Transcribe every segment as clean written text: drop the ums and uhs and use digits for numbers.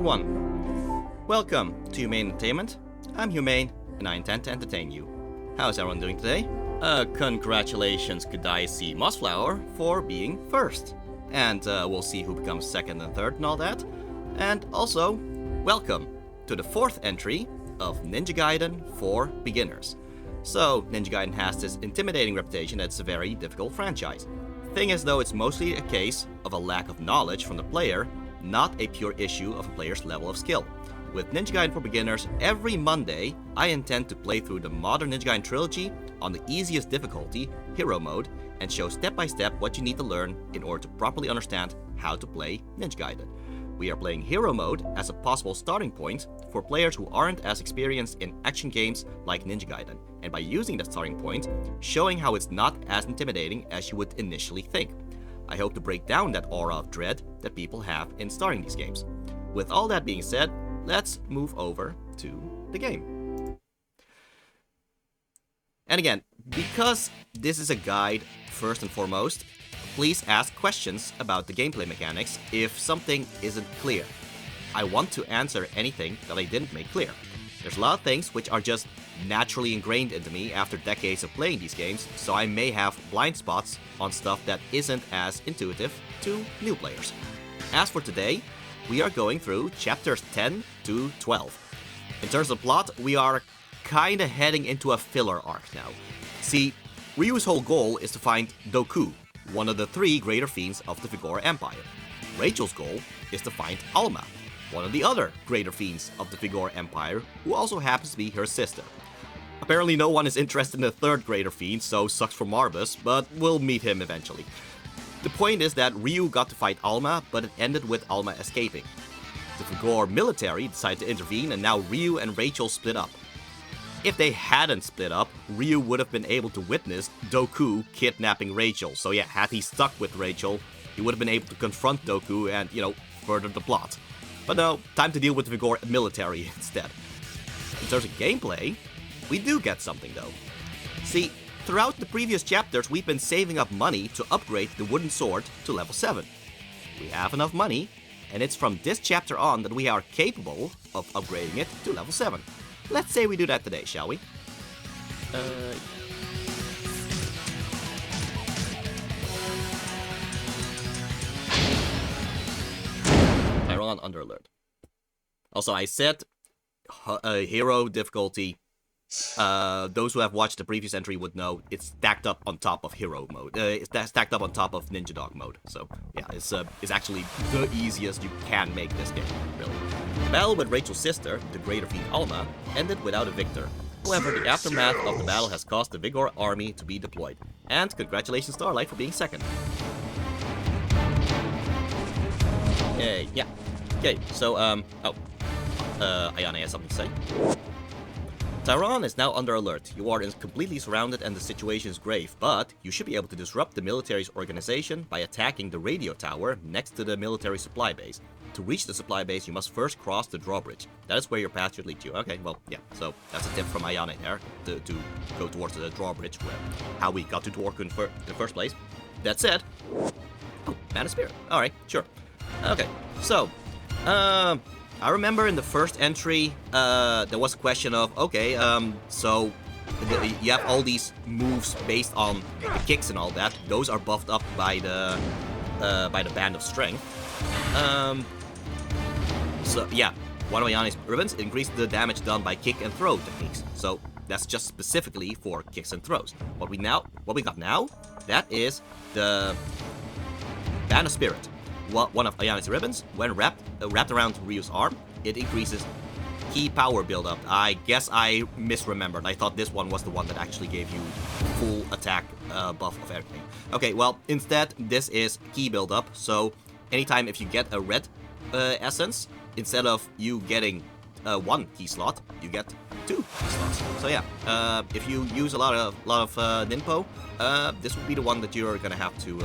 everyone. Welcome to Humane Entertainment. I'm Humane, and I intend to entertain you. How's everyone doing today? Congratulations, Kadaisi Mossflower, for being first. And we'll see who becomes second and third and all that. And also, welcome to the fourth entry of Ninja Gaiden for beginners. So, Ninja Gaiden has this intimidating reputation that it's a very difficult franchise. Thing is though, it's mostly a case of a lack of knowledge from the player, not a pure issue of a player's level of skill. With Ninja Gaiden for beginners, every Monday, I intend to play through the Modern Ninja Gaiden Trilogy on the easiest difficulty, Hero Mode, and show step by step what you need to learn in order to properly understand how to play Ninja Gaiden. We are playing Hero Mode as a possible starting point for players who aren't as experienced in action games like Ninja Gaiden, and by using that starting point, showing how it's not as intimidating as you would initially think. I hope to break down that aura of dread that people have in starting these games. With all that being said, let's move over to the game. And again, because this is a guide first and foremost, please ask questions about the gameplay mechanics if something isn't clear. I want to answer anything that I didn't make clear. There's a lot of things which are just naturally ingrained into me after decades of playing these games, so I may have blind spots on stuff that isn't as intuitive to new players. As for today, we are going through chapters 10 to 12. In terms of plot, we are kinda heading into a filler arc now. See, Ryu's whole goal is to find Doku, one of the three greater fiends of the Vigor Empire. Rachel's goal is to find Alma, one of the other greater fiends of the Vigor Empire, who also happens to be her sister. Apparently no one is interested in the third greater fiend, so sucks for Marbus, but we'll meet him eventually. The point is that Ryu got to fight Alma, but it ended with Alma escaping. The Vigor military decided to intervene, and now Ryu and Rachel split up. If they hadn't split up, Ryu would have been able to witness Doku kidnapping Rachel. So yeah, had he stuck with Rachel, he would have been able to confront Doku and, further the plot. But no, time to deal with the Vigor military instead. In terms of gameplay, we do get something though. See, throughout the previous chapters, we've been saving up money to upgrade the wooden sword to level 7. We have enough money, and it's from this chapter on that we are capable of upgrading it to level 7. Let's say we do that today, shall we? Tairon under alert. Also, I said hero difficulty. Those who have watched the previous entry would know it's stacked up on top of hero mode. It's stacked up on top of Ninja Dog mode. So yeah, it's actually the easiest you can make this game, really. The battle with Rachel's sister, the greater fiend Alma, ended without a victor. However, the aftermath of the battle has caused the Vigor army to be deployed. And congratulations Starlight for being second. Yay, yeah. Okay, so, Ayane has something to say. Tairon is now under alert. You are completely surrounded and the situation is grave, but you should be able to disrupt the military's organization by attacking the radio tower next to the military supply base. To reach the supply base, you must first cross the drawbridge. That is where your path should lead you. Okay, well, yeah, so that's a tip from Ayane there, to go towards the drawbridge, where how we got to Dwarku in the first place. That said, oh, Man of Spirit. Alright, sure. Okay, so, I remember in the first entry, there was a question of, okay, so you have all these moves based on the kicks and all that. Those are buffed up by the Band of Strength. So yeah, one of Ayane's ribbons increased the damage done by kick and throw techniques. So that's just specifically for kicks and throws. What we got now, that is the Band of Spirit. One of Ayane's ribbons, when wrapped around Ryu's arm, it increases key power buildup. I guess I misremembered. I thought this one was the one that actually gave you full attack buff of everything. Okay, well, instead, this is key buildup. So anytime if you get a red essence, instead of you getting 1 key slot, you get 2 key slots. So yeah, if you use a lot of Ninpo, this would be the one that you're gonna have to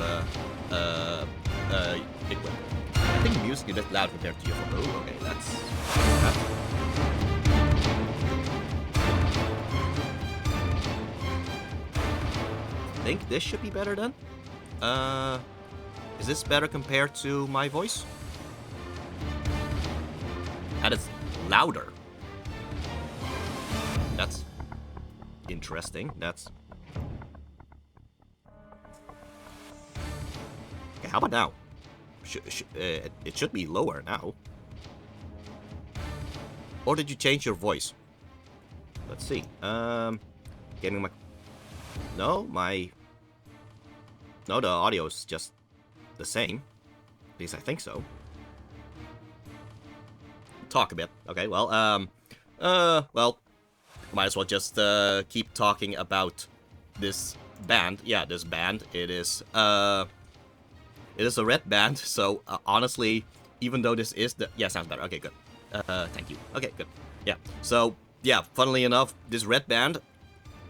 equip. I think the music is a bit loud compared to your phone. Oh, okay, that's... I think this should be better then. Is this better compared to my voice? And it's louder. That's interesting. That's... Okay, how about now? It should be lower now. Or did you change your voice? Let's see. Gaming my... No, No, the audio is just the same. At least I think so. Talk a bit. Okay, well, well, might as well just, keep talking about this band. Yeah, this band. It is a red band, so, honestly, even though this is the... Yeah, sounds better. Okay, good. Thank you. Okay, good. Yeah, so, yeah, funnily enough, this red band,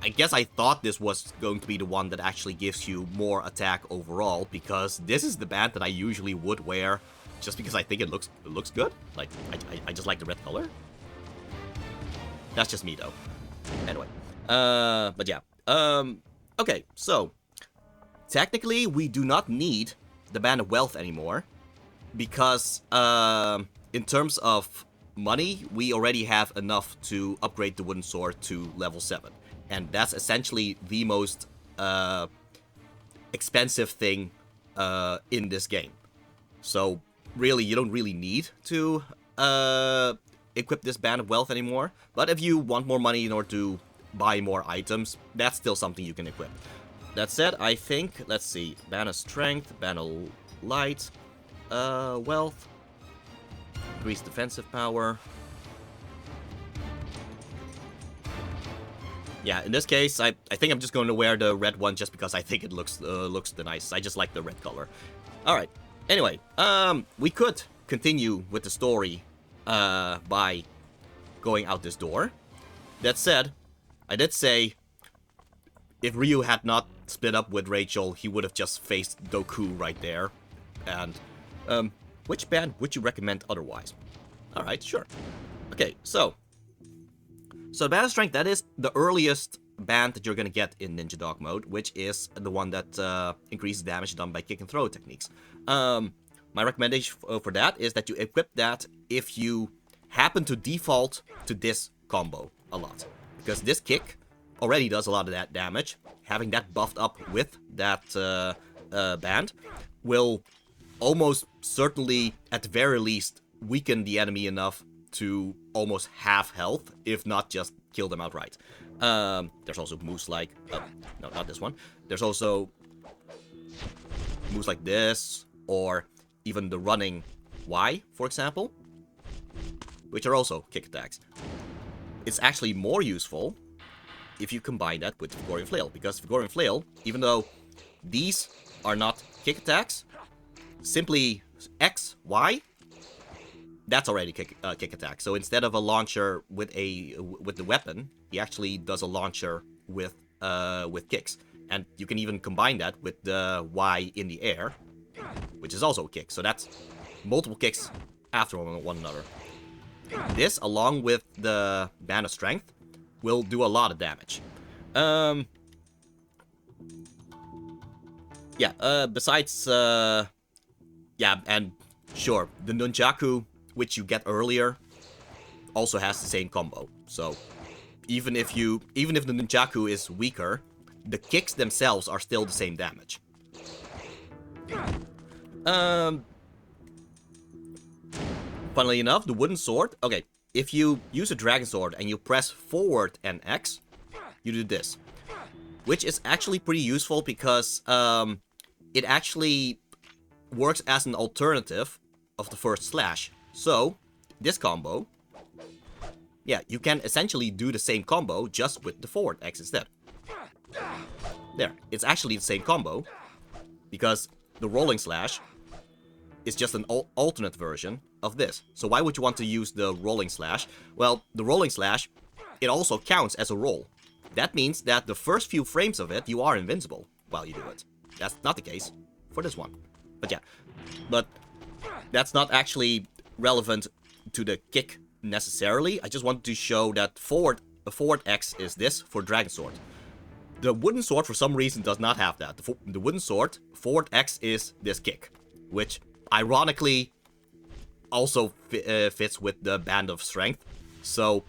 I guess I thought this was going to be the one that actually gives you more attack overall, because this is the band that I usually would wear just because I think it looks good. Like, I just like the red color. That's just me, though. Anyway. But yeah. Okay, so, technically, we do not need the Band of Wealth anymore, because, in terms of money, we already have enough to upgrade the wooden sword to level 7. And that's essentially the most expensive thing in this game. So, really, you don't really need to equip this Band of Wealth anymore. But if you want more money in order to buy more items, that's still something you can equip. That said, I think, let's see, Band of Strength, Band of Light, Wealth, increased defensive power. Yeah, in this case, I think I'm just going to wear the red one just because I think it looks the nice. I just like the red color. Alright, anyway, we could continue with the story by going out this door. That said, I did say if Ryu had not split up with Rachel, he would have just faced Goku right there. And, which band would you recommend otherwise? Alright, sure. Okay, so the Band of Strength, that is the earliest band that you're gonna get in Ninja Dog mode, which is the one that increases damage done by kick and throw techniques. My recommendation for that is that you equip that if you happen to default to this combo a lot. Because this kick already does a lot of that damage. Having that buffed up with that band will almost certainly, at the very least, weaken the enemy enough to almost half health, if not just kill them outright. There's also moves like... no, not this one. There's also moves like this, or even the running Y, for example, which are also kick attacks. It's actually more useful if you combine that with Vigorian Flail, because Vigorian Flail, even though these are not kick attacks, simply X, Y, that's already kick attack. So instead of a launcher with the weapon, he actually does a launcher with kicks. And you can even combine that with the Y in the air, which is also a kick. So that's multiple kicks after one another. This, along with the Band of Strength, will do a lot of damage. Yeah, besides, yeah, and sure, the Nunchaku, which you get earlier, also has the same combo. So even if the Nunchaku is weaker, the kicks themselves are still the same damage. Funnily enough, the wooden sword, okay, if you use a dragon sword and you press forward and X, you do this. Which is actually pretty useful because it actually works as an alternative of the first slash. So, this combo, yeah, you can essentially do the same combo just with the forward X instead. There, it's actually the same combo, because the rolling slash is just an alternate version of this. So why would you want to use the rolling slash? Well, the rolling slash, it also counts as a roll. That means that the first few frames of it, you are invincible while you do it. That's not the case for this one. But yeah, but that's not actually relevant to the kick necessarily. I just wanted to show that the forward X is this for Dragon Sword. The wooden sword, for some reason, does not have that. The wooden sword, forward X is this kick, which, ironically, also fits with the Band of Strength. So,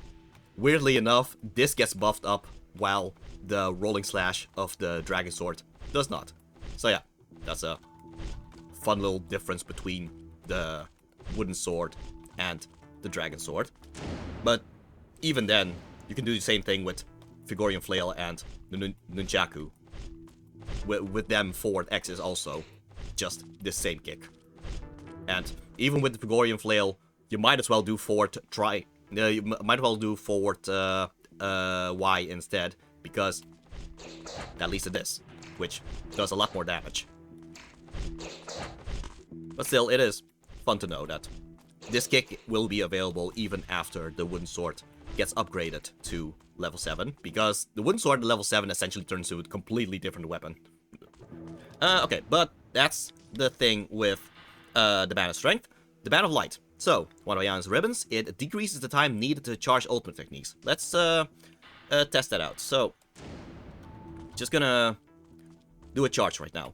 weirdly enough, this gets buffed up while the Rolling Slash of the Dragon Sword does not. So yeah, that's a fun little difference between the Wooden Sword and the Dragon Sword. But even then, you can do the same thing with Figorian Flail and the Nunchaku. With them, forward X is also just the same kick. And even with the Figorian Flail, you might as well do forward try. You might as well do forward Y instead, because that leads to this, which does a lot more damage. But still, it is fun to know that this kick will be available even after the Wooden Sword gets upgraded to level 7, because the Wooden Sword at level 7 essentially turns into a completely different weapon. Okay, but that's the thing with the Band of Strength. The Band of Light. So, one of Jan's ribbons, it decreases the time needed to charge ultimate techniques. Let's test that out. So, just gonna do a charge right now.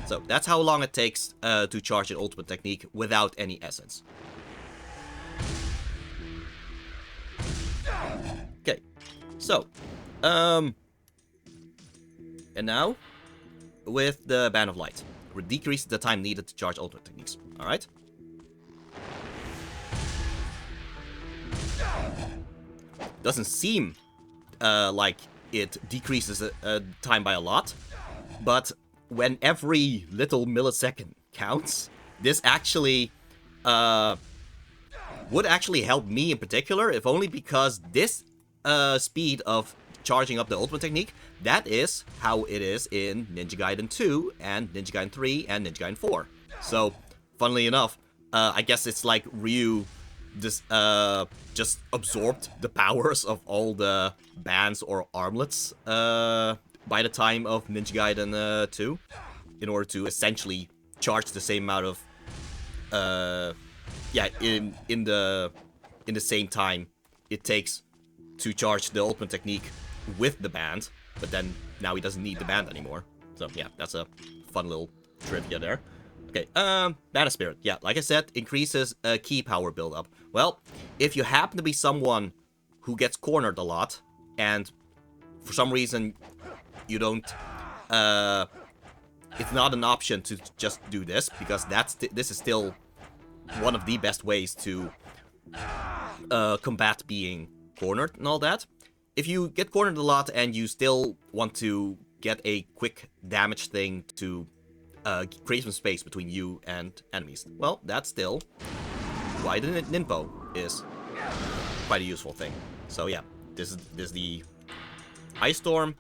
So, that's how long it takes to charge an ultimate technique without any essence. Okay, so, and now, with the Band of Light, it decreases the time needed to charge ultimate techniques. Alright? Doesn't seem like it decreases time by a lot, but when every little millisecond counts, this actually would actually help me in particular, if only because this speed of charging up the ultimate technique, that is how it is in Ninja Gaiden 2 and Ninja Gaiden 3 and Ninja Gaiden 4. So, funnily enough, I guess it's like Ryu just absorbed the powers of all the bands or armlets by the time of Ninja Gaiden 2, in order to essentially charge the same amount of in the same time it takes to charge the ultimate technique with the band, but then now he doesn't need the band anymore. So yeah, that's a fun little trivia there. Okay, Band of Spirit. Yeah, like I said, increases key power buildup. Well, if you happen to be someone who gets cornered a lot, and for some reason you don't, it's not an option to just do this, because this is still one of the best ways to combat being cornered and all that. If you get cornered a lot and you still want to get a quick damage thing to create some space between you and enemies, well, that's still why the Ninpo is quite a useful thing. So yeah, this is the Ice Storm,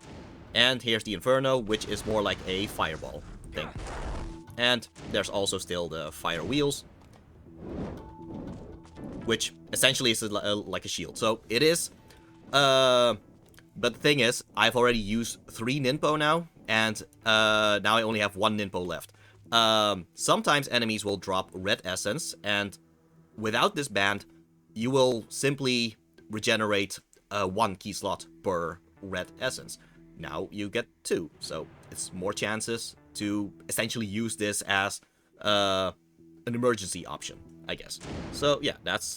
and here's the Inferno, which is more like a fireball thing. And there's also still the Fire Wheels, which essentially is like a shield. So it is, but the thing is, I've already used 3 Ninpo now, and now I only have 1 Ninpo left. Sometimes enemies will drop red essence, and without this band, you will simply regenerate 1 key slot per red essence. Now you get 2, so it's more chances to essentially use this as an emergency option, I guess. So yeah, that's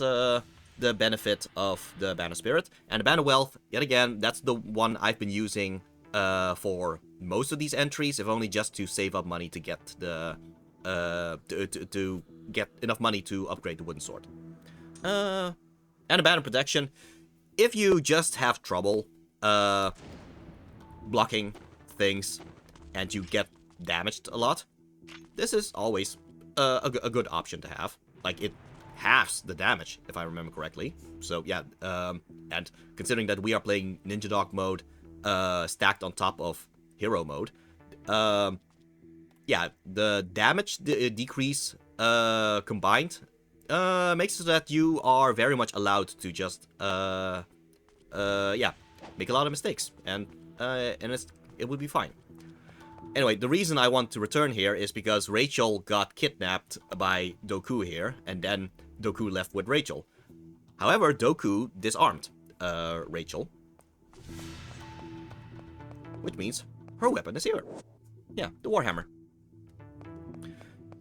the benefit of the Band of Spirit. And the Band of Wealth, yet again, that's the one I've been using for most of these entries, if only just to save up money to get the to get enough money to upgrade the Wooden Sword. And the Band of Protection, if you just have trouble blocking things and you get damaged a lot, this is always a good option to have. Like, it halves the damage, if I remember correctly. So yeah, and considering that we are playing Ninja Dog mode stacked on top of Hero mode, yeah, the damage decrease combined makes it so that you are very much allowed to just yeah, make a lot of mistakes, and it would be fine. Anyway, the reason I want to return here is because Rachel got kidnapped by Doku here, and then Doku left with Rachel. However, Doku disarmed Rachel, which means her weapon is here. Yeah, the Warhammer.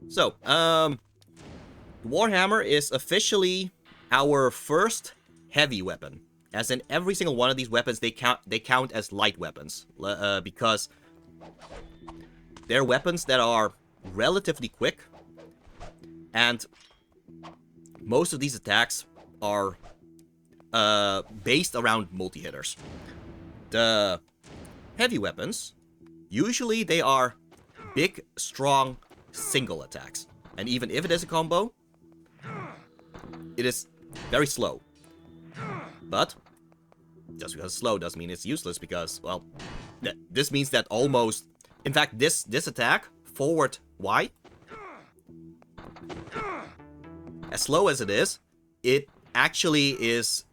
So, the Warhammer is officially our first heavy weapon. As in, every single one of these weapons, they count as light weapons. Because they're weapons that are relatively quick. And most of these attacks are based around multi-hitters. The heavy weapons, usually they are big, strong, single attacks. And even if it is a combo, it is very slow. But just because it's slow doesn't mean it's useless, because, well, this means that almost... In fact, this attack, forward Y, as slow as it is, it actually is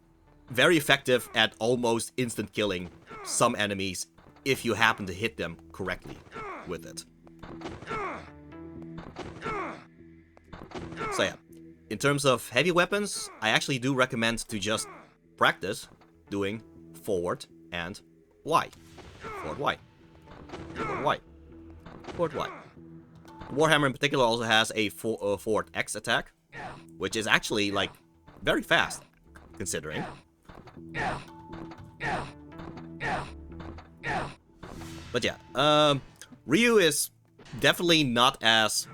very effective at almost instant killing some enemies if you happen to hit them correctly with it. So yeah, in terms of heavy weapons, I actually do recommend to just practice doing forward and Y. Forward Y. Forward Y. Forward Y. Warhammer in particular also has a forward X attack, which is actually, like, very fast, considering. But yeah, Ryu is definitely not as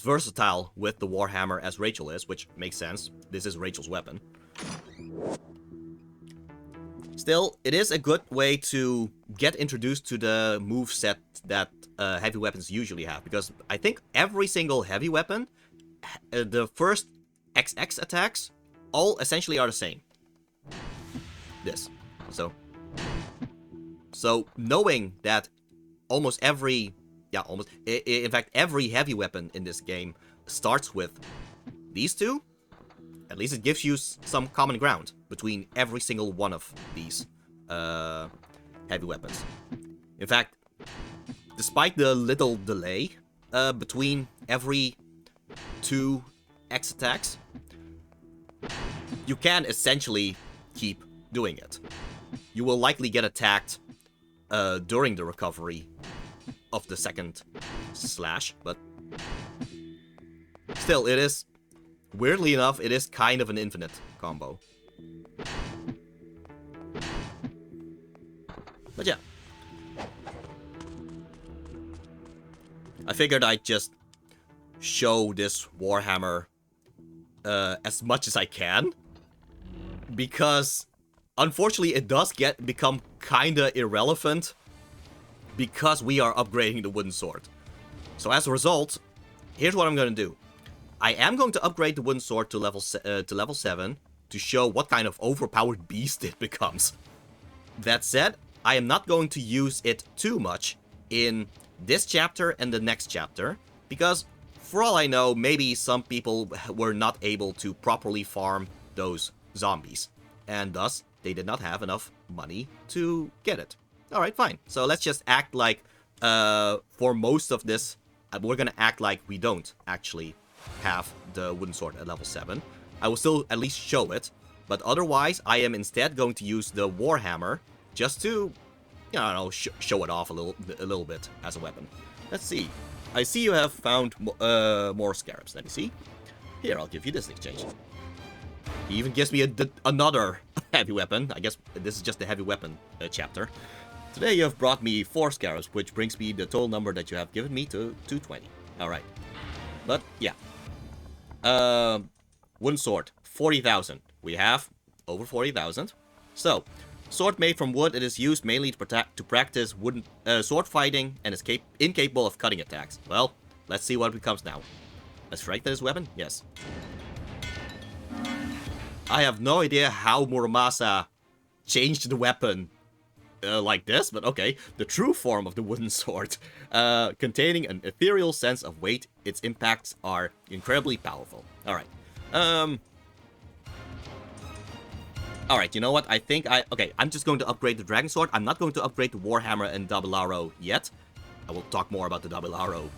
versatile with the Warhammer as Rachel is, which makes sense. This is Rachel's weapon. Still, it is a good way to get introduced to the moveset that heavy weapons usually have, because I think every single heavy weapon, the first XX attacks, all essentially are the same. This. So knowing that almost every... Yeah, almost... In fact, every heavy weapon in this game starts with these two, at least it gives you some common ground between every single one of these heavy weapons. In fact, despite the little delay between every two X attacks, you can essentially keep doing it. You will likely get attacked during the recovery of the second slash, but still, it is, weirdly enough, it is kind of an infinite combo. But yeah. I figured I'd just show this Warhammer as much as I can, because unfortunately it does become kinda irrelevant because we are upgrading the wooden sword. So as a result, here's what I'm gonna do. I am going to upgrade the wooden sword to level 7 to show what kind of overpowered beast it becomes. That said, I am not going to use it too much in this chapter and the next chapter, because for all I know, maybe some people were not able to properly farm those zombies, and thus they did not have enough money to get it. Alright, fine. So let's just act like, for most of this, we're gonna act like we don't actually have the wooden sword at level 7. I will still at least show it, but otherwise I am instead going to use the Warhammer just to, you know, show it off a little bit as a weapon. Let's see. I see you have found more scarabs. Let me see. Here, I'll give you this in exchange. He even gives me another heavy weapon. I guess this is just the heavy weapon chapter. Today you have brought me 4 scarabs, which brings me the total number that you have given me to 220. Alright. But, yeah. Wooden sword, 40,000. We have over 40,000. So, sword made from wood, it is used mainly to practice wooden sword fighting and is incapable of cutting attacks. Well, let's see what it becomes now. A strike that is weapon? Yes. I have no idea how Muramasa changed the weapon like this, but okay. The true form of the wooden sword, containing an ethereal sense of weight, its impacts are incredibly powerful. Alright. Alright, you know what? I think okay, I'm just going to upgrade the Dragon Sword. I'm not going to upgrade the Warhammer and Double Arrow yet. I will talk more about the Double Arrow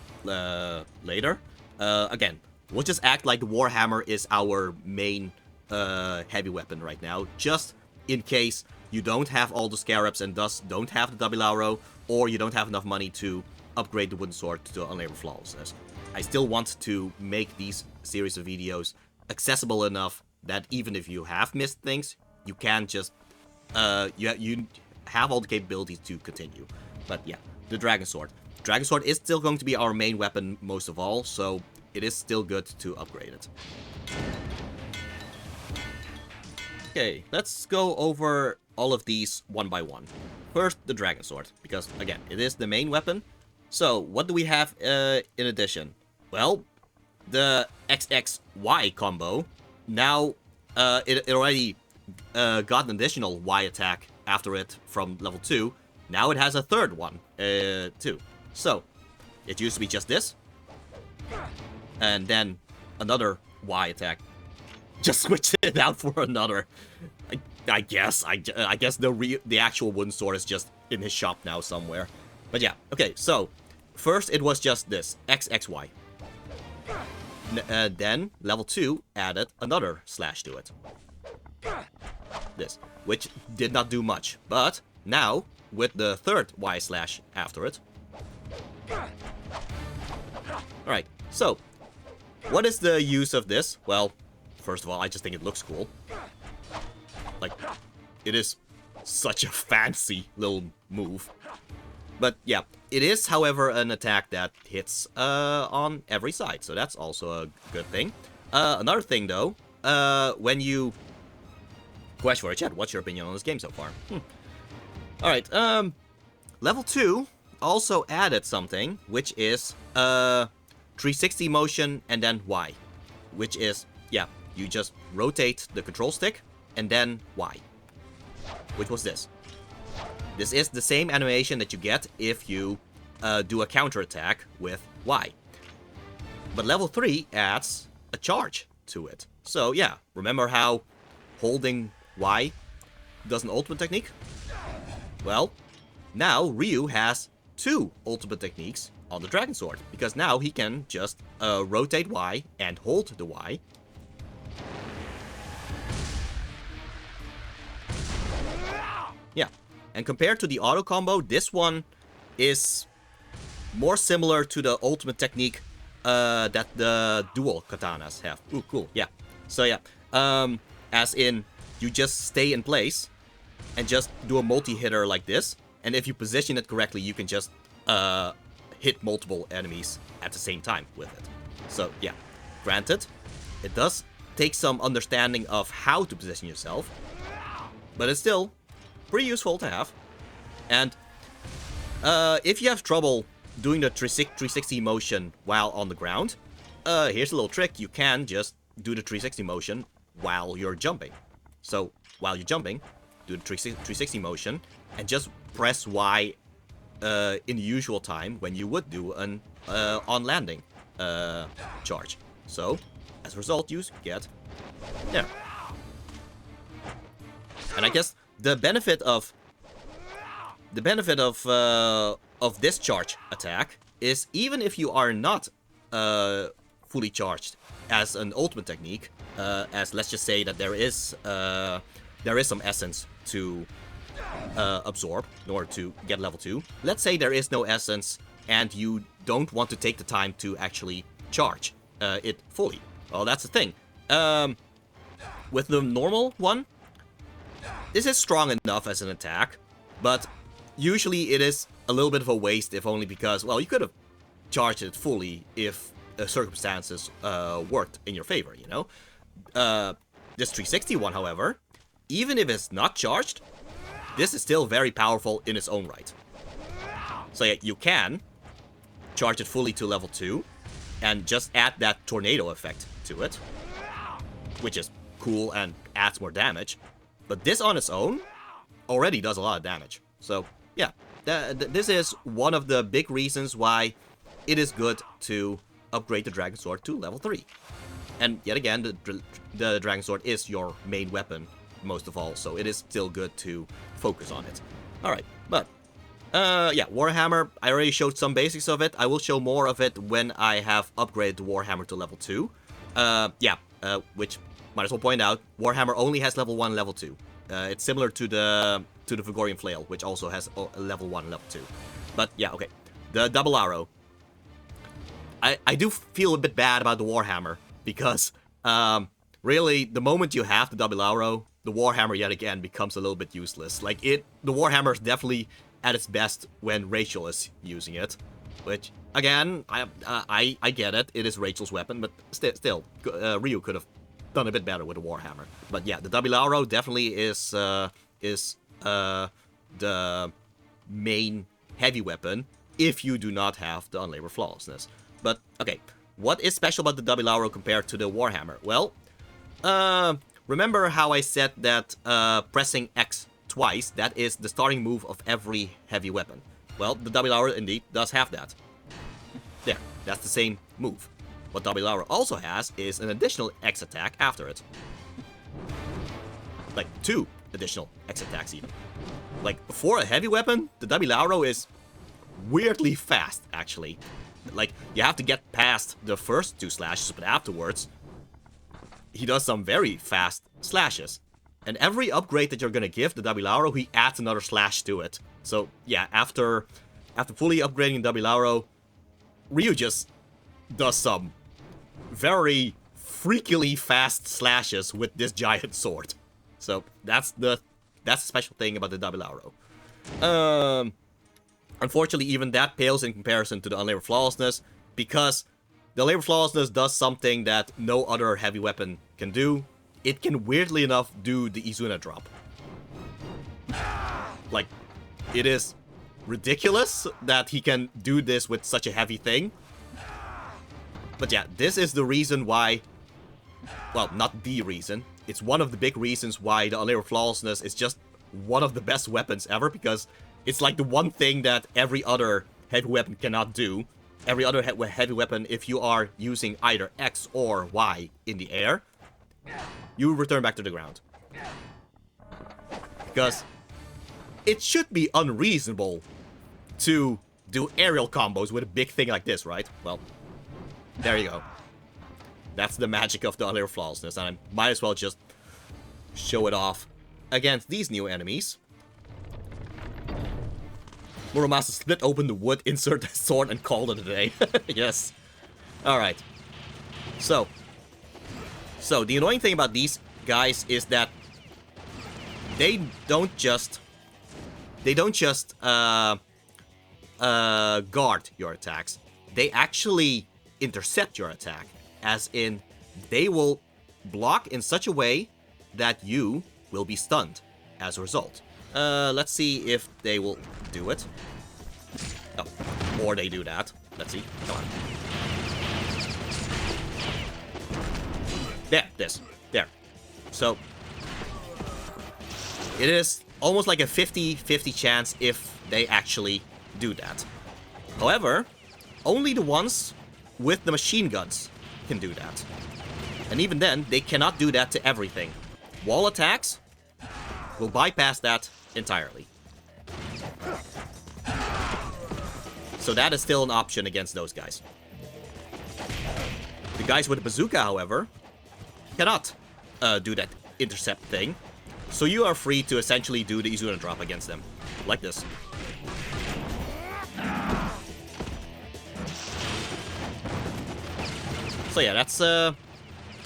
later. Again, we'll just act like the Warhammer is our main heavy weapon right now, just in case you don't have all the scarabs and thus don't have the Double Arrow, or you don't have enough money to upgrade the wooden sword to unlabeled flawlessness. I still want to make these series of videos accessible enough that even if you have missed things, you can just you have all the capabilities to continue. But yeah, the Dragon Sword. Dragon Sword is still going to be our main weapon most of all, so it is still good to upgrade it. Okay, let's go over all of these one by one. First, the Dragon Sword, because again, it is the main weapon. So, what do we have in addition? Well, the XXY combo. Now, it already got an additional Y attack after it from level 2. Now it has a third one, too. So, it used to be just this. And then another Y attack. Just switch it out for another. I guess the actual wooden sword is just in his shop now somewhere. But yeah, okay, so first it was just this, XXY. Then level 2 added another slash to it. This, which did not do much. But now, with the third Y slash after it. Alright, so, what is the use of this? Well, first of all, I just think it looks cool. Like, it is such a fancy little move. But yeah, it is, however, an attack that hits on every side, so that's also a good thing. Another thing, though, when you... Question for a chat, what's your opinion on this game so far? Alright, level 2 also added something, which is 360 motion and then Y. Which is, yeah, you just rotate the control stick and then Y. Which was this. This is the same animation that you get if you do a counterattack with Y. But level 3 adds a charge to it. So yeah, remember how holding Y does an ultimate technique? Well, now Ryu has 2 ultimate techniques on the Dragon Sword. Because now he can just rotate Y and hold the Y. Yeah, and compared to the auto combo, this one is more similar to the ultimate technique that the dual katanas have. Ooh, cool, yeah. So yeah, as in, you just stay in place and just do a multi-hitter like this. And if you position it correctly, you can just hit multiple enemies at the same time with it. So yeah, granted, it does take some understanding of how to position yourself, but it's still pretty useful to have. And if you have trouble doing the 360 motion while on the ground, here's a little trick. You can just do the 360 motion while you're jumping. So while you're jumping, do the 360 motion and just press Y in the usual time when you would do an on landing charge. So as a result, you get there. And I guess the benefit of this charge attack is even if you are not fully charged as an ultimate technique, as let's just say that there is some essence to absorb in order to get level 2. Let's say there is no essence and you don't want to take the time to actually charge it fully. Well, that's the thing. With the normal one, this is strong enough as an attack, but usually it is a little bit of a waste, if only because, well, you could have charged it fully if circumstances worked in your favor, you know? This 360 one, however, even if it's not charged, this is still very powerful in its own right. So yeah, you can charge it fully to level 2 and just add that tornado effect to it, which is cool and adds more damage. But this on its own already does a lot of damage. So yeah, this is one of the big reasons why it is good to upgrade the Dragon Sword to level 3. And yet again, the Dragon Sword is your main weapon most of all, so it is still good to focus on it. Alright, but yeah, Warhammer, I already showed some basics of it. I will show more of it when I have upgraded the Warhammer to level 2. Which, might as well point out, Warhammer only has level 1 and level 2. It's similar to the Vigorian Flail, which also has level 1 and level 2. But yeah, okay. the double arrow. I do feel a bit bad about the Warhammer, because really, the moment you have the double arrow, the Warhammer yet again becomes a little bit useless. Like, the Warhammer is definitely at its best when Rachel is using it, which, again, I get it. It is Rachel's weapon, but still, Ryu could have done a bit better with the Warhammer. But yeah, the double arrow definitely is the main heavy weapon if you do not have the Unlabor Flawlessness. But, okay, what is special about the double arrow compared to the Warhammer? Well, remember how I said that pressing X twice, that is the starting move of every heavy weapon? Well, the double arrow indeed does have that. There, that's the same move. What double arrow also has is an additional X attack after it. Like, 2 additional X attacks even. Like, for a heavy weapon, the double arrow is weirdly fast, actually. Like, you have to get past the first 2 slashes, but afterwards, he does some very fast slashes. And every upgrade that you're gonna give the double arrow, he adds another slash to it. So, yeah, after fully upgrading double arrow, Ryu just does some very freakily fast slashes with this giant sword. So, that's the special thing about the double arrow. Unfortunately, even that pales in comparison to the Unlabor Flawlessness, because the Unlabor Flawlessness does something that no other heavy weapon can do. It can, weirdly enough, do the Izuna drop. Like, it is ridiculous that he can do this with such a heavy thing. But yeah, this is the reason why... Well, not the reason. It's one of the big reasons why the Unlabor Flawlessness is just one of the best weapons ever, because it's like the one thing that every other heavy weapon cannot do. Every other heavy weapon, if you are using either X or Y in the air, you return back to the ground. Because it should be unreasonable to do aerial combos with a big thing like this, right? Well, there you go. That's the magic of the Unlabor Flawlessness, and I might as well just show it off against these new enemies. Muramasa split open the wood, insert the sword, and called it a day. Yes. Alright. So, the annoying thing about these guys is that they don't just guard your attacks. They actually intercept your attack. As in, they will block in such a way that you will be stunned as a result. Let's see if they will do it. Oh, or they do that. Let's see. Come on. There. So, it is almost like a 50-50 chance if they actually do that. However, only the ones with the machine guns can do that. And even then, they cannot do that to everything. Wall attacks will bypass that entirely. So that is still an option against those guys. The guys with the bazooka, however, cannot do that intercept thing. So you are free to essentially do the Izuna drop against them. Like this. So yeah, that's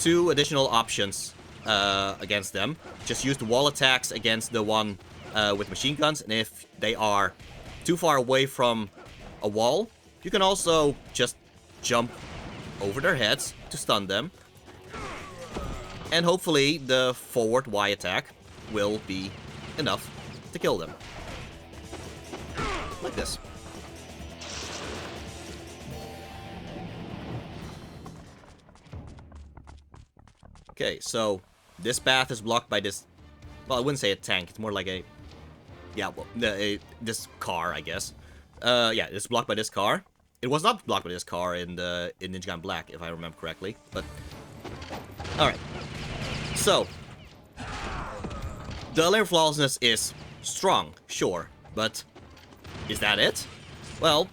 2 additional options against them. Just use the wall attacks against the one with machine guns, and if they are too far away from a wall, you can also just jump over their heads to stun them. And hopefully the forward Y attack will be enough to kill them. Like this. Okay, so this path is blocked by this... Well, I wouldn't say a tank. It's more like a... Yeah, well, this car, I guess. Yeah, it's blocked by this car. It was not blocked by this car in Ninja Gaiden Black, if I remember correctly. But... Alright. So... The Unlabor Flawlessness is strong, sure. But... Is that it? Well...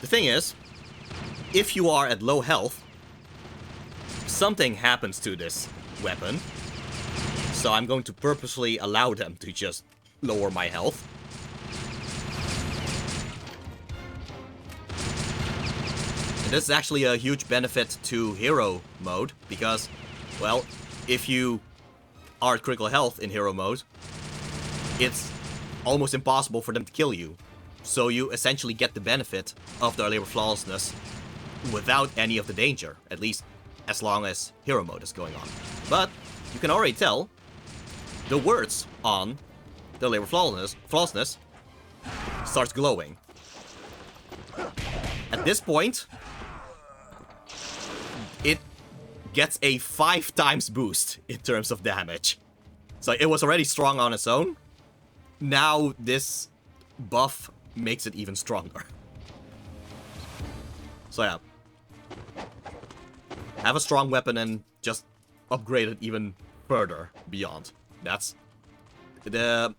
The thing is... If you are at low health... Something happens to this weapon. So I'm going to purposely allow them to just lower my health. This is actually a huge benefit to hero mode, because, well, if you are at critical health in hero mode, it's almost impossible for them to kill you. So you essentially get the benefit of the labor flawlessness without any of the danger, at least as long as hero mode is going on. But you can already tell the words on the labor flawlessness starts glowing. At this point, it gets a 5 times boost in terms of damage. So it was already strong on its own. Now this buff makes it even stronger. So yeah. Have a strong weapon and just upgrade it even further beyond. That's the...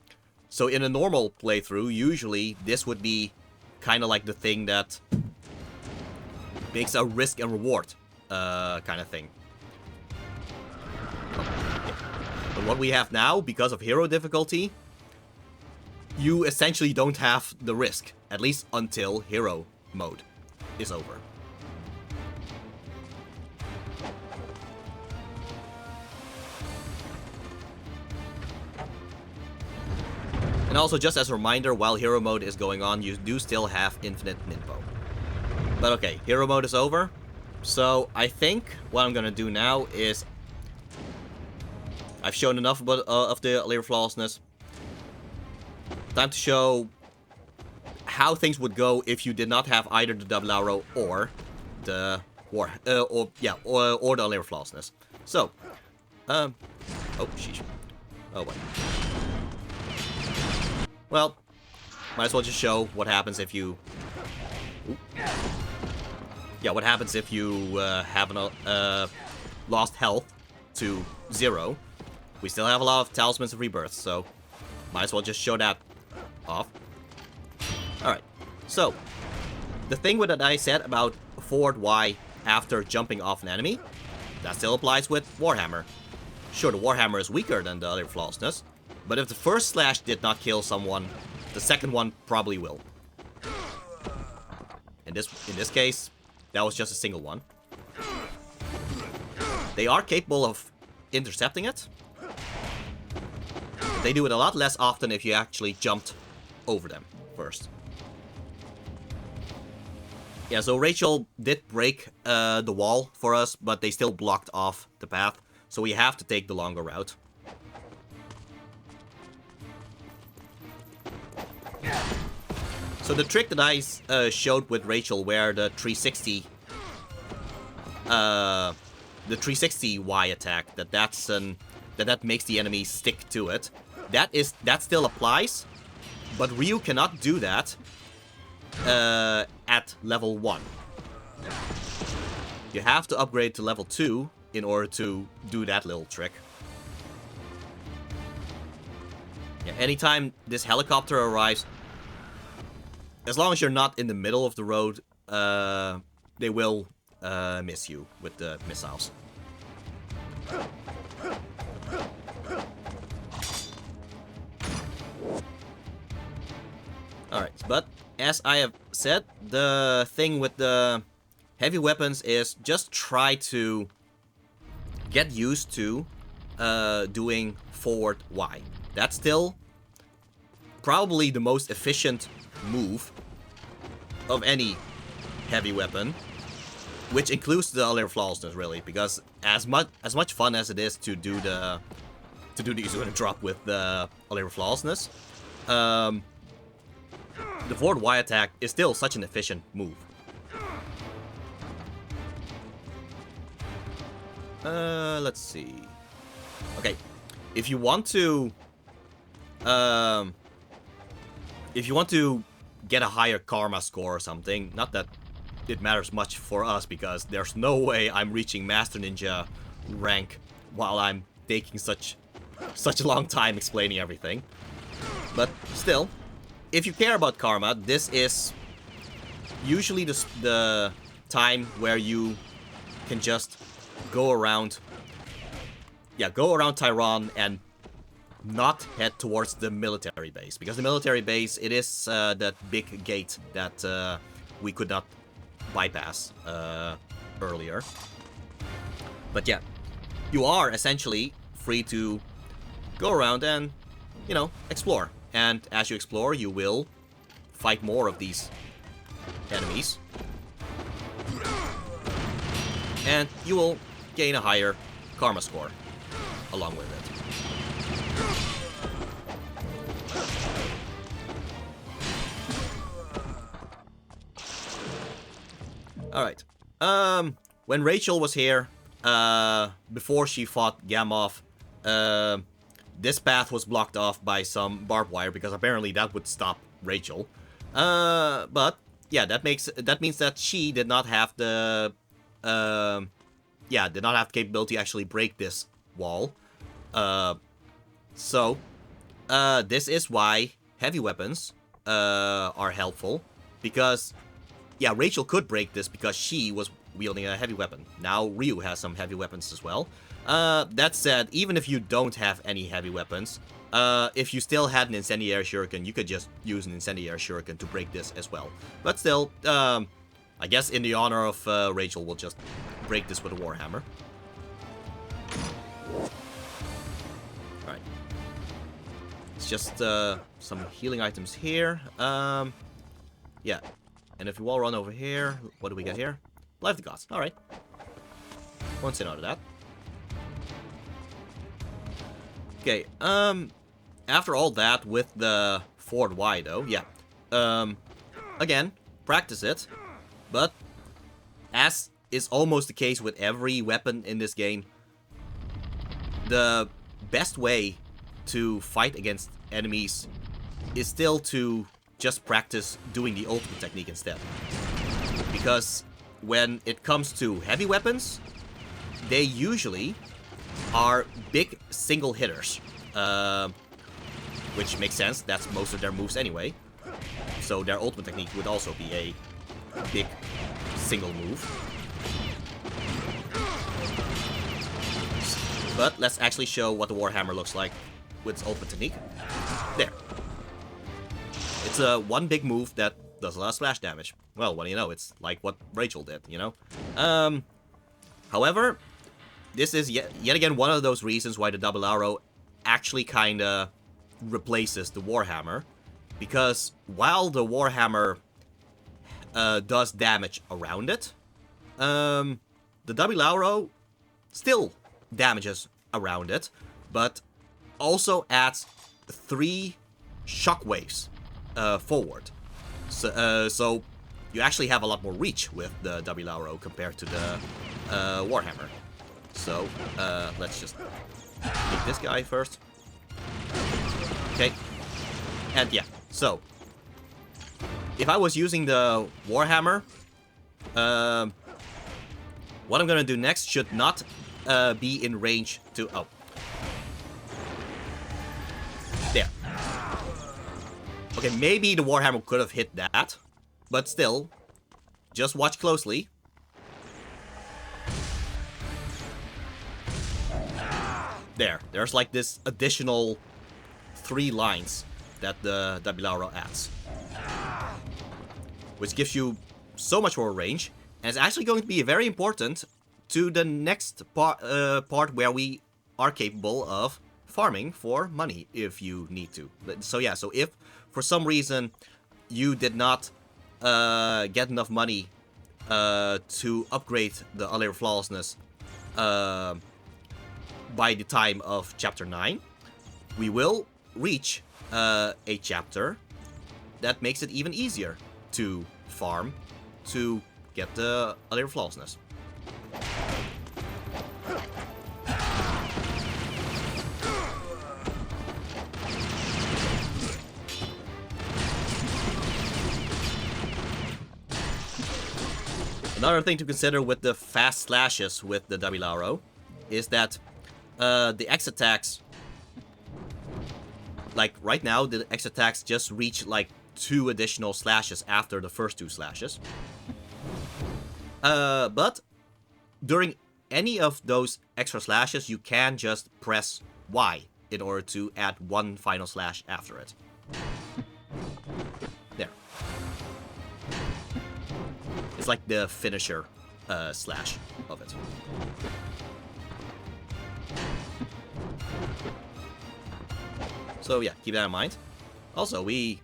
So in a normal playthrough, usually this would be kind of like the thing that makes a risk and reward kind of thing. But what we have now, because of hero difficulty, you essentially don't have the risk, at least until hero mode is over. And also, just as a reminder, while hero mode is going on, you do still have infinite ninpo. But okay, hero mode is over. So I think what I'm gonna do now is... I've shown enough about, of the labor flawlessness. Time to show how things would go if you did not have either the double arrow or the or the labor flawlessness. So, oh sheesh. Oh wait. Well, might as well just show what happens if you... Ooh. Yeah, what happens if you have lost health to 0. We still have a lot of Talismans of Rebirth, so might as well just show that off. Alright, so the thing with that I said about forward Y after jumping off an enemy, that still applies with Warhammer. Sure, the Warhammer is weaker than the other flawlessness, but if the first slash did not kill someone, the second one probably will. In this case, that was just a single one. They are capable of intercepting it. They do it a lot less often if you actually jumped over them first. Yeah, so Rachel did break the wall for us, but they still blocked off the path. So we have to take the longer route. So the trick that I showed with Rachel, where the 360 Y attack, that makes the enemy stick to it, that still applies, but Ryu cannot do that at level 1. You have to upgrade to level 2 in order to do that little trick. Yeah, anytime this helicopter arrives, as long as you're not in the middle of the road, they will miss you with the missiles. Alright, but as I have said, the thing with the heavy weapons is just try to get used to doing forward Y. That's still probably the most efficient move of any heavy weapon, which includes the labor flawlessness, really, because as much fun as it is to do the Izuna drop with the labor flawlessness, the forward Y attack is still such an efficient move. Let's see. Okay, if you want to get a higher karma score or something, not that it matters much for us, because there's no way I'm reaching Master Ninja rank while I'm taking such a long time explaining everything. But still, if you care about karma, this is usually the time where you can just go around Tairon and not head towards the military base, because the military base, it is that big gate that we could not bypass earlier. But yeah, you are essentially free to go around and, you know, explore. And as you explore, you will fight more of these enemies. And you will gain a higher karma score along with it. Alright. When Rachel was here, before she fought Gamoth, this path was blocked off by some barbed wire because apparently that would stop Rachel. But yeah, that means that she did not have the did not have the capability to actually break this wall. So this is why heavy weapons are helpful, because yeah, Rachel could break this because she was wielding a heavy weapon. Now Ryu has some heavy weapons as well. That said, even if you don't have any heavy weapons, if you still had an incendiary shuriken, you could just use an incendiary shuriken to break this as well. But still, I guess in the honor of Rachel, we'll just break this with a warhammer. Alright. It's just some healing items here. Yeah. And if we all run over here, what do we get here? Life the Gods. Alright. Won't say no to that. Okay, after all that with the Ford Y though, yeah. Again, practice it. But, as is almost the case with every weapon in this game, the best way to fight against enemies is still to just practice doing the ultimate technique instead. Because when it comes to heavy weapons, they usually are big single hitters. Which makes sense, that's most of their moves anyway. So their ultimate technique would also be a big single move. But let's actually show what the Warhammer looks like with its ultimate technique. There. It's a one big move that does a lot of splash damage. Well, what do you know? It's like what Rachel did, you know? However, this is yet again one of those reasons why the double arrow actually kinda replaces the Warhammer. Because while the Warhammer does damage around it, the double arrow still damages around it, but also adds 3 shockwaves forward. So you actually have a lot more reach with the double arrow compared to the Warhammer. So let's just take this guy first. Okay. And yeah, so if I was using the Warhammer, what I'm gonna do next should not be in range to... Oh. There. Okay, maybe the Warhammer could have hit that, but still, just watch closely. There's like this additional 3 lines that the double arrow adds, which gives you so much more range, and it's actually going to be very important to the next part where we are capable of farming for money if you need to. So yeah, so if for some reason you did not get enough money to upgrade the Unlayer Flawlessness by the time of chapter 9, we will reach a chapter that makes it even easier to farm to get the Unlayer Flawlessness. Another thing to consider with the fast slashes with the double arrow is that the X attacks, like right now, the X attacks just reach like 2 additional slashes after the first 2 slashes. But during any of those extra slashes, you can just press Y in order to add 1 final slash after it. There. It's like the finisher slash of it. So yeah, keep that in mind. Also, we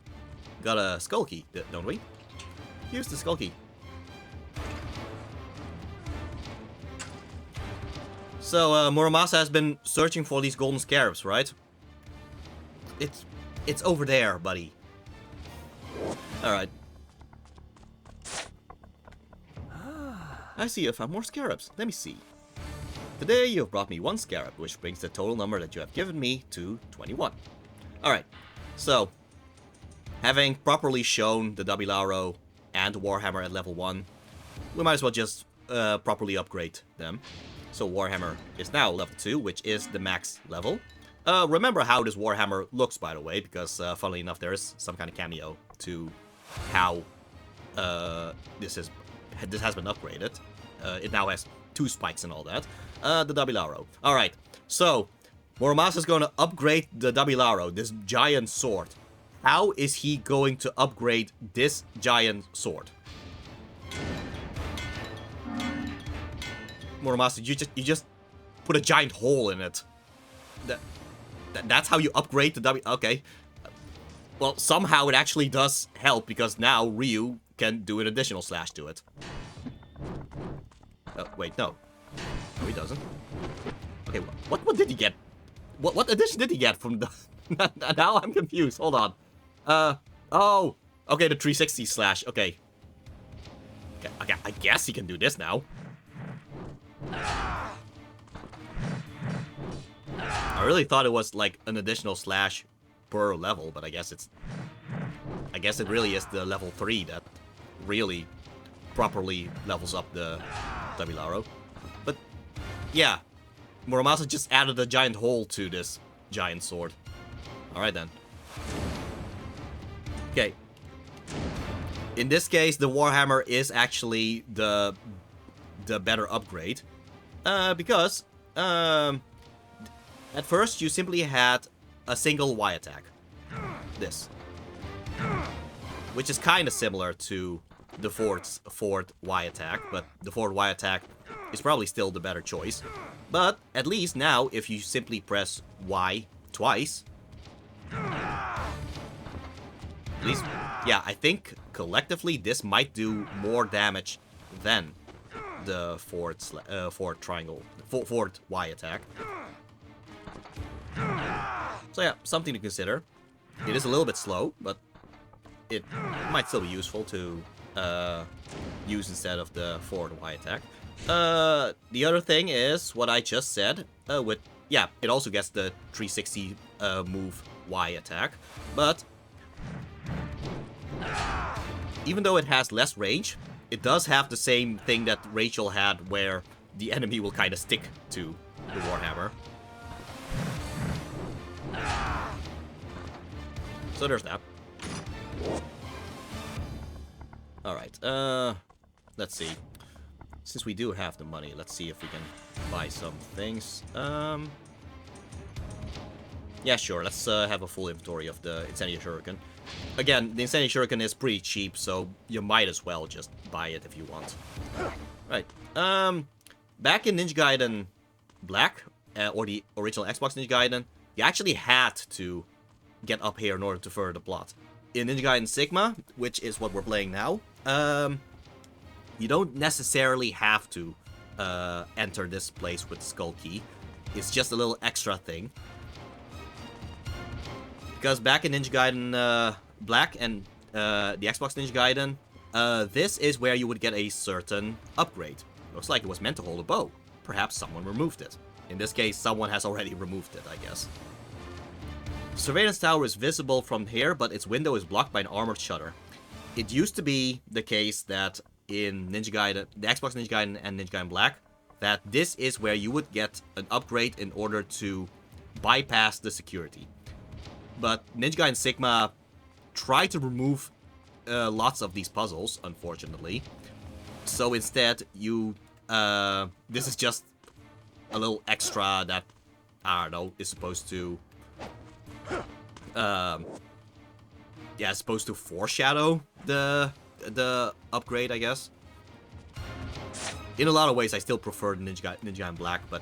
got a skull key, don't we? Use the skull key. So Muramasa has been searching for these golden scarabs, right? It's over there, buddy. All right. I see you found more scarabs. Let me see. Today you have brought me 1 scarab, which brings the total number that you have given me to 21. Alright, so having properly shown the Dabilaro and Warhammer at level 1, we might as well just properly upgrade them. So Warhammer is now level 2, which is the max level. Remember how this Warhammer looks, by the way, because funnily enough there is some kind of cameo to how this has been upgraded. It now has 2 spikes and all that. The Dabilaro. Alright, so Muramasa is going to upgrade the Dabilaro, this giant sword. How is he going to upgrade this giant sword? Muramasa, you just put a giant hole in it. That's how you upgrade the W. Okay. Well, somehow it actually does help because now Ryu can do an additional slash to it. Wait, no. No, he doesn't. Okay, what did he get? What addition did he get from the... Now I'm confused. Hold on. Oh. Okay, the 360 slash. Okay. Okay, I guess he can do this now. I really thought it was like an additional slash per level, but I guess it really is the level 3 that really properly levels up the Dabilaro. But yeah, Muramasa just added a giant hole to this giant sword. Alright then. Okay. In this case, the Warhammer is actually the better upgrade. Because at first you simply had a single Y attack. This. Which is kind of similar to the Ford Y attack, but the Ford Y attack is probably still the better choice. But at least now, if you simply press Y twice, at least, yeah, I think collectively this might do more damage than the Ford triangle, Ford Y attack. So yeah, something to consider. It is a little bit slow, but it might still be useful to use instead of the Ford Y attack. The other thing is what I just said. Yeah, it also gets the 360 move Y attack, but even though it has less range, it does have the same thing that Rachel had, where the enemy will kind of stick to the Warhammer. So there's that. Alright, let's see. Since we do have the money, let's see if we can buy some things. Yeah, sure, let's have a full inventory of the Insanity Shuriken. Again, the Insanity Shuriken is pretty cheap, so you might as well just buy it if you want. Right, back in Ninja Gaiden Black, or the original Xbox Ninja Gaiden, you actually had to get up here in order to further the plot. In Ninja Gaiden Sigma, which is what we're playing now, you don't necessarily have to enter this place with the Skull Key. It's just a little extra thing. Because back in Ninja Gaiden Black and the Xbox Ninja Gaiden, this is where you would get a certain upgrade. Looks like it was meant to hold a bow. Perhaps someone removed it. In this case, someone has already removed it, I guess. The surveillance tower is visible from here, but its window is blocked by an armored shutter. It used to be the case that in Ninja Gaiden, the Xbox Ninja Gaiden and Ninja Gaiden Black, that this is where you would get an upgrade in order to bypass the security. But Ninja Gaiden Sigma tried to remove lots of these puzzles, unfortunately. So instead, this is just a little extra that, I don't know, is supposed to... yeah, it's supposed to foreshadow the upgrade, I guess. in a lot of ways, I still prefer the Ninja Gaiden Black, but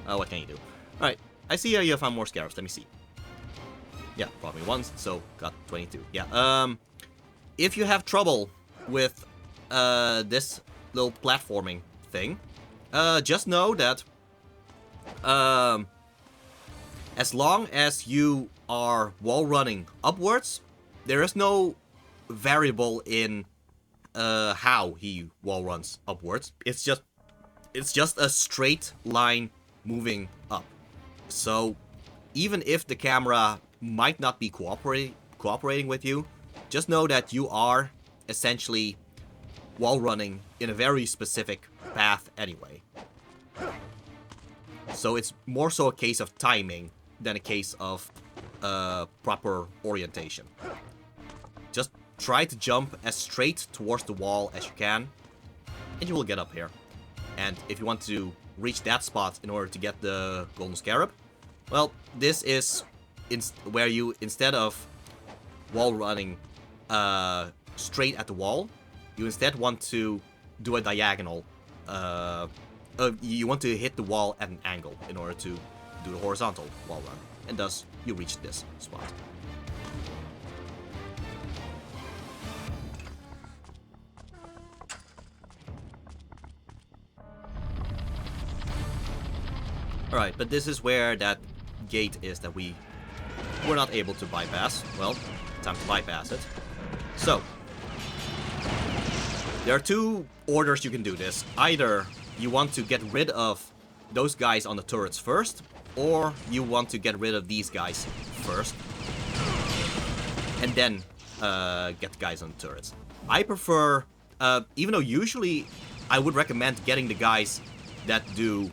what can you do? Alright, I see you found more scarabs. Let me see. Yeah, brought me once, so got 22. Yeah, if you have trouble with this little platforming thing, just know that as long as you are wall running upwards, there is no variable in how he wall runs upwards. It's just a straight line moving up. So even if the camera might not be cooperating with you, just know that you are essentially wall running in a very specific path anyway. So it's more so a case of timing than a case of proper orientation. Just try to jump as straight towards the wall as you can, and you will get up here. And if you want to reach that spot in order to get the golden scarab, well, this is where you, instead of wall running straight at the wall, you instead want to do a diagonal. You want to hit the wall at an angle in order to do the horizontal wall run, and thus you reach this spot. Alright, but this is where that gate is that we were not able to bypass. Well, time to bypass it. So, there are two orders you can do this. Either you want to get rid of those guys on the turrets first, or you want to get rid of these guys first, and then get the guys on the turrets. I prefer, even though usually I would recommend getting the guys that do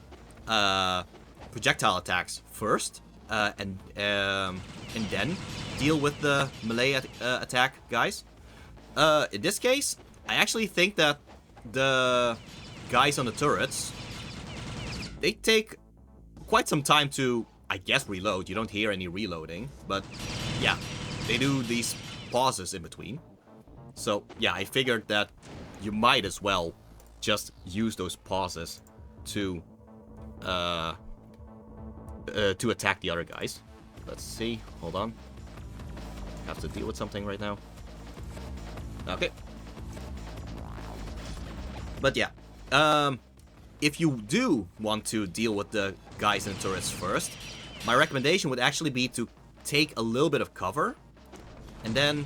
projectile attacks first, and then deal with the melee attack guys. In this case, I actually think that the guys on the turrets, they take quite some time to, I guess, reload. You don't hear any reloading, but yeah, they do these pauses in between. So yeah, I figured that you might as well just use those pauses to attack the other guys. Let's see. Hold on. Have to deal with something right now. Okay. But yeah, if you do want to deal with the guys in the turrets first, my recommendation would actually be to take a little bit of cover and then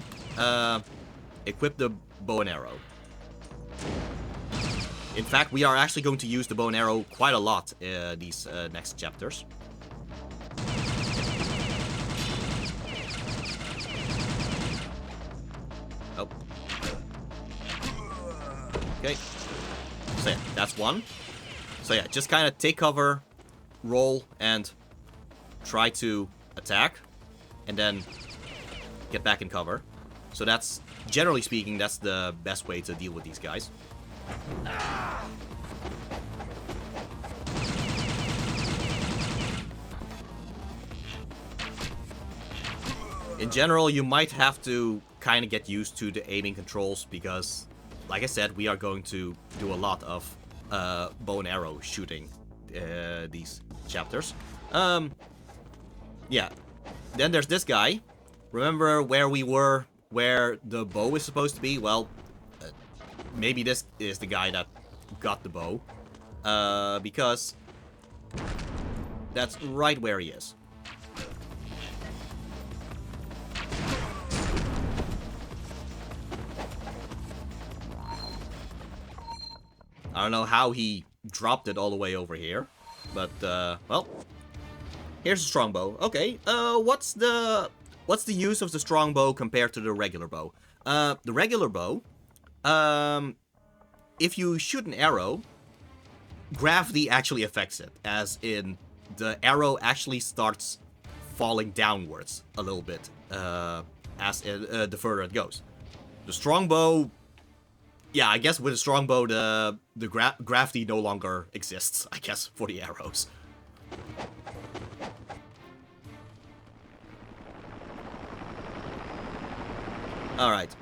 equip the bow and arrow. In fact, we are actually going to use the bow and arrow quite a lot these next chapters. Oh. Okay. So yeah, that's one. So yeah, just kind of take cover, roll, and try to attack, and then get back in cover. So that's, generally speaking, that's the best way to deal with these guys. In general, you might have to kind of get used to the aiming controls because, like I said, we are going to do a lot of bow and arrow shooting these chapters. Yeah. Then there's this guy. Remember where we were, where the bow is supposed to be? Well, maybe this is the guy that got the bow. Because that's right where he is. I don't know how he dropped it all the way over here, but well, here's a strongbow. Okay, what's the use of the strongbow compared to the regular bow? The regular bow, if you shoot an arrow, gravity actually affects it, as in the arrow actually starts falling downwards a little bit as the further it goes. The strongbow, yeah, I guess with a strongbow, the gravity no longer exists, I guess, for the arrows. Alright.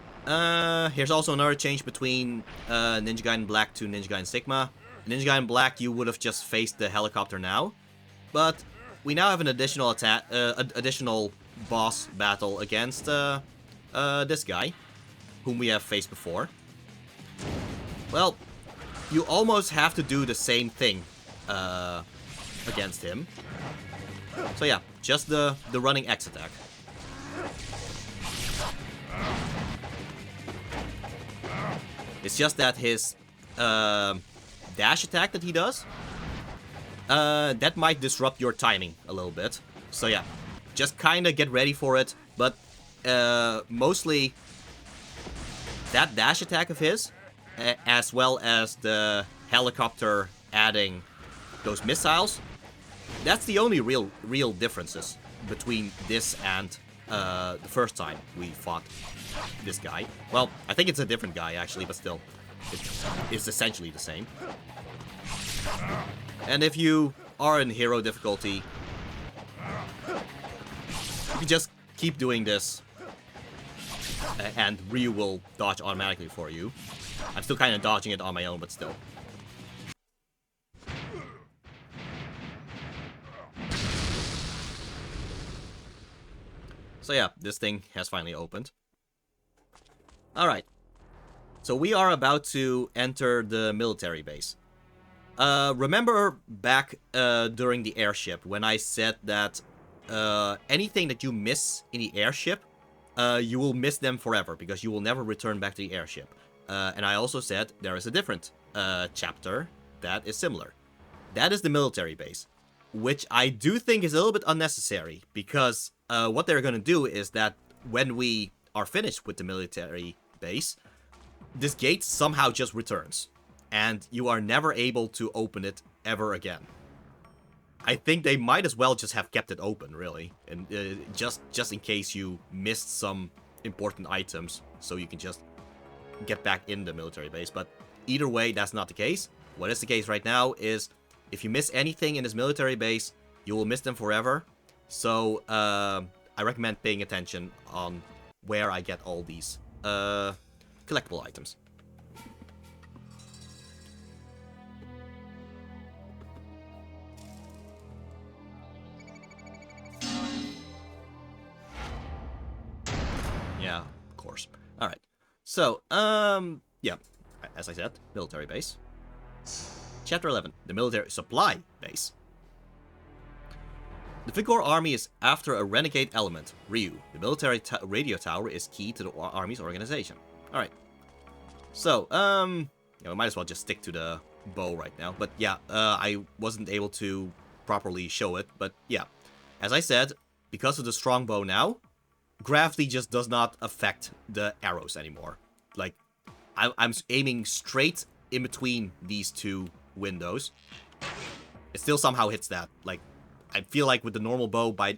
Here's also another change between Ninja Gaiden Black to Ninja Gaiden Sigma. Ninja Gaiden Black, you would have just faced the helicopter now, but we now have an additional attack, additional boss battle against this guy, whom we have faced before. Well, you almost have to do the same thing against him. So yeah, just the running X attack. It's just that his dash attack that he does, that might disrupt your timing a little bit. So yeah, just kind of get ready for it. But mostly that dash attack of his, as well as the helicopter adding those missiles, that's the only real differences between this and the first time we fought this guy. Well, I think it's a different guy actually, but still, it's essentially the same. And if you are in hero difficulty, you can just keep doing this, and Ryu will dodge automatically for you. I'm still kind of dodging it on my own, but still. So yeah, this thing has finally opened. Alright. So we are about to enter the military base. Remember back during the airship when I said that anything that you miss in the airship, you will miss them forever because you will never return back to the airship. And I also said there is a different chapter that is similar. That is the military base, which I do think is a little bit unnecessary because what they're going to do is that when we are finished with the military base, this gate somehow just returns, and you are never able to open it ever again. I think they might as well just have kept it open, really, and just in case you missed some important items, so you can just get back in the military base. But either way, that's not the case. What is the case right now is if you miss anything in this military base, you will miss them forever. So I recommend paying attention on where I get all these collectible items. Yeah, of course. All right. So, yeah, as I said, military base. Chapter 11, the military supply base. The Vigor army is after a renegade element, Ryu. The military radio tower is key to the army's organization. Alright. So, we might as well just stick to the bow right now. But yeah, I wasn't able to properly show it. But yeah, as I said, because of the strong bow now, gravity just does not affect the arrows anymore. Like, I'm aiming straight in between these two windows. It still somehow hits that. Like, I feel like with the normal bow, by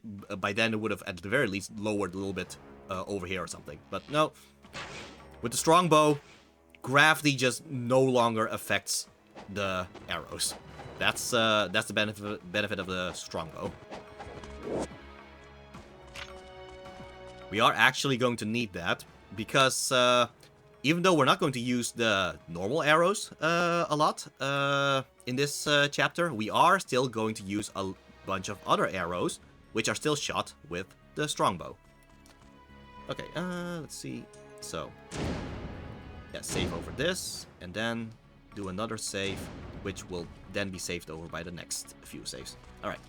then it would have at the very least lowered a little bit over here or something. But no, with the strong bow, gravity just no longer affects the arrows. That's the benefit of the strong bow. We are actually going to need that because even though we're not going to use the normal arrows a lot in this chapter, we are still going to use a bunch of other arrows, which are still shot with the strongbow. Okay, let's see. So, yeah, save over this, and then do another save, which will then be saved over by the next few saves. Alright.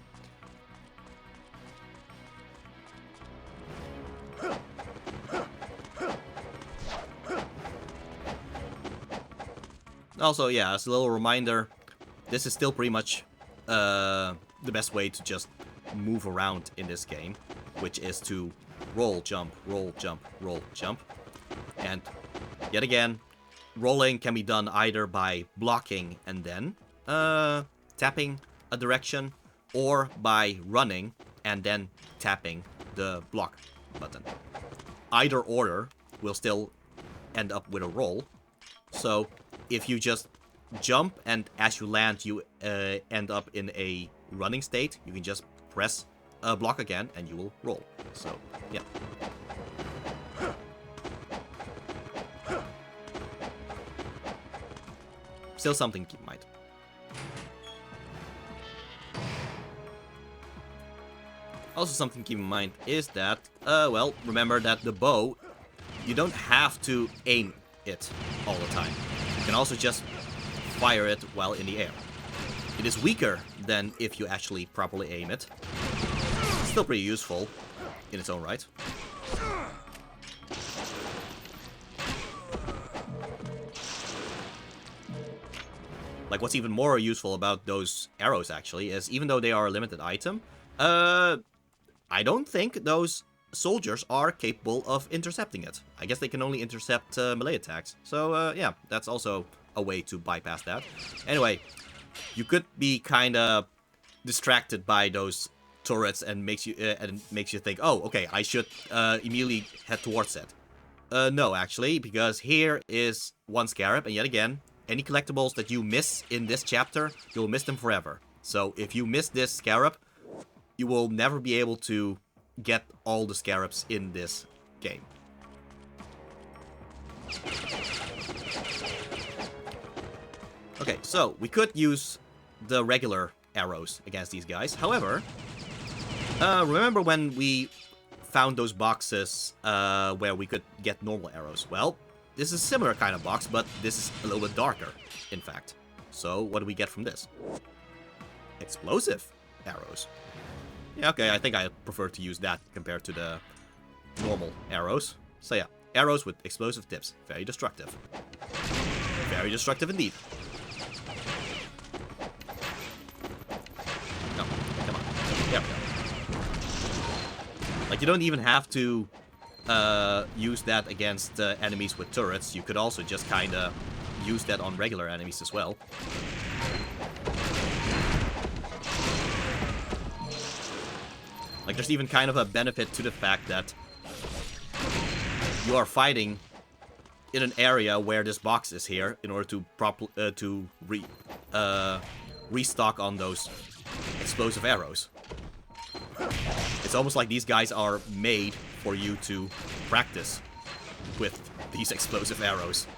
Also, yeah, as a little reminder, this is still pretty much the best way to just move around in this game, which is to roll, jump, roll, jump, roll, jump. And yet again, rolling can be done either by blocking and then tapping a direction, or by running and then tapping the block button. Either order will still end up with a roll. So if you just jump and as you land you end up in a running state, you can just press block again and you will roll. So yeah. Still something to keep in mind. Also, something to keep in mind is that, well, remember that the bow, you don't have to aim it all the time. You can also just fire it while in the air. It is weaker than if you actually properly aim it. Still pretty useful in its own right. Like, what's even more useful about those arrows, actually, is even though they are a limited item, I don't think those soldiers are capable of intercepting it. I guess they can only intercept melee attacks. So, yeah, that's also a way to bypass that. Anyway, you could be kind of distracted by those turrets and makes you think, oh, okay, I should immediately head towards it. No, actually, because here is one scarab, and yet again, any collectibles that you miss in this chapter, you'll miss them forever. So if you miss this scarab, you will never be able to get all the scarabs in this game. Okay, so we could use the regular arrows against these guys. However, remember when we found those boxes where we could get normal arrows? Well, this is a similar kind of box, but this is a little bit darker, in fact. So what do we get from this? Explosive arrows. Yeah, okay, I think I prefer to use that compared to the normal arrows. So yeah, arrows with explosive tips. Very destructive. Very destructive indeed. No, come on. There we go. Like, you don't even have to use that against enemies with turrets. You could also just kind of use that on regular enemies as well. Like, there's even kind of a benefit to the fact that you are fighting in an area where this box is here in order to restock on those explosive arrows. It's almost like these guys are made for you to practice with these explosive arrows.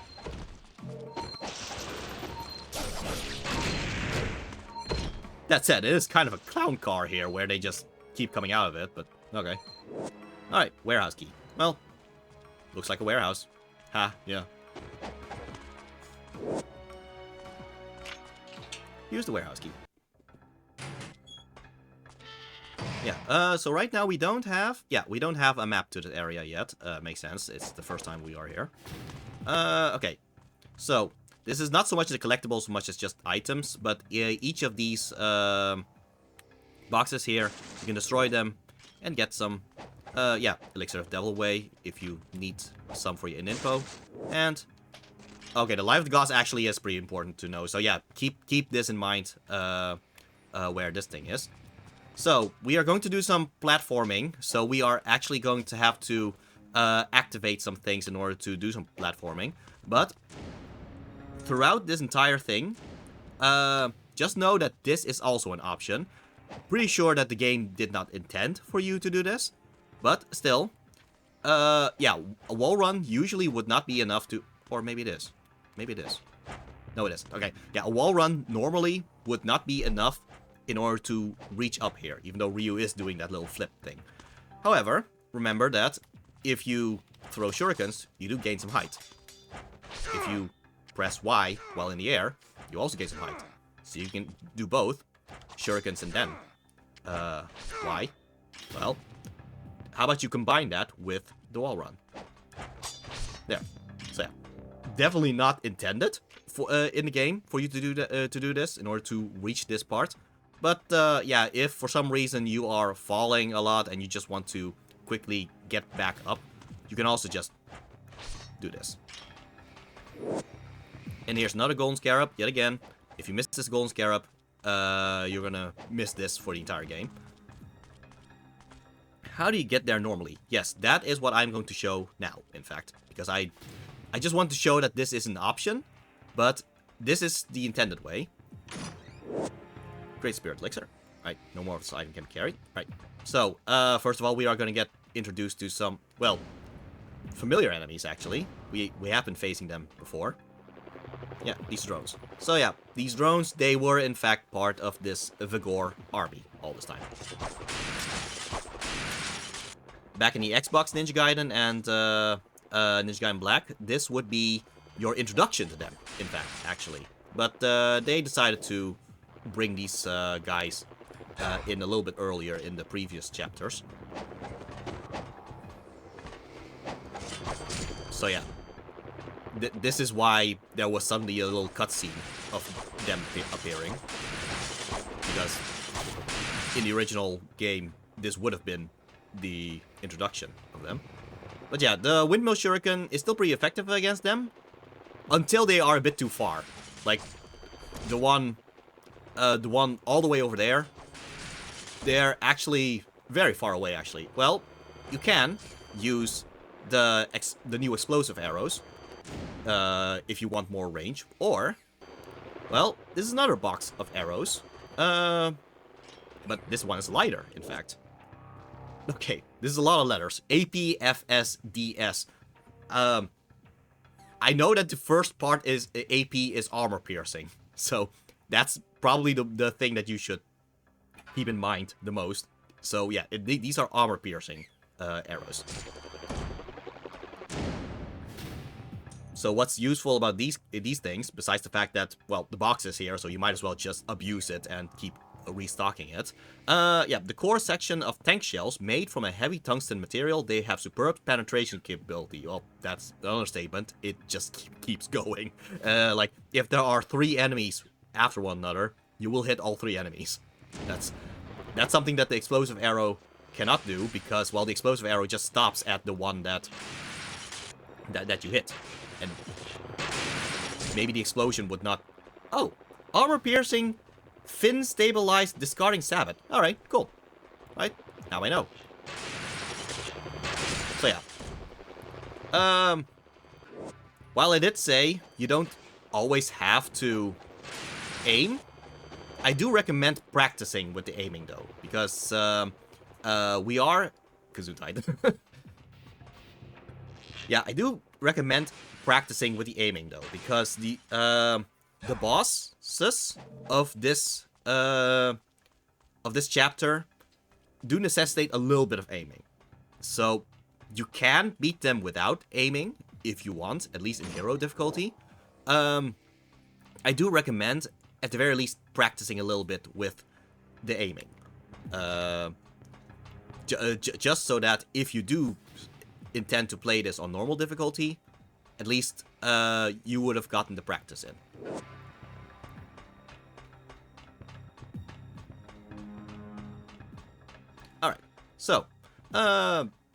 That said, it is kind of a clown car here where they just keep coming out of it, but okay. Alright, warehouse key. Well, looks like a warehouse. Ha, yeah. Here's the warehouse key. Yeah, so right now we don't have a map to the area yet. Makes sense, it's the first time we are here. Okay. So, this is not so much the collectibles, so much as just items, but each of these boxes here, you can destroy them and get some, yeah, Elixir of Devil Way if you need some for your info. And, okay, the Life of the Gods actually is pretty important to know. So yeah, keep this in mind where this thing is. So, we are going to do some platforming, so we are actually going to have to activate some things in order to do some platforming. But, throughout this entire thing, just know that this is also an option. Pretty sure that the game did not intend for you to do this, but still, yeah, a wall run usually would not be enough to, or maybe it is. Maybe it is. No, it isn't. Okay, yeah, a wall run normally would not be enough in order to reach up here, even though Ryu is doing that little flip thing. However, remember that if you throw shurikens, you do gain some height. If you press Y while in the air, you also gain some height. So you can do both, shurikens and then Y. Well, how about you combine that with the wall run? There. So yeah, definitely not intended for in the game for you to do this in order to reach this part. But yeah, if for some reason you are falling a lot and you just want to quickly get back up, you can also just do this. And here's another golden scarab, yet again. If you miss this golden scarab, you're gonna miss this for the entire game. How do you get there normally? Yes, that is what I'm going to show now, in fact. Because I just want to show that this is an option, but this is the intended way. Great Spirit Elixir. Right, no more of this item can be carried. Right, so, first of all, we are going to get introduced to some, well, familiar enemies, actually. We have been facing them before. Yeah, these drones. So yeah, these drones, they were in fact part of this Vigor army all this time. back in the Xbox Ninja Gaiden and Ninja Gaiden Black, this would be your introduction to them, in fact, actually. But they decided to bring these guys in a little bit earlier in the previous chapters. So yeah, this is why there was suddenly a little cutscene of them appearing. Because in the original game, this would have been the introduction of them. But yeah, the Windmill Shuriken is still pretty effective against them. Until they are a bit too far. Like, the one all the way over there. They're actually very far away, actually. Well, you can use the new explosive arrows. If you want more range. Or, well, this is another box of arrows. But this one is lighter, in fact. Okay, this is a lot of letters. A, P, F, S, D, S. I know that the first part is AP is armor piercing. So, that's probably the thing that you should keep in mind the most. So, yeah, these are armor piercing arrows. So what's useful about these things, besides the fact that, well, the box is here, so you might as well just abuse it and keep restocking it. Yeah, the core section of tank shells made from a heavy tungsten material. They have superb penetration capability. Well, that's an understatement. It just keeps going. Like, if there are 3 enemies after one another, you will hit all 3 enemies. That's something that the explosive arrow cannot do, because, well, the explosive arrow just stops at the one that you hit. And maybe the explosion would not... Oh, armor piercing, fin stabilized, discarding sabot. Alright, cool. Right, now I know. So yeah. While I did say you don't always have to aim, I do recommend practicing with the aiming though. Because we are... Gesundheit. Yeah, I do recommend practicing with the aiming though, because the bosses of this chapter do necessitate a little bit of aiming. So you can beat them without aiming if you want, at least in hero difficulty. I do recommend at the very least practicing a little bit with the aiming. Just so that if you do intend to play this on normal difficulty, at least you would have gotten the practice in. Alright, so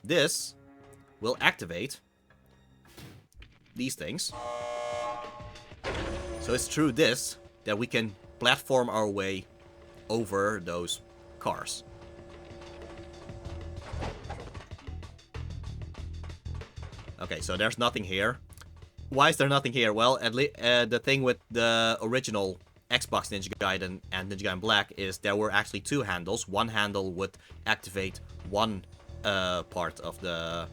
this will activate these things. So it's through this that we can platform our way over those cars. Okay, so there's nothing here. Why is there nothing here? Well, at least the thing with the original Xbox Ninja Gaiden and Ninja Gaiden Black is there were actually 2 handles. One handle would activate one part of the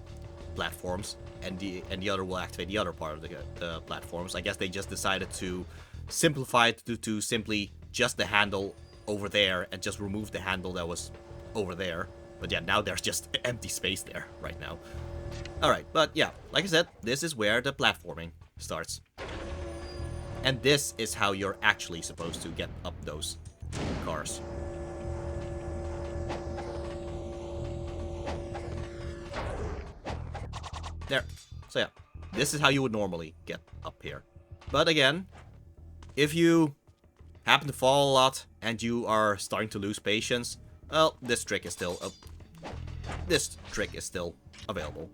platforms, and the other will activate the other part of the platforms. I guess they just decided to simplify it to simply just the handle over there and just remove the handle that was over there. But yeah, now there's just empty space there right now. Alright, but yeah, like I said, this is where the platforming starts. And this is how you're actually supposed to get up those cars. There. So yeah, this is how you would normally get up here. But again, if you happen to fall a lot and you are starting to lose patience, well, this trick is still available.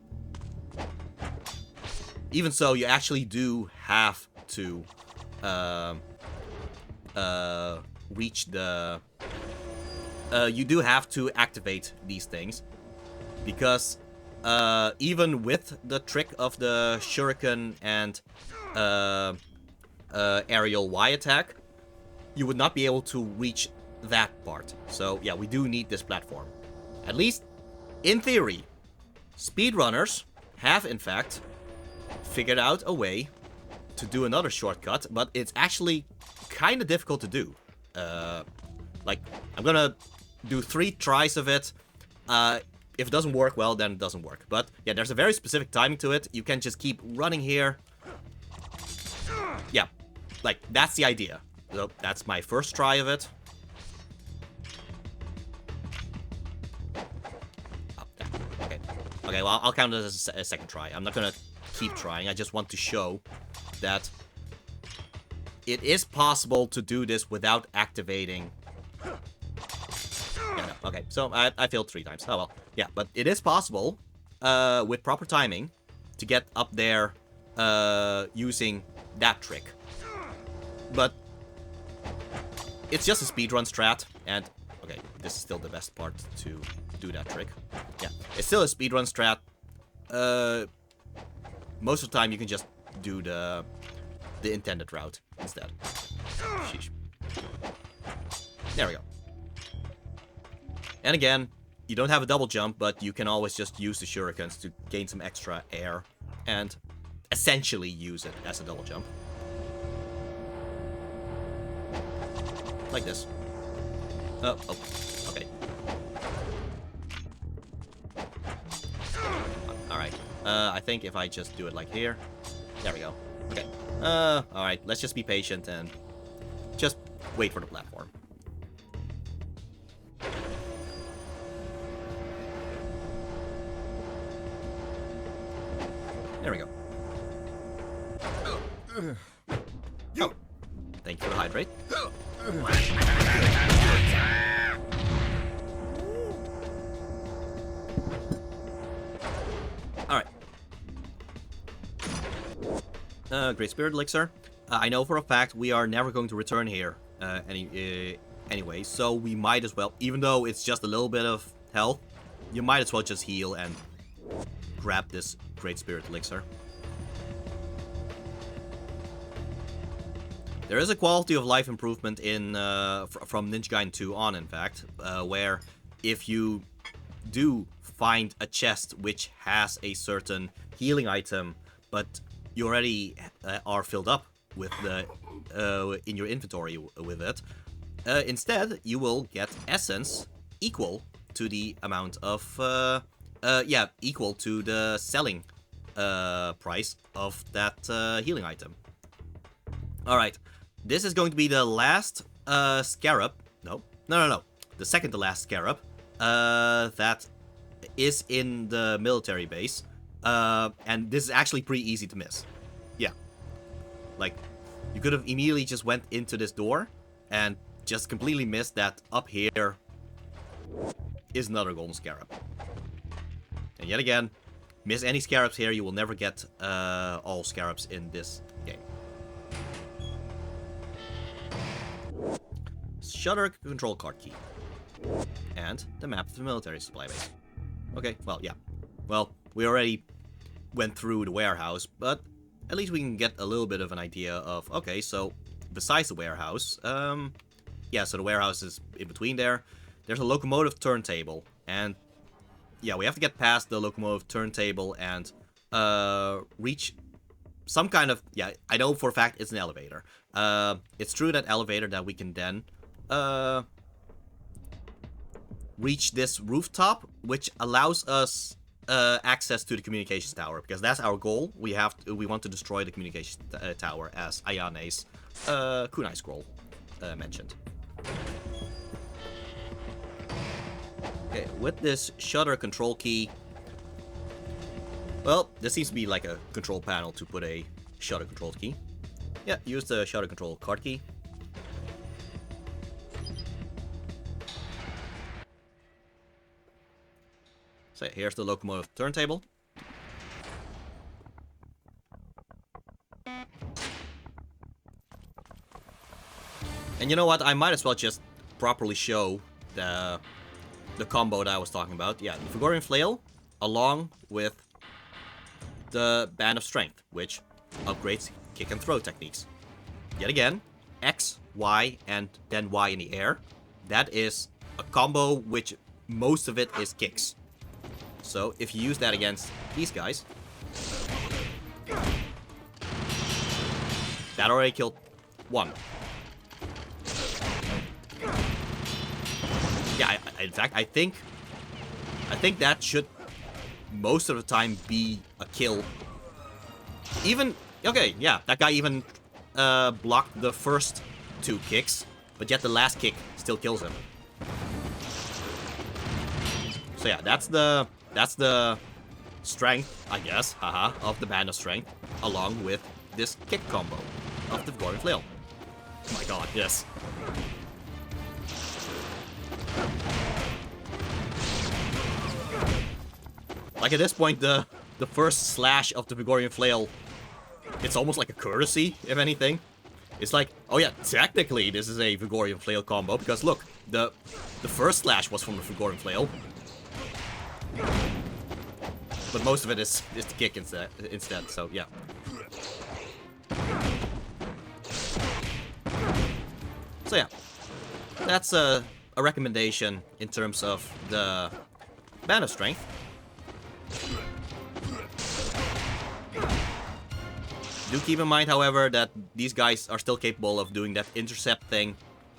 Even so, you actually do have to reach the... you do have to activate these things, because even with the trick of the Shuriken and aerial Y attack, you would not be able to reach that part. So yeah, we do need this platform. At least, in theory, speedrunners have, in fact, figured out a way to do another shortcut, but it's actually kind of difficult to do. Like, I'm gonna do 3 tries of it. if it doesn't work, well, then it doesn't work. But yeah, there's a very specific timing to it. You can just keep running here. Yeah, like, that's the idea. So that's my first try of it. Oh, okay. Okay, well, I'll count it as a second try. I'm not gonna keep trying. I just want to show that it is possible to do this without activating... Yeah, no, okay, so I failed 3 times. Oh well. Yeah, but it is possible, with proper timing, to get up there using that trick. But it's just a speedrun strat, and... Okay, this is still the best part to do that trick. Yeah, it's still a speedrun strat. Most of the time you can just do the intended route instead. Sheesh. There we go. And again, you don't have a double jump, but you can always just use the shurikens to gain some extra air and essentially use it as a double jump. Like this. Oh, okay. Alright. I think if I just do it like here. There we go. Okay. Alright, let's just be patient and just wait for the platform. There we go. Oh. Thank you for the hydrate. Alright. Great Spirit Elixir. I know for a fact we are never going to return here anyway, so we might as well, even though it's just a little bit of health, you might as well just heal and grab this Great Spirit Elixir. There is a quality of life improvement in from Ninja Gaiden 2 on, in fact, where if you do find a chest which has a certain healing item, but you already are filled up with the in your inventory with it, instead you will get essence equal to the amount of equal to the selling price of that healing item. All right. This is going to be the last scarab. No. The second to last scarab that is in the military base. And this is actually pretty easy to miss. Yeah. Like, you could have immediately just went into this door and just completely missed that up here is another golden scarab. And yet again, miss any scarabs here, you will never get all scarabs in this game. Shutter control card key. And the map of the military supply base. Okay, well, yeah. Well, we already went through the warehouse, but at least we can get a little bit of an idea of, okay, so besides the warehouse, yeah, so the warehouse is in between there. There's a locomotive turntable, and yeah, we have to get past the locomotive turntable and reach some kind of, yeah, I know for a fact it's an elevator. It's through that elevator that we can then reach this rooftop, which allows us access to the communications tower, because that's our goal. We want to destroy the communications tower, as Ayane's kunai scroll mentioned. Okay, with this shutter control key, well, this seems to be like a control panel to put a shutter control key. Yeah, use the shutter control card key. So here's the locomotive turntable. And you know what? I might as well just properly show the combo that I was talking about. Yeah, the Figorian Flail, along with the Band of Strength, which upgrades kick and throw techniques. Yet again, X, Y, and then Y in the air. That is a combo which most of it is kicks. So if you use that against these guys, that already killed one. Yeah, in fact, I think I think that should most of the time be a kill. Even, okay, yeah, that guy even blocked the first 2 kicks, but yet the last kick still kills him. So yeah, that's the strength, I guess, haha, of the Band of Strength, along with this kick combo of the Vigorian Flail. Oh my god, yes. Like at this point, the first slash of the Vigorian Flail, it's almost like a courtesy, if anything. It's like, oh yeah, technically this is a Vigorian Flail combo, because look, the first slash was from the Vigorian Flail. But most of it is the kick instead, so yeah. So yeah, that's a recommendation in terms of the Band of Strength. Do keep in mind, however, that these guys are still capable of doing that intercept thing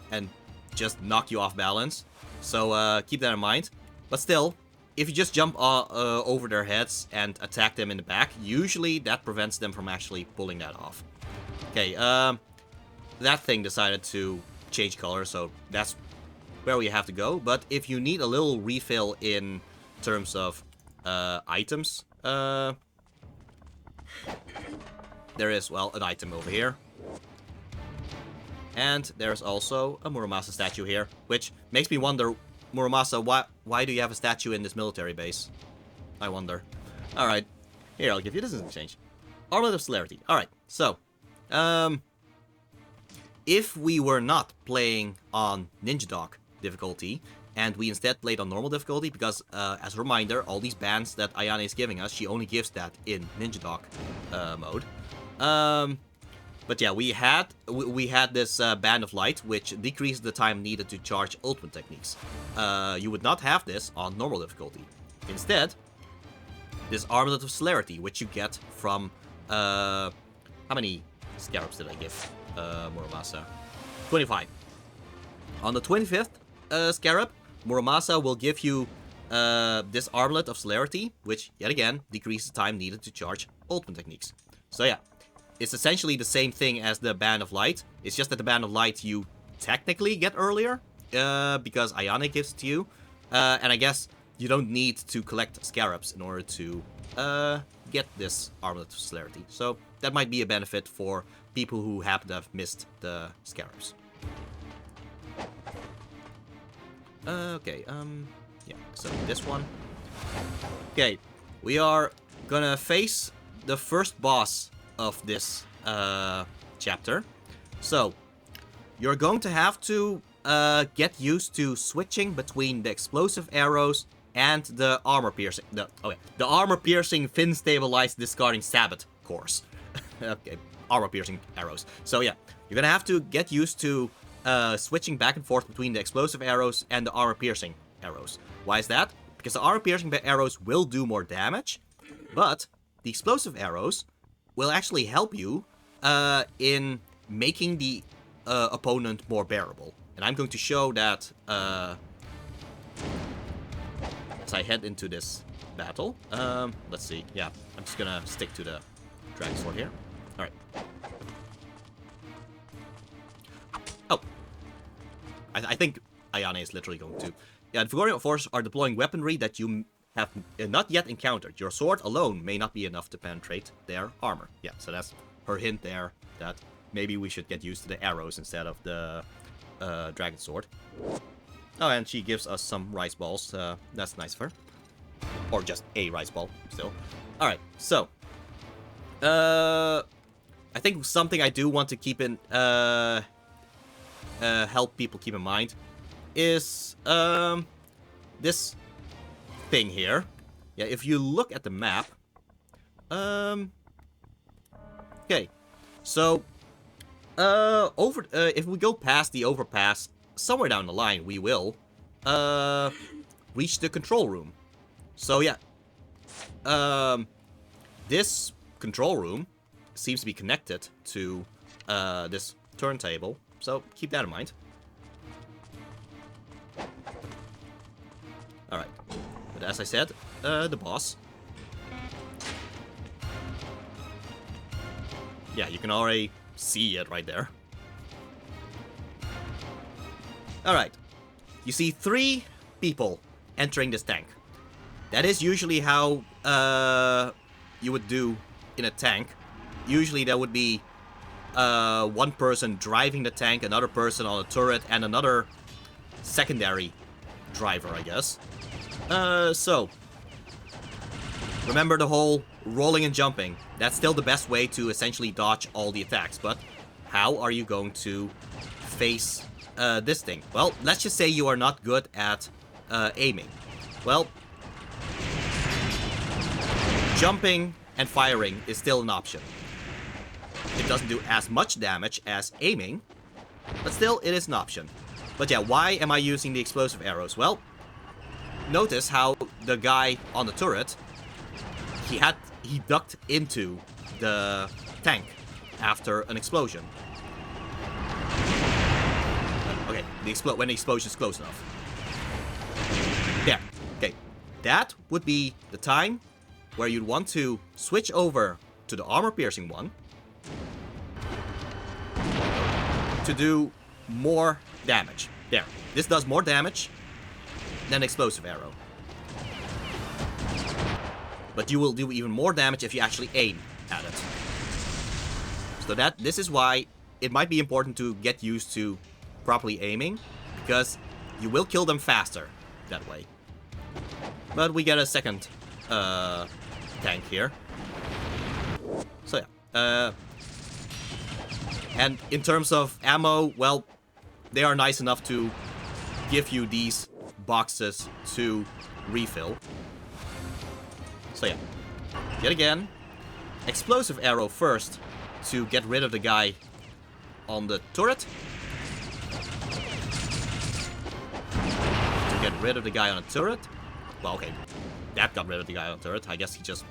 and just knock you off balance. So keep that in mind. But still, if you just jump over their heads and attack them in the back, usually that prevents them from actually pulling that off. Okay, that thing decided to change color, so that's where we have to go. But if you need a little refill in terms of items, there is, well, an item over here. And there's also a Muramasa statue here, which makes me wonder, Muramasa, why do you have a statue in this military base? I wonder. Alright, here, I'll give you this in exchange. Armlet of Celerity. Alright, so, if we were not playing on Ninja Dog difficulty, and we instead played on normal difficulty, because, as a reminder, all these bands that Ayane is giving us, she only gives that in Ninja Dog mode. But yeah, we had this Band of Light, which decreases the time needed to charge ultimate techniques. You would not have this on normal difficulty. Instead, this Armlet of Celerity, which you get from, how many scarabs did I give Muramasa? 25. On the 25th scarab, Muramasa will give you this Armlet of Celerity, which, yet again, decreases the time needed to charge ultimate techniques. So yeah, it's essentially the same thing as the Band of Light. It's just that the Band of Light you technically get earlier, because Ayane gives it to you. And I guess you don't need to collect scarabs in order to get this Armlet of Celerity. So that might be a benefit for people who happen to have missed the scarabs. Okay, yeah, so this one. Okay, we are gonna face the first boss of this chapter. So, you're going to have to get used to switching between the explosive arrows and the armor piercing. The armor piercing, fin stabilized, discarding sabot course. Okay, armor piercing arrows. So yeah, you're gonna have to get used to switching back and forth between the explosive arrows and the armor piercing arrows. Why is that? Because the armor piercing arrows will do more damage, but the explosive arrows will actually help you in making the opponent more bearable. And I'm going to show that as I head into this battle. Let's see. Yeah, I'm just gonna stick to the Dragon Sword here. Alright. Oh. I think Ayane is literally going to... Yeah, the Vigorian forces are deploying weaponry that you have not yet encountered. Your sword alone may not be enough to penetrate their armor. Yeah, so that's her hint there, that maybe we should get used to the arrows instead of the dragon sword. Oh, and she gives us some rice balls. That's nice of her. Or just a rice ball, still. Alright, so. I think something I do want to keep in... help people keep in mind is this thing here. Yeah, if you look at the map, okay, so if we go past the overpass, somewhere down the line we will reach the control room. So yeah, this control room seems to be connected to this turntable, so keep that in mind. Alright, But as I said, the boss. Yeah, you can already see it right there. Alright. You see 3 people entering this tank. That is usually how you would do in a tank. Usually there would be one person driving the tank, another person on a turret, and another secondary driver, I guess. So, remember the whole rolling and jumping. That's still the best way to essentially dodge all the attacks, but how are you going to face this thing? Well, let's just say you are not good at aiming. Well, jumping and firing is still an option. It doesn't do as much damage as aiming, but still, it is an option. But yeah, why am I using the explosive arrows? Well, notice how the guy on the turret, he ducked into the tank after an explosion. Okay, when the explosion is close enough. There. Okay, that would be the time where you'd want to switch over to the armor-piercing one to do more damage. There. This does more damage than explosive arrow. But you will do even more damage if you actually aim at it. So this is why it might be important to get used to properly aiming, because you will kill them faster that way. But we get a second tank here. So yeah. And in terms of ammo, well, they are nice enough to give you these boxes to refill. So yeah, yet again, explosive arrow first to get rid of the guy on the turret. To get rid of the guy on the turret. Well, okay, that got rid of the guy on the turret. I guess he just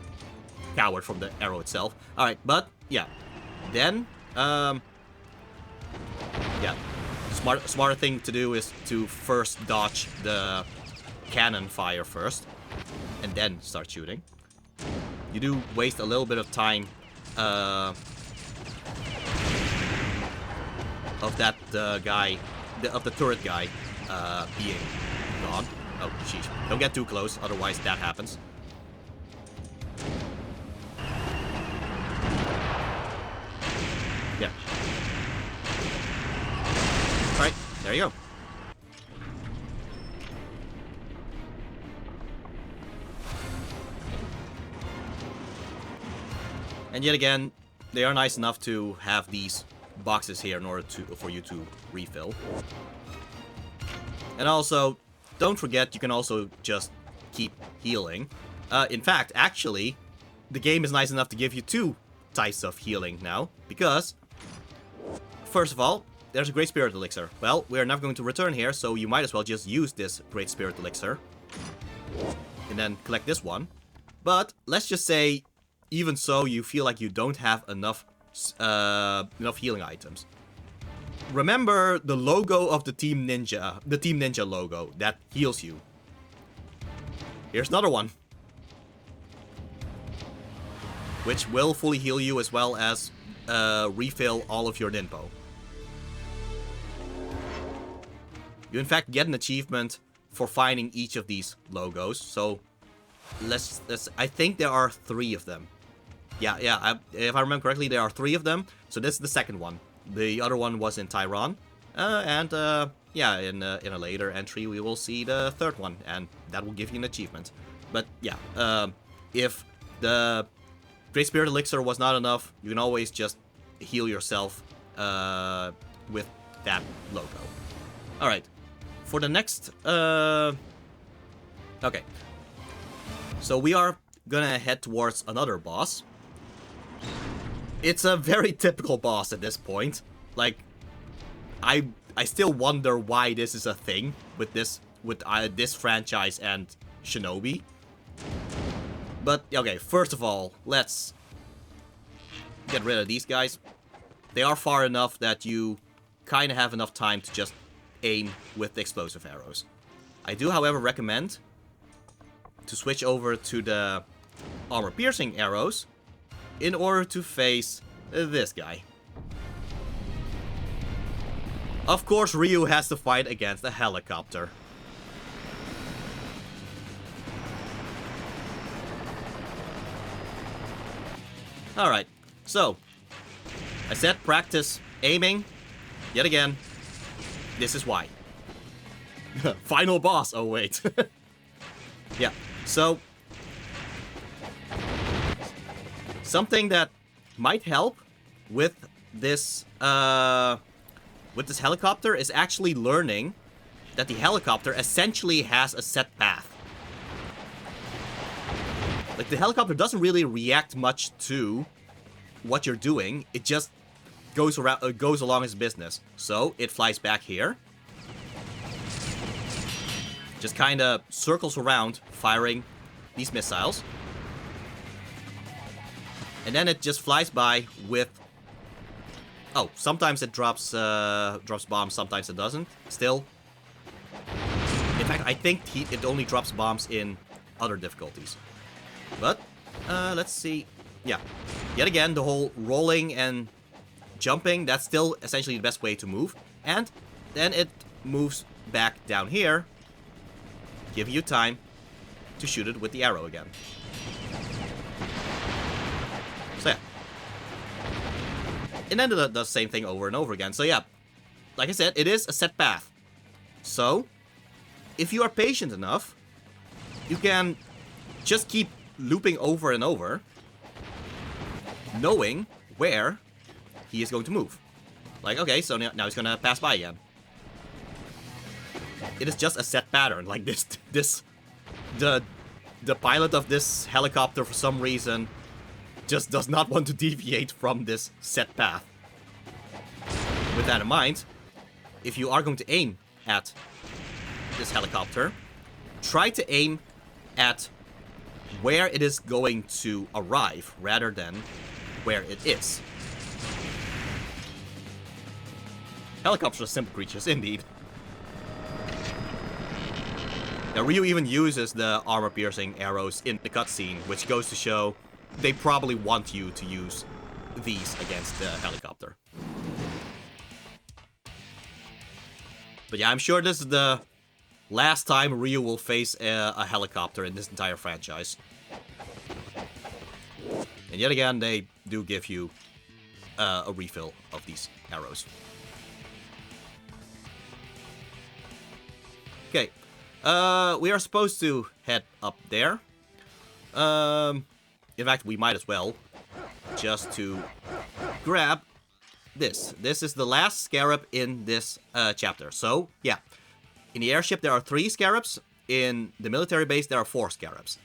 cowered from the arrow itself. Alright, but yeah, then, yeah, smarter thing to do is to first dodge the cannon fire first, and then start shooting. You do waste a little bit of time of that guy, of the turret guy being gone. Oh, sheesh. Don't get too close, otherwise that happens. Yeah. Alright, there you go. And yet again, they are nice enough to have these boxes here in order for you to refill. And also, don't forget, you can also just keep healing. In fact, actually, the game is nice enough to give you 2 types of healing now, because, first of all, there's a Great Spirit Elixir. Well, we are never going to return here, so you might as well just use this Great Spirit Elixir. And then collect this one. But, let's just say, even so, you feel like you don't have enough healing items. Remember the logo of the Team Ninja logo that heals you. Here's another one, which will fully heal you as well as refill all of your Ninpo. You in fact get an achievement for finding each of these logos. So I think there are 3 of them. Yeah, if I remember correctly, there are 3 of them. So this is the second one. The other one was in Tairon. Yeah, in a later entry, we will see the 3rd one. And that will give you an achievement. But yeah, if the Great Spirit Elixir was not enough, you can always just heal yourself with that logo. Alright, for the next... Okay. So we are gonna head towards another boss. It's a very typical boss at this point. Like, I still wonder why this is a thing with this franchise and Shinobi. But okay, first of all, let's get rid of these guys. They are far enough that you kind of have enough time to just aim with the explosive arrows. I do, however, recommend to switch over to the armor-piercing arrows in order to face this guy. Of course, Ryu has to fight against a helicopter. Alright, so I said practice aiming. Yet again, this is why. Final boss. Oh, wait. Yeah, so something that might help with this helicopter is actually learning that the helicopter essentially has a set path. Like, the helicopter doesn't really react much to what you're doing. It just goes around, goes along its business. So it flies back here, just kind of circles around, firing these missiles, and then it just flies by with. Oh, sometimes it drops bombs, sometimes it doesn't. Still, in fact, I think it only drops bombs in other difficulties. But let's see. Yeah, yet again, the whole rolling and jumping, that's still essentially the best way to move. And then it moves back down here, giving you time to shoot it with the arrow again. So yeah. And then it does the same thing over and over again. So yeah, like I said, it is a set path. So, if you are patient enough, you can just keep looping over and over, knowing where he is going to move. Like, okay, so now he's gonna pass by again. It is just a set pattern. Like the pilot of this helicopter, for some reason, just does not want to deviate from this set path. With that in mind, if you are going to aim at this helicopter, try to aim at where it is going to arrive rather than where it is. Helicopters are simple creatures, indeed. Now, Ryu even uses the armor-piercing arrows in the cutscene, which goes to show they probably want you to use these against the helicopter. But yeah, I'm sure this is the last time Ryu will face a helicopter in this entire franchise. And yet again, they do give you a refill of these arrows. Okay, we are supposed to head up there. In fact, we might as well, just to grab this. This is the last scarab in this chapter. So, yeah. In the airship, there are 3 scarabs. In the military base, there are 4 scarabs.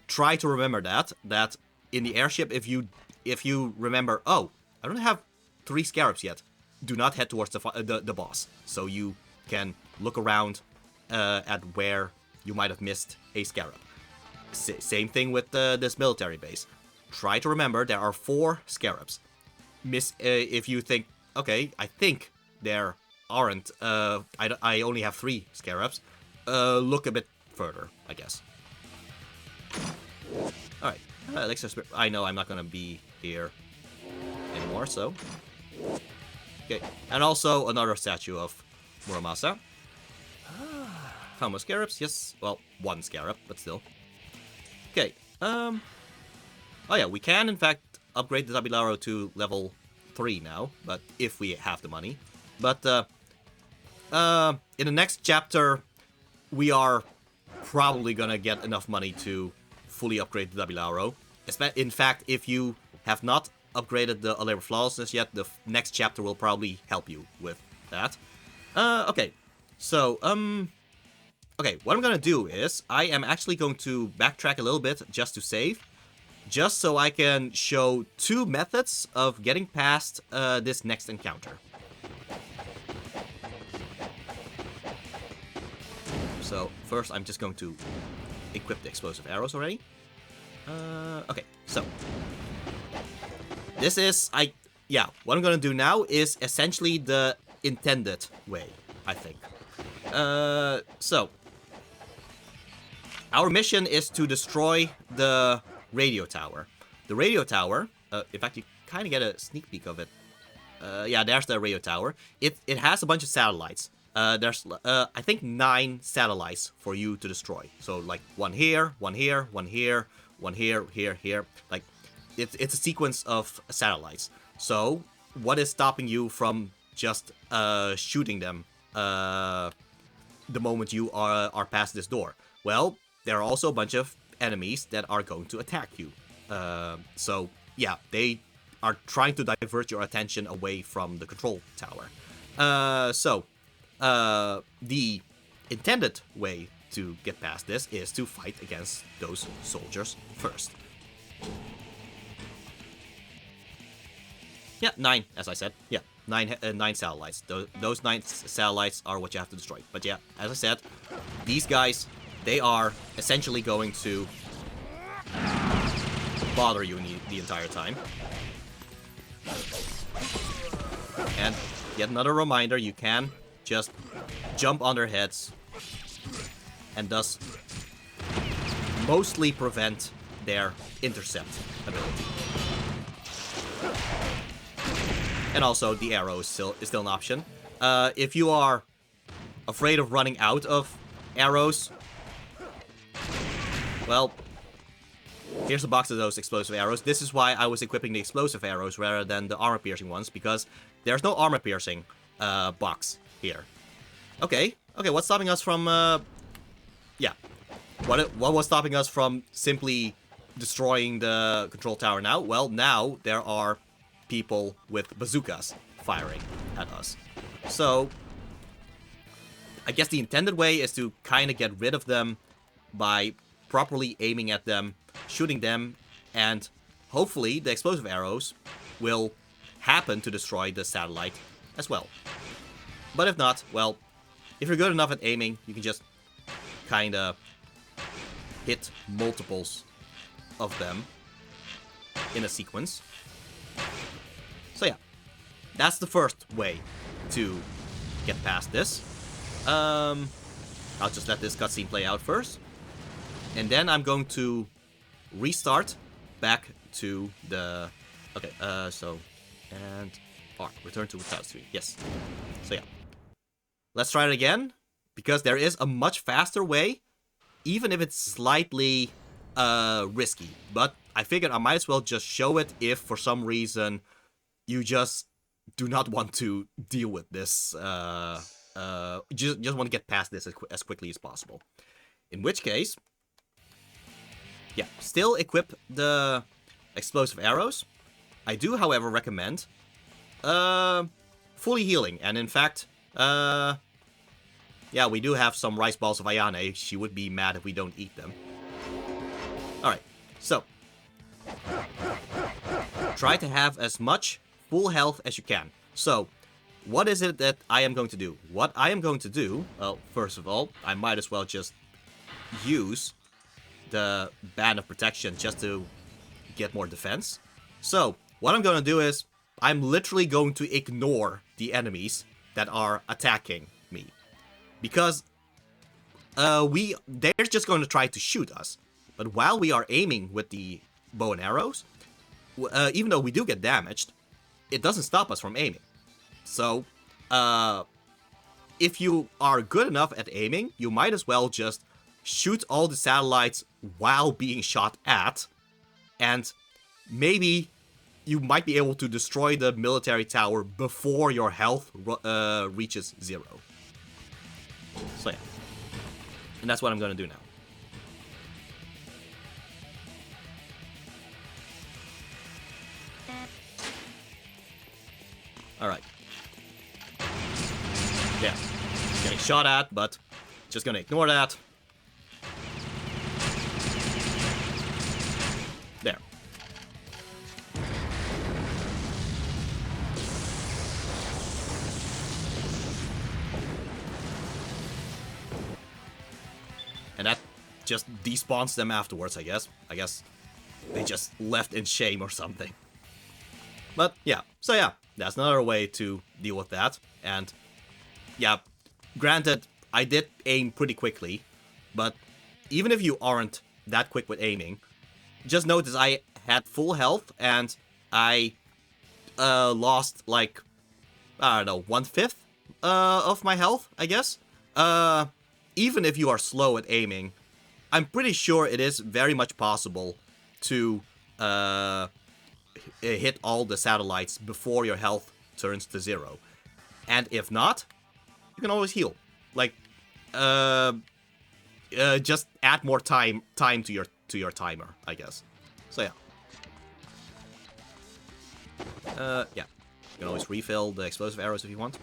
Try to remember that in the airship, if you remember, oh, I don't have 3 scarabs yet, do not head towards the boss. So you can look around at where you might have missed a scarab. Same thing with this military base. Try to remember there are 4 scarabs. If you think, okay, I think there aren't, I only have 3 scarabs, look a bit further, I guess. Alright, I know I'm not gonna be here anymore, so. Okay, and also another statue of Muramasa. How many scarabs? Yes, well, 1 scarab, but still. Okay, oh yeah, we can in fact upgrade the Tabilaro to level 3 now, but if we have the money. But in the next chapter, we are probably gonna get enough money to fully upgrade the Tabilaro. In fact, if you have not upgraded the Allure of Flawlessness yet, the next chapter will probably help you with that. Okay, so, okay, what I'm gonna do is, I am actually going to backtrack a little bit just to save, just so I can show 2 methods of getting past this next encounter. So, first I'm just going to equip the explosive arrows already. Okay, so. This is, yeah, what I'm gonna do now is essentially the intended way, I think. So. Our mission is to destroy the radio tower. The radio tower, in fact, you kind of get a sneak peek of it. Yeah, there's the radio tower. It has a bunch of satellites. There's, I think, 9 satellites for you to destroy. So, like, one here, one here, one here, one here, here. Like, it's a sequence of satellites. So, what is stopping you from just shooting them the moment you are past this door? Well, there are also a bunch of enemies that are going to attack you. So, yeah, they are trying to divert your attention away from the control tower. The intended way to get past this is to fight against those soldiers first. Yeah, 9, as I said. Yeah, 9 satellites. Those 9 satellites are what you have to destroy. But yeah, as I said, these guys, they are essentially going to bother you the entire time. And yet another reminder, you can just jump on their heads and thus mostly prevent their intercept ability. And also, the arrow is still an option. If you are afraid of running out of arrows, well, here's a box of those explosive arrows. This is why I was equipping the explosive arrows rather than the armor-piercing ones, because there's no armor-piercing box here. Okay, what's stopping us from... yeah. What was stopping us from simply destroying the control tower now? Well, now there are people with bazookas firing at us. So, I guess the intended way is to kind of get rid of them by properly aiming at them, shooting them, and hopefully the explosive arrows will happen to destroy the satellite as well. But if not, well, if you're good enough at aiming, you can just kind of hit multiples of them in a sequence. So yeah, that's the first way to get past this. I'll just let this cutscene play out first. And then I'm going to restart back to the... Okay, and... return to Cloud 3. Yes. So yeah. Let's try it again, because there is a much faster way, even if it's slightly risky. But I figured I might as well just show it if for some reason you just do not want to deal with this. Just want to get past this as quickly as possible. In which case, yeah, still equip the explosive arrows. I do, however, recommend fully healing. And in fact, yeah, we do have some rice balls of Ayane. She would be mad if we don't eat them. Alright, so try to have as much full health as you can. So, what is it that I am going to do? What I am going to do, well, first of all, I might as well just use the Band of Protection just to get more defense. So, what I'm going to do is, I'm literally going to ignore the enemies that are attacking me. Because they're just going to try to shoot us. But while we are aiming with the bow and arrows, even though we do get damaged, it doesn't stop us from aiming. So, if you are good enough at aiming, you might as well just shoot all the satellites while being shot at, and maybe you might be able to destroy the military tower before your health reaches 0. So yeah, and that's what I'm gonna do now. Alright. Yeah, getting shot at, but just gonna ignore that. There. And that just despawns them afterwards, I guess. I guess they just left in shame or something. But yeah, so yeah, that's another way to deal with that. And yeah, granted, I did aim pretty quickly, but even if you aren't that quick with aiming, just notice I had full health and I lost like, I don't know, 1/5 of my health, I guess. Even if you are slow at aiming, I'm pretty sure it is very much possible to hit all the satellites before your health turns to 0. And if not, you can always heal. Like, just add more time to your timer, I guess. So yeah. Yeah. You can always refill the explosive arrows if you want.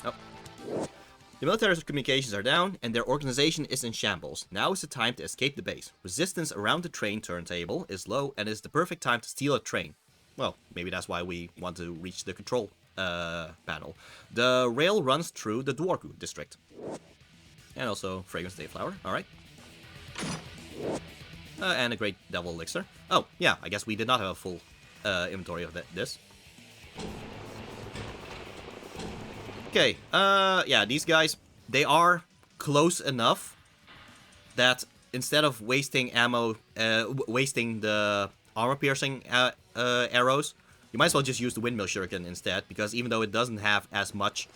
Oh. The military's communications are down, and their organization is in shambles. Now is the time to escape the base. Resistance around the train turntable is low, and is the perfect time to steal a train. Well, maybe that's why we want to reach the control panel. The rail runs through the Dwarku district. And also Fragrance Dayflower, alright. And a Great Devil Elixir. Oh, yeah, I guess we did not have a full inventory of this. Okay, yeah, these guys, they are close enough that instead of wasting ammo, wasting the armor-piercing arrows, you might as well just use the Windmill Shuriken instead, because even though it doesn't have as much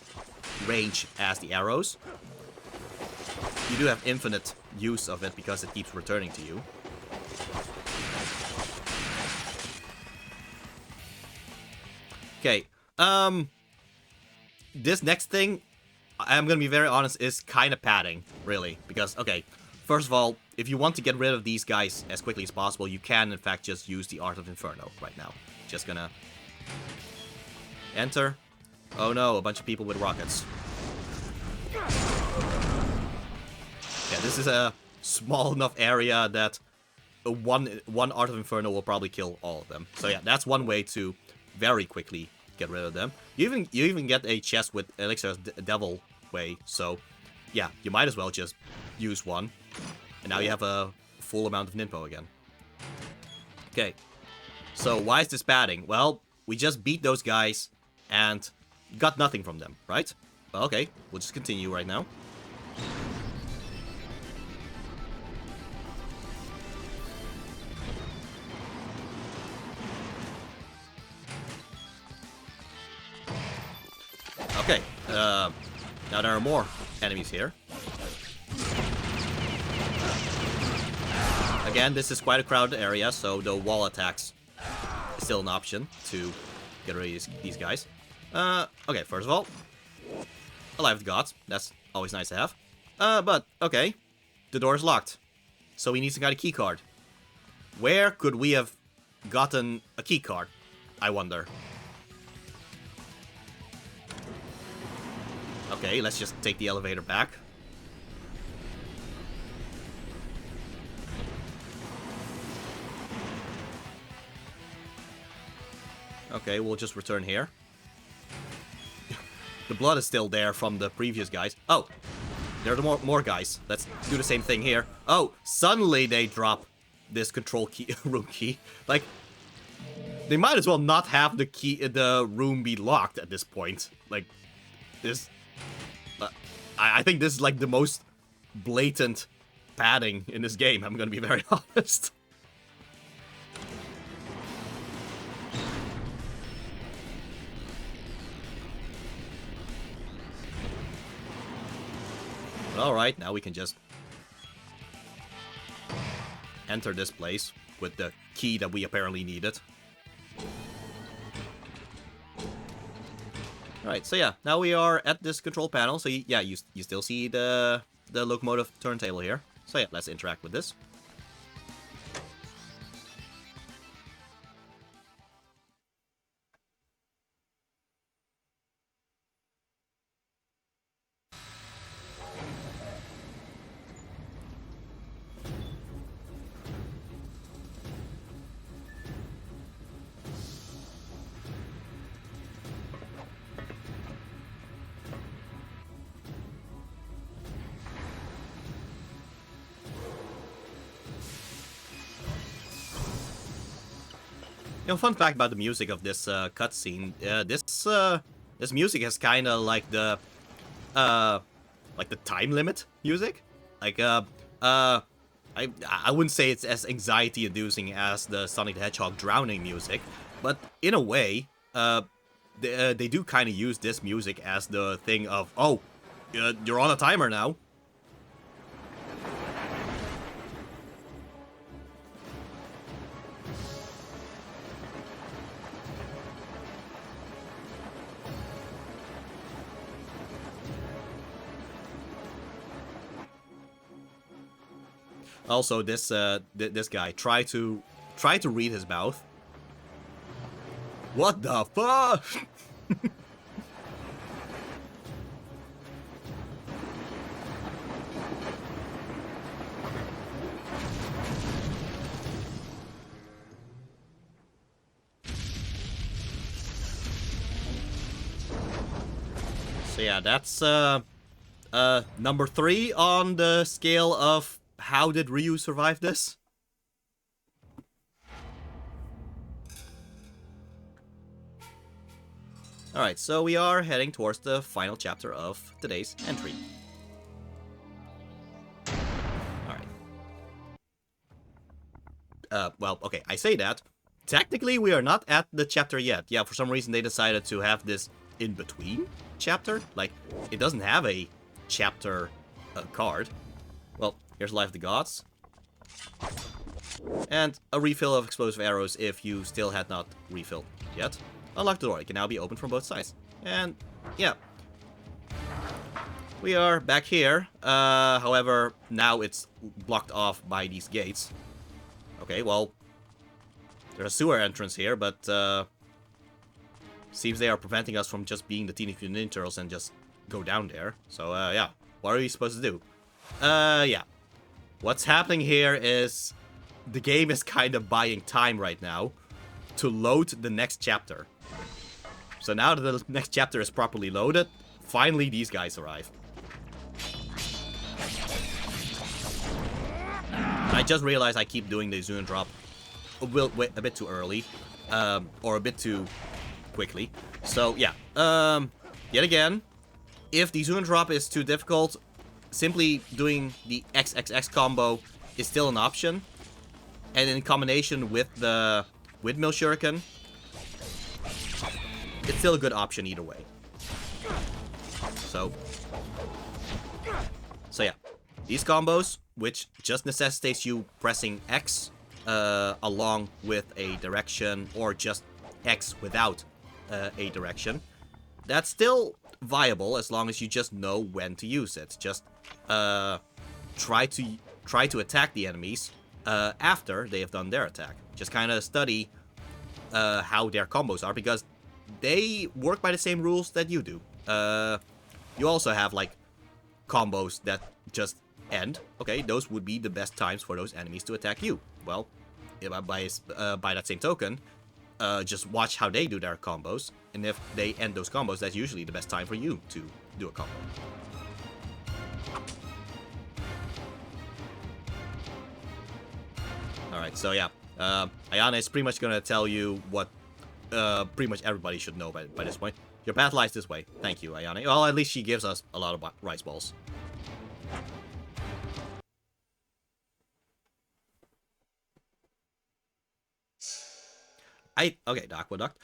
range as the arrows, you do have infinite use of it because it keeps returning to you. Okay, this next thing, I'm gonna be very honest, is kind of padding, really. Because, okay, first of all, if you want to get rid of these guys as quickly as possible, you can, in fact, just use the Art of Inferno right now. Just gonna enter. Oh no, a bunch of people with rockets. Yeah, this is a small enough area that one Art of Inferno will probably kill all of them. So yeah, that's one way to very quickly get rid of them. You even get a chest with Elixir's Devil Way, so yeah, you might as well just use one. And now you have a full amount of Ninpo again. Okay, so why is this padding? Well, we just beat those guys and got nothing from them, right? Well, okay, we'll just continue right now. Okay, now there are more enemies here. Again, this is quite a crowded area, so the wall attacks is still an option to get rid of these guys. Okay, first of all, Alive with Gods. That's always nice to have. But, okay, the door is locked. So we need some kind of key card. Where could we have gotten a key card, I wonder? Okay, let's just take the elevator back. Okay, we'll just return here. The blood is still there from the previous guys. Oh, there are more guys. Let's do the same thing here. Oh, suddenly they drop this control key, room key. Like, they might as well not have the room be locked at this point. Like, this... I think this is like the most blatant padding in this game, I'm gonna be very honest. Alright, now we can just enter this place with the key that we apparently needed. Alright, so yeah, now we are at this control panel, so yeah, you still see the locomotive turntable here. So yeah, let's interact with this. You know, fun fact about the music of this cutscene, this music has kind of like the like the time limit music. Like, I wouldn't say it's as anxiety-inducing as the Sonic the Hedgehog drowning music, but in a way, they do kind of use this music as the thing of, oh, you're on a timer now. Also, this guy try to read his mouth. What the fuck? So yeah, that's number 3 on the scale of how did Ryu survive this? Alright, so we are heading towards the final chapter of today's entry. Alright. Well, okay, I say that. Technically, we are not at the chapter yet. Yeah, for some reason they decided to have this in-between chapter. Like, it doesn't have a chapter card. Well, here's Life of the Gods. And a refill of explosive arrows if you still had not refilled yet. Unlock the door. It can now be opened from both sides. And, yeah. We are back here. However, now it's blocked off by these gates. Okay, well, there's a sewer entrance here, but, seems they are preventing us from just being the Teenage Mutant Ninja Turtles and just go down there. So, yeah. What are we supposed to do? Yeah. What's happening here is the game is kind of buying time right now to load the next chapter. So now that the next chapter is properly loaded, finally these guys arrive. I just realized I keep doing the zoom drop a bit too early, or a bit too quickly. So yeah, yet again, if the zoom drop is too difficult, simply doing the XXX combo is still an option. And in combination with the windmill shuriken, it's still a good option either way. So yeah, these combos, which just necessitates you pressing X along with a direction, or just X without a direction, that's still viable as long as you just know when to use it. Just try to attack the enemies after they have done their attack. Just kind of study how their combos are, because they work by the same rules that you do. You also have like combos that just end. Okay, those would be the best times for those enemies to attack you. Well, by that same token, just watch how they do their combos, and if they end those combos, that's usually the best time for you to do a combo. Alright, so yeah, Ayane is pretty much gonna tell you what pretty much everybody should know by this point. Your path lies this way. Thank you, Ayane. Well, at least she gives us a lot of rice balls. Okay, the Aquaduct.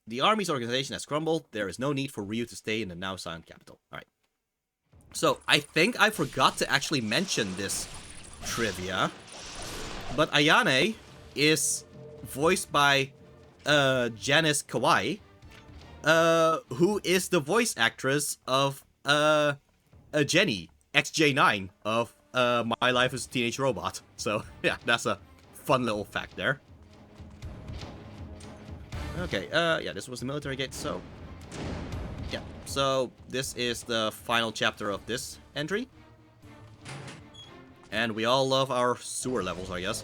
The army's organization has crumbled. There is no need for Ryu to stay in the now silent capital. Alright. So, I think I forgot to actually mention this trivia. But Ayane is voiced by Janice Kawai, who is the voice actress of Jenny, XJ9 of My Life as a Teenage Robot. So, yeah, that's a fun little fact there. Okay, yeah, this was the military gate, so... yeah, so this is the final chapter of this entry. And we all love our sewer levels, I guess.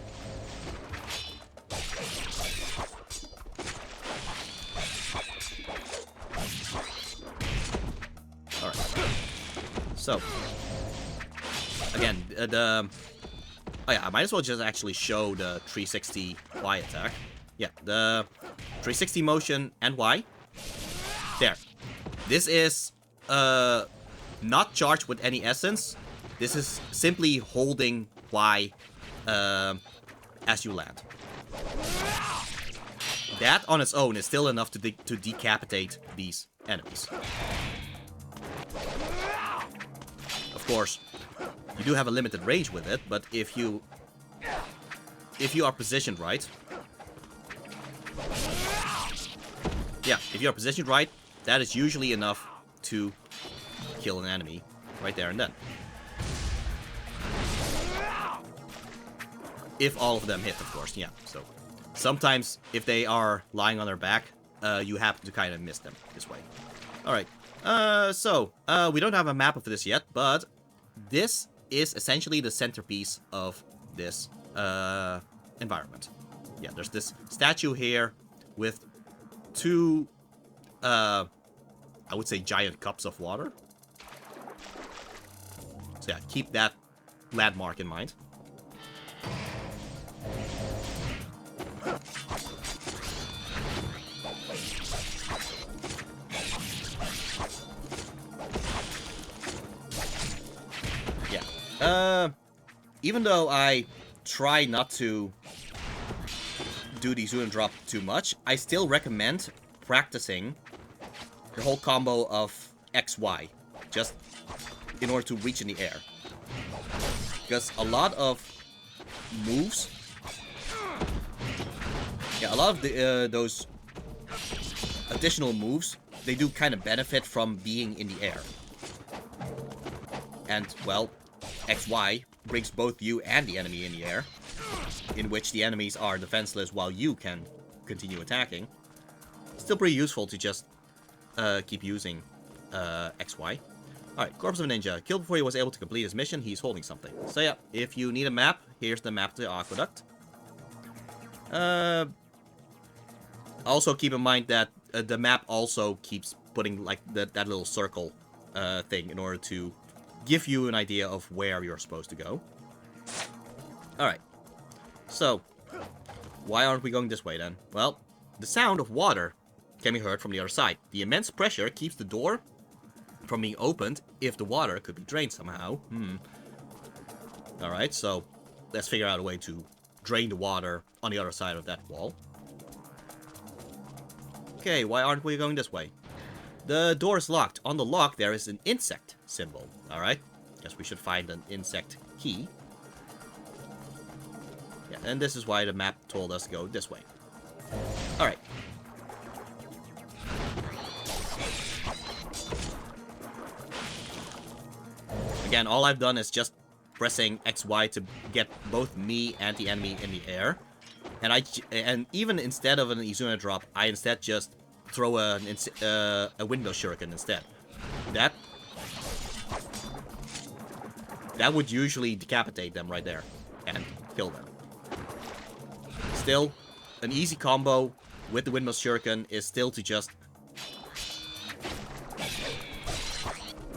Alright. So. Again, oh yeah, I might as well just actually show the 360 Y attack. Yeah, the 360 motion and Y. There. This is not charged with any essence. This is simply holding Y as you land. That on its own is still enough to decapitate these enemies. Of course, you do have a limited range with it, but if you are positioned right, if you are positioned right, that is usually enough to kill an enemy right there and then. If all of them hit, of course, yeah. So sometimes if they are lying on their back, you happen to kind of miss them this way. Alright, we don't have a map of this yet, but this is essentially the centerpiece of this environment. Yeah, there's this statue here with two, I would say giant cups of water. So yeah, keep that landmark in mind. Even though I try not to do the zoom and drop too much, I still recommend practicing the whole combo of XY, just in order to reach in the air. Because a lot of moves, a lot of those additional moves, they do kind of benefit from being in the air. And, well, XY brings both you and the enemy in the air, in which the enemies are defenseless while you can continue attacking. Still pretty useful to just keep using XY. Alright, Corpse of a Ninja. Killed before he was able to complete his mission, he's holding something. So yeah, if you need a map, here's the map to the Aquaduct. Also keep in mind that the map also keeps putting like that little circle thing in order to give you an idea of where you're supposed to go. Alright. So, why aren't we going this way then? Well, the sound of water can be heard from the other side. The immense pressure keeps the door from being opened if the water could be drained somehow. Alright, so let's figure out a way to drain the water on the other side of that wall. Okay, why aren't we going this way? The door is locked. On the lock, there is an insect symbol. Alright. Guess we should find an insect key. Yeah, and this is why the map told us to go this way. Alright. Again, all I've done is just pressing XY to get both me and the enemy in the air. And even instead of an Izuna drop, I instead just throw a windmill shuriken instead. That would usually decapitate them right there and kill them. Still, an easy combo with the windmill shuriken is still to just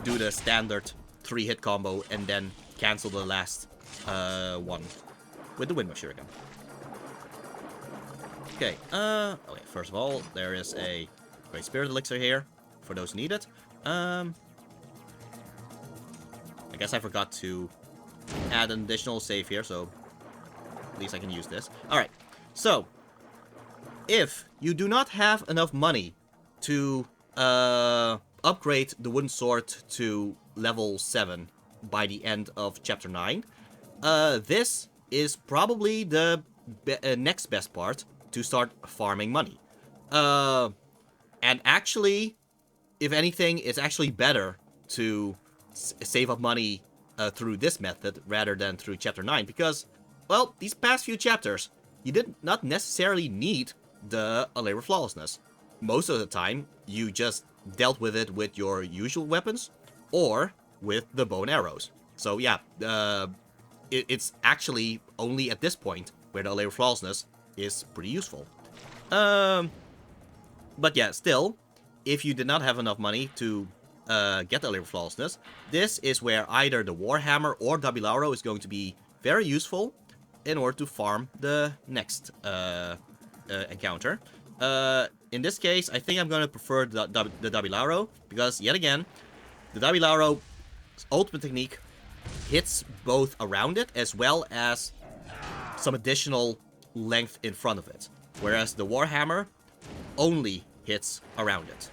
do the standard 3-hit combo and then cancel the last one with the windmill shuriken. Okay, okay, first of all, there is a Great Spirit Elixir here, for those who need it. I guess I forgot to add an additional save here, so at least I can use this. Alright, so, if you do not have enough money to upgrade the wooden sword to level 7 by the end of Chapter 9, this is probably the next best part to start farming money. And actually, if anything, it's actually better to save up money through this method rather than through Chapter 9, because, well, these past few chapters, you did not necessarily need the Labor Flawlessness. Most of the time, you just dealt with it with your usual weapons, or with the bow and arrows. So yeah, it's actually only at this point where the Labor Flawlessness is pretty useful. But yeah, still, if you did not have enough money to get the Labor Flawlessness, this is where either the Warhammer or Dabilauro is going to be very useful in order to farm the next encounter. in this case, I think I'm going to prefer the Dabilaro, because, yet again, the Dabilaro's ultimate technique hits both around it, as well as some additional length in front of it. Whereas the Warhammer only hits around it.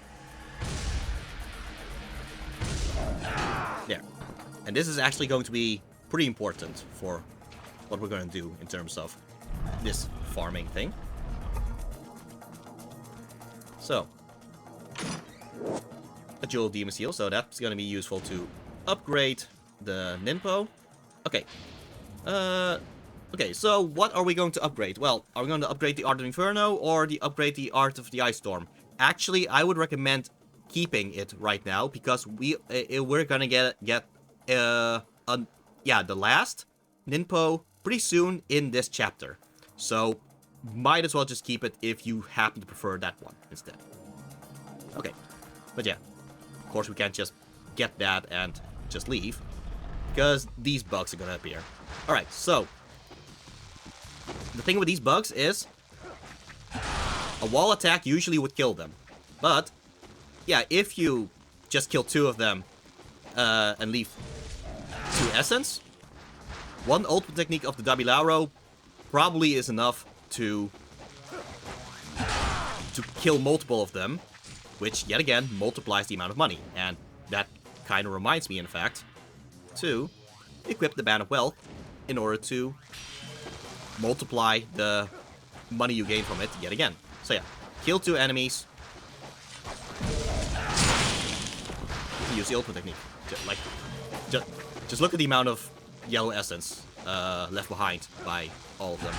There. And this is actually going to be pretty important for what we're going to do in terms of this farming thing. So, a Jewel of Demon Seal, so that's going to be useful to upgrade the Ninpo. Okay. Okay, so what are we going to upgrade? Well, are we going to upgrade the Art of Inferno or upgrade the Art of the Ice Storm? Actually, I would recommend keeping it right now, because we're gonna get the last Ninpo pretty soon in this chapter. So, might as well just keep it if you happen to prefer that one instead. Okay, but yeah, of course we can't just get that and just leave, because these bugs are gonna appear. Alright, so the thing with these bugs is a wall attack usually would kill them. But, yeah, if you just kill 2 of them and leave 2 essence, one ultimate technique of the Dabilaro probably is enough to kill multiple of them, which, yet again, multiplies the amount of money. And that kind of reminds me, in fact, to equip the Band of Wealth in order to multiply the money you gain from it yet again. So yeah, kill 2 enemies. Use the ultimate technique. Just look at the amount of yellow essence left behind by all of them.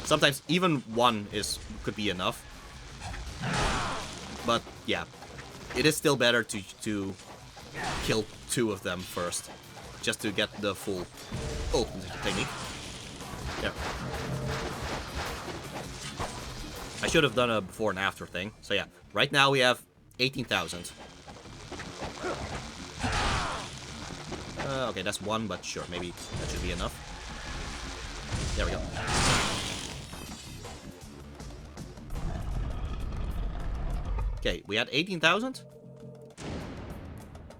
Sometimes even 1 could be enough. But yeah, it is still better to kill 2 of them first, just to get the full ultimate technique. Yeah. I should have done a before and after thing. So yeah, right now we have 18,000. Okay, that's 1, but sure, maybe that should be enough. There we go. Okay, we had 18,000.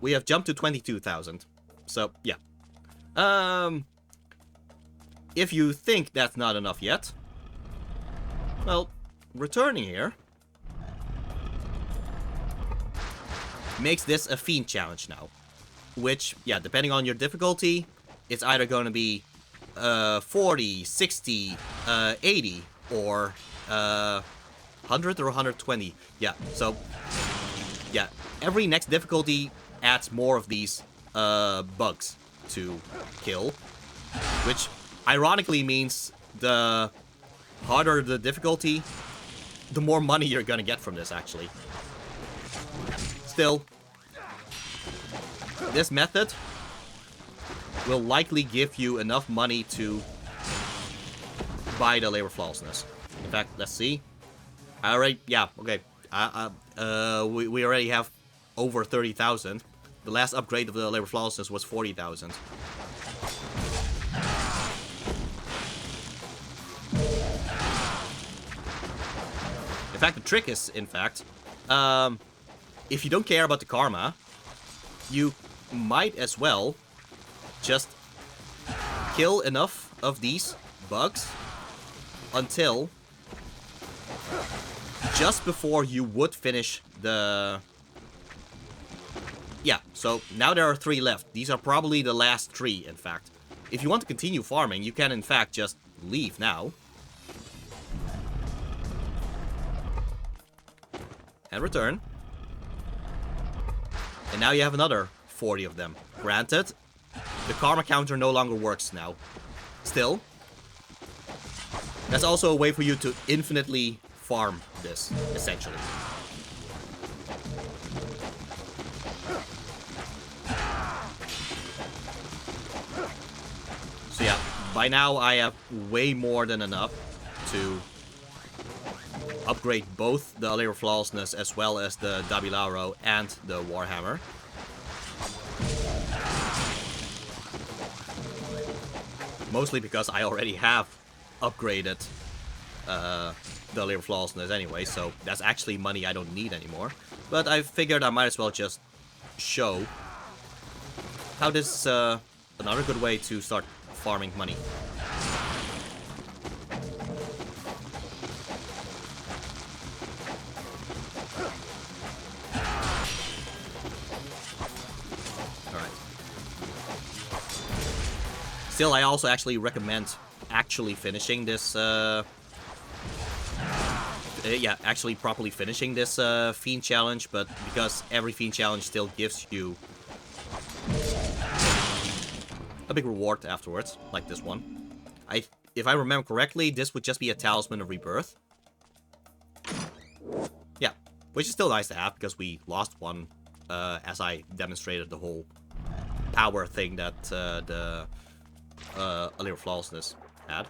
We have jumped to 22,000. So, yeah. If you think that's not enough yet, well, returning here makes this a Fiend challenge now. Which, yeah, depending on your difficulty, it's either going to be 40, 60, 80, or 100 or 120. Yeah, so, yeah, every next difficulty adds more of these bugs to kill, which ironically means the harder the difficulty, the more money you're gonna get from this, actually. Still, this method will likely give you enough money to buy the Labor Flawlessness. In fact, let's see. I already, yeah, okay. We already have over 30,000. The last upgrade of the Labor Flawlessness was 40,000. In fact, the trick is, in fact, if you don't care about the karma, you might as well just kill enough of these bugs until just before you would finish the... Yeah, so now there are 3 left. These are probably the last 3, in fact. If you want to continue farming, you can, in fact, just leave now. And return. And now you have another 40 of them. Granted, the karma counter no longer works now. Still, that's also a way for you to infinitely farm this, essentially. So yeah, by now I have way more than enough to upgrade both the Allure of Flawlessness as well as the Dabilaro and the Warhammer. Mostly because I already have upgraded the Layer of Flawlessness anyway, so that's actually money I don't need anymore. But I figured I might as well just show how this another good way to start farming money. Alright. Still, I also actually recommend actually finishing this actually properly finishing this Fiend Challenge, but because every Fiend Challenge still gives you a big reward afterwards, like this one. If I remember correctly, this would just be a Talisman of Rebirth. Yeah, which is still nice to have, because we lost one as I demonstrated the whole power thing that the Allure of Flawlessness had.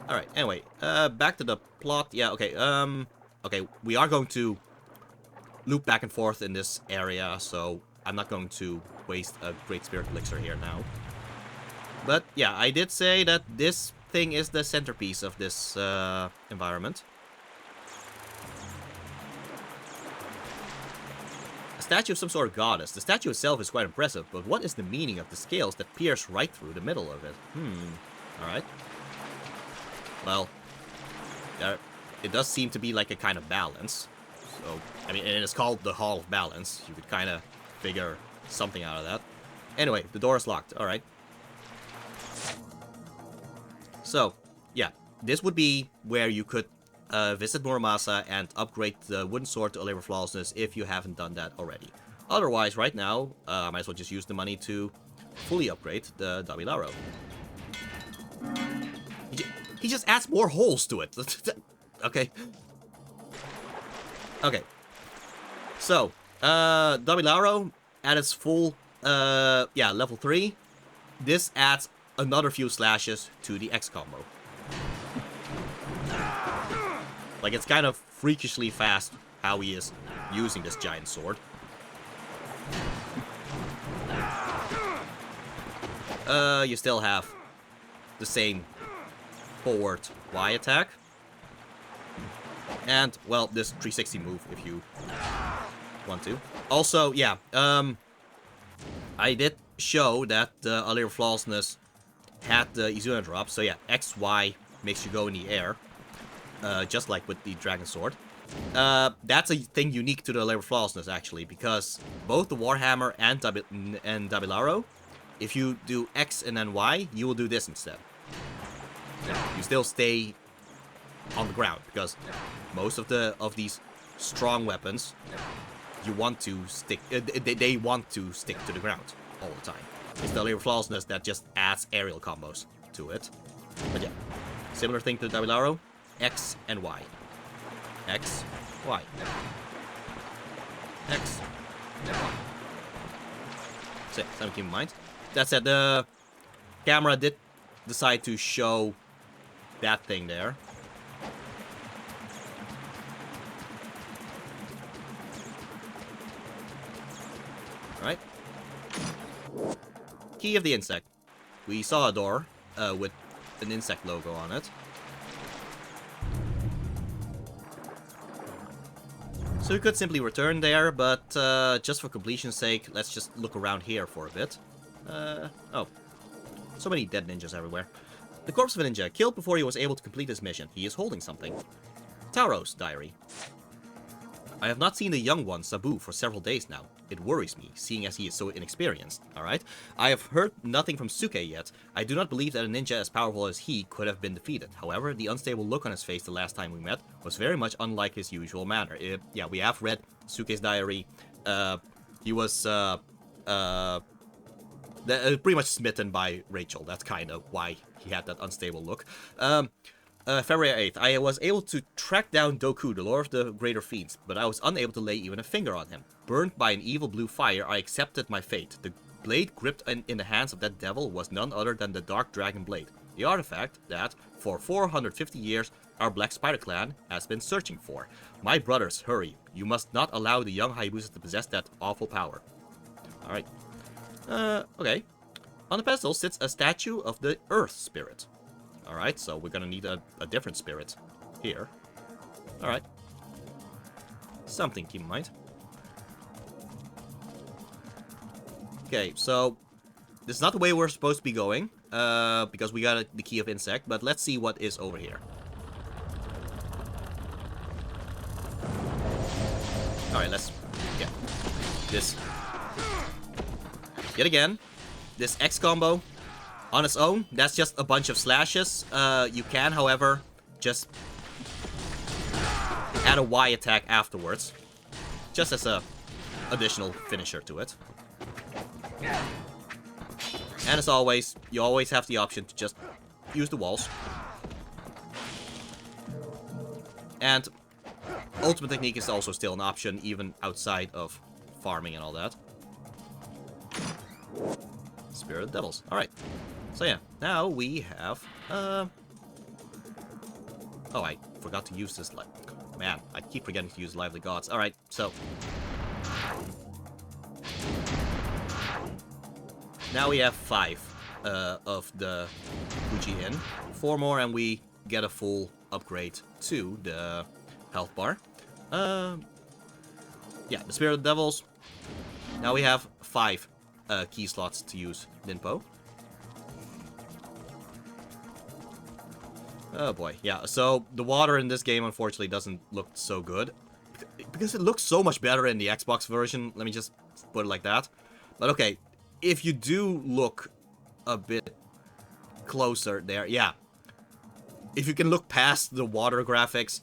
Alright, anyway, back to the plot. Yeah, okay, okay, we are going to loop back and forth in this area, so I'm not going to waste a Great Spirit Elixir here now. But, yeah, I did say that this thing is the centerpiece of this environment. A statue of some sort of goddess. The statue itself is quite impressive, but what is the meaning of the scales that pierce right through the middle of it? Alright. Well, it does seem to be like a kind of balance. So, I mean, and it's called the Hall of Balance. You could kind of figure something out of that. Anyway, the door is locked. Alright. So, yeah. This would be where you could visit Muramasa and upgrade the wooden sword to a Allure of Flawlessness if you haven't done that already. Otherwise, right now, I might as well just use the money to fully upgrade the Dabilaro. He just adds more holes to it. Okay. Okay. So, Dabilaro at its full, level 3. This adds another few slashes to the X combo. Like, it's kind of freakishly fast how he is using this giant sword. You still have the same forward Y attack. And, well, this 360 move if you want to. Also, yeah, I did show that the Allure of Flawlessness had the Izuna drop. So yeah, X, Y makes you go in the air. Just like with the Dragon Sword. That's a thing unique to the Allure of Flawlessness, actually, because both the Warhammer and Dabilaro, if you do X and then Y, you will do this instead. You still stay on the ground, because most of these strong weapons, you want to stick. They want to stick to the ground all the time. It's the Allure of Flawlessness that just adds aerial combos to it. But yeah, similar thing to the Dabilaro. X and Y. X, Y. X, and Y. So, something to keep in mind. That said, the camera did decide to show that thing there. Alright. Key of the insect. We saw a door with an insect logo on it. So we could simply return there, but just for completion's sake, let's just look around here for a bit. Oh. So many dead ninjas everywhere. The corpse of a ninja, killed before he was able to complete his mission. He is holding something. Taro's diary. I have not seen the young one, Sabu, for several days now. It worries me, seeing as he is so inexperienced. Alright? I have heard nothing from Suke yet. I do not believe that a ninja as powerful as he could have been defeated. However, the unstable look on his face the last time we met was very much unlike his usual manner. Yeah, we have read Suke's diary. He was pretty much smitten by Rachel. That's kind of why he had that unstable look. February 8th, I was able to track down Doku, the Lord of the Greater Fiends, but I was unable to lay even a finger on him. Burned by an evil blue fire, I accepted my fate. The blade gripped in the hands of that devil was none other than the Dark Dragon Blade, the artifact that, for 450 years, our Black Spider clan has been searching for. My brothers, hurry. You must not allow the young Hayabusa to possess that awful power. Alright. Okay. On the pedestal sits a statue of the Earth Spirit. Alright, so we're gonna need a different spirit here. Alright. Something to keep in mind. Okay, so this is not the way we're supposed to be going, because we got the key of insect, but let's see what is over here. Alright, let's get this. Yet again, this X combo on its own, that's just a bunch of slashes. You can, however, just add a Y attack afterwards, just as a additional finisher to it. And as always, you always have the option to just use the walls. And ultimate technique is also still an option, even outside of farming and all that. Spirit of the Devils. Alright. So yeah, now we have... Oh, I forgot to use this... Man, I keep forgetting to use Lively Gods. Alright, so... Now we have 5 of the Fuji in. 4 more and we get a full upgrade to the health bar. Yeah, the Spirit of the Devils. Now we have 5 key slots to use Ninpo. Oh boy, yeah, so the water in this game unfortunately doesn't look so good. Because it looks so much better in the Xbox version, let me just put it like that. But okay, if you do look a bit closer there, yeah. If you can look past the water graphics,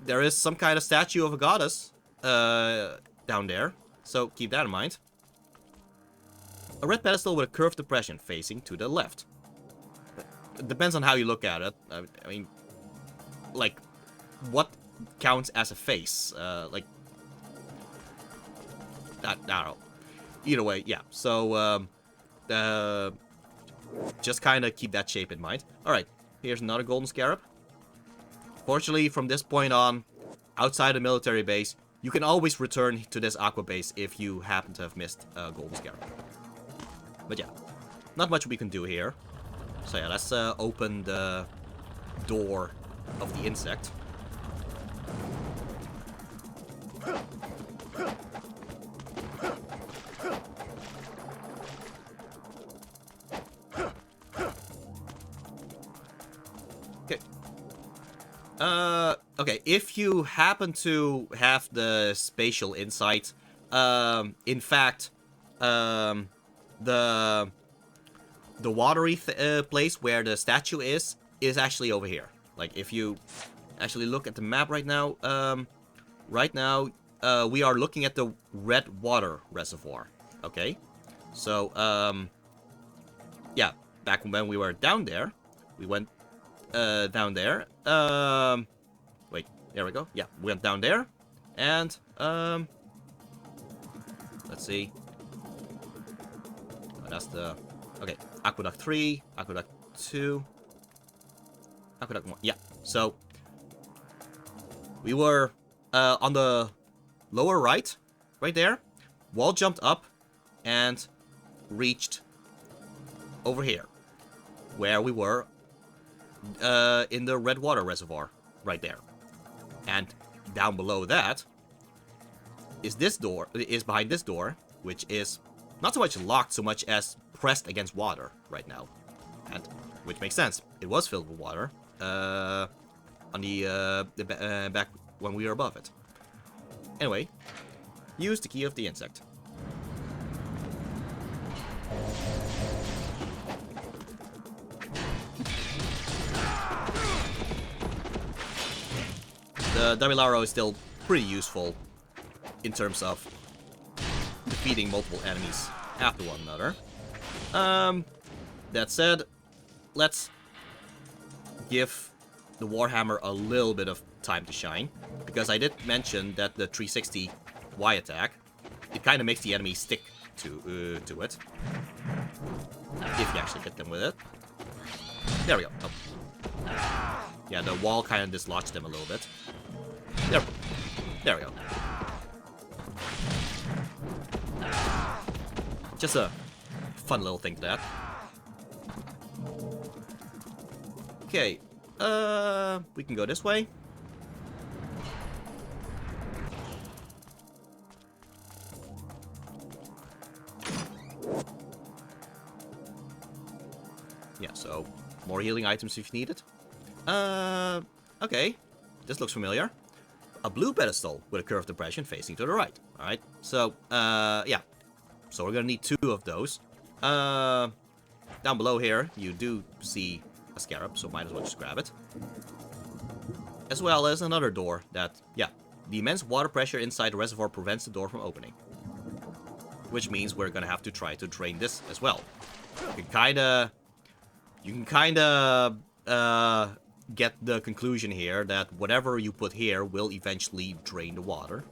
there is some kind of statue of a goddess down there, so keep that in mind. A red pedestal with a curved depression facing to the left. It depends on how you look at it. I mean, like, what counts as a face? Like, I don't know. Either way, yeah. So, just kind of keep that shape in mind. Alright, here's another golden scarab. Fortunately, from this point on, outside the military base, you can always return to this aqua base if you happen to have missed a golden scarab. But yeah, not much we can do here. So yeah, let's open the door of the insect. Okay. Okay, if you happen to have the spatial insight, in fact, the watery place where the statue is actually over here. Like, if you actually look at the map right now, we are looking at the red water reservoir. Okay? So, yeah, back when we were down there, we went, down there, wait, there we go. Yeah, we went down there, and, let's see. Oh, that's the... Okay, Aquaduct 3, Aquaduct 2, Aquaduct 1. Yeah, so we were on the lower right there. Wall jumped up and reached over here, where we were in the red water reservoir right there. And down below that is this door, is behind this door, which is not so much locked so much as pressed against water right now, and which makes sense. It was filled with water on the back when we were above it. Anyway, use the key of the insect. The double arrow is still pretty useful in terms of defeating multiple enemies after one another. That said, let's give the Warhammer a little bit of time to shine, because I did mention that the 360 Y attack, it kind of makes the enemy stick to it, if you actually hit them with it. There we go. Oh. Yeah, the wall kind of dislodged them a little bit. There we go. Just a fun little thing to that. Okay, we can go this way. Yeah, so more healing items if you need it. Okay, this looks familiar. A blue pedestal with a curved depression facing to the right. Alright, so, yeah. So we're gonna need 2 of those. Down below here, you do see a scarab, so might as well just grab it. As well as another door that, yeah, the immense water pressure inside the reservoir prevents the door from opening. Which means we're gonna have to try to drain this as well. You can kinda, get the conclusion here that whatever you put here will eventually drain the water.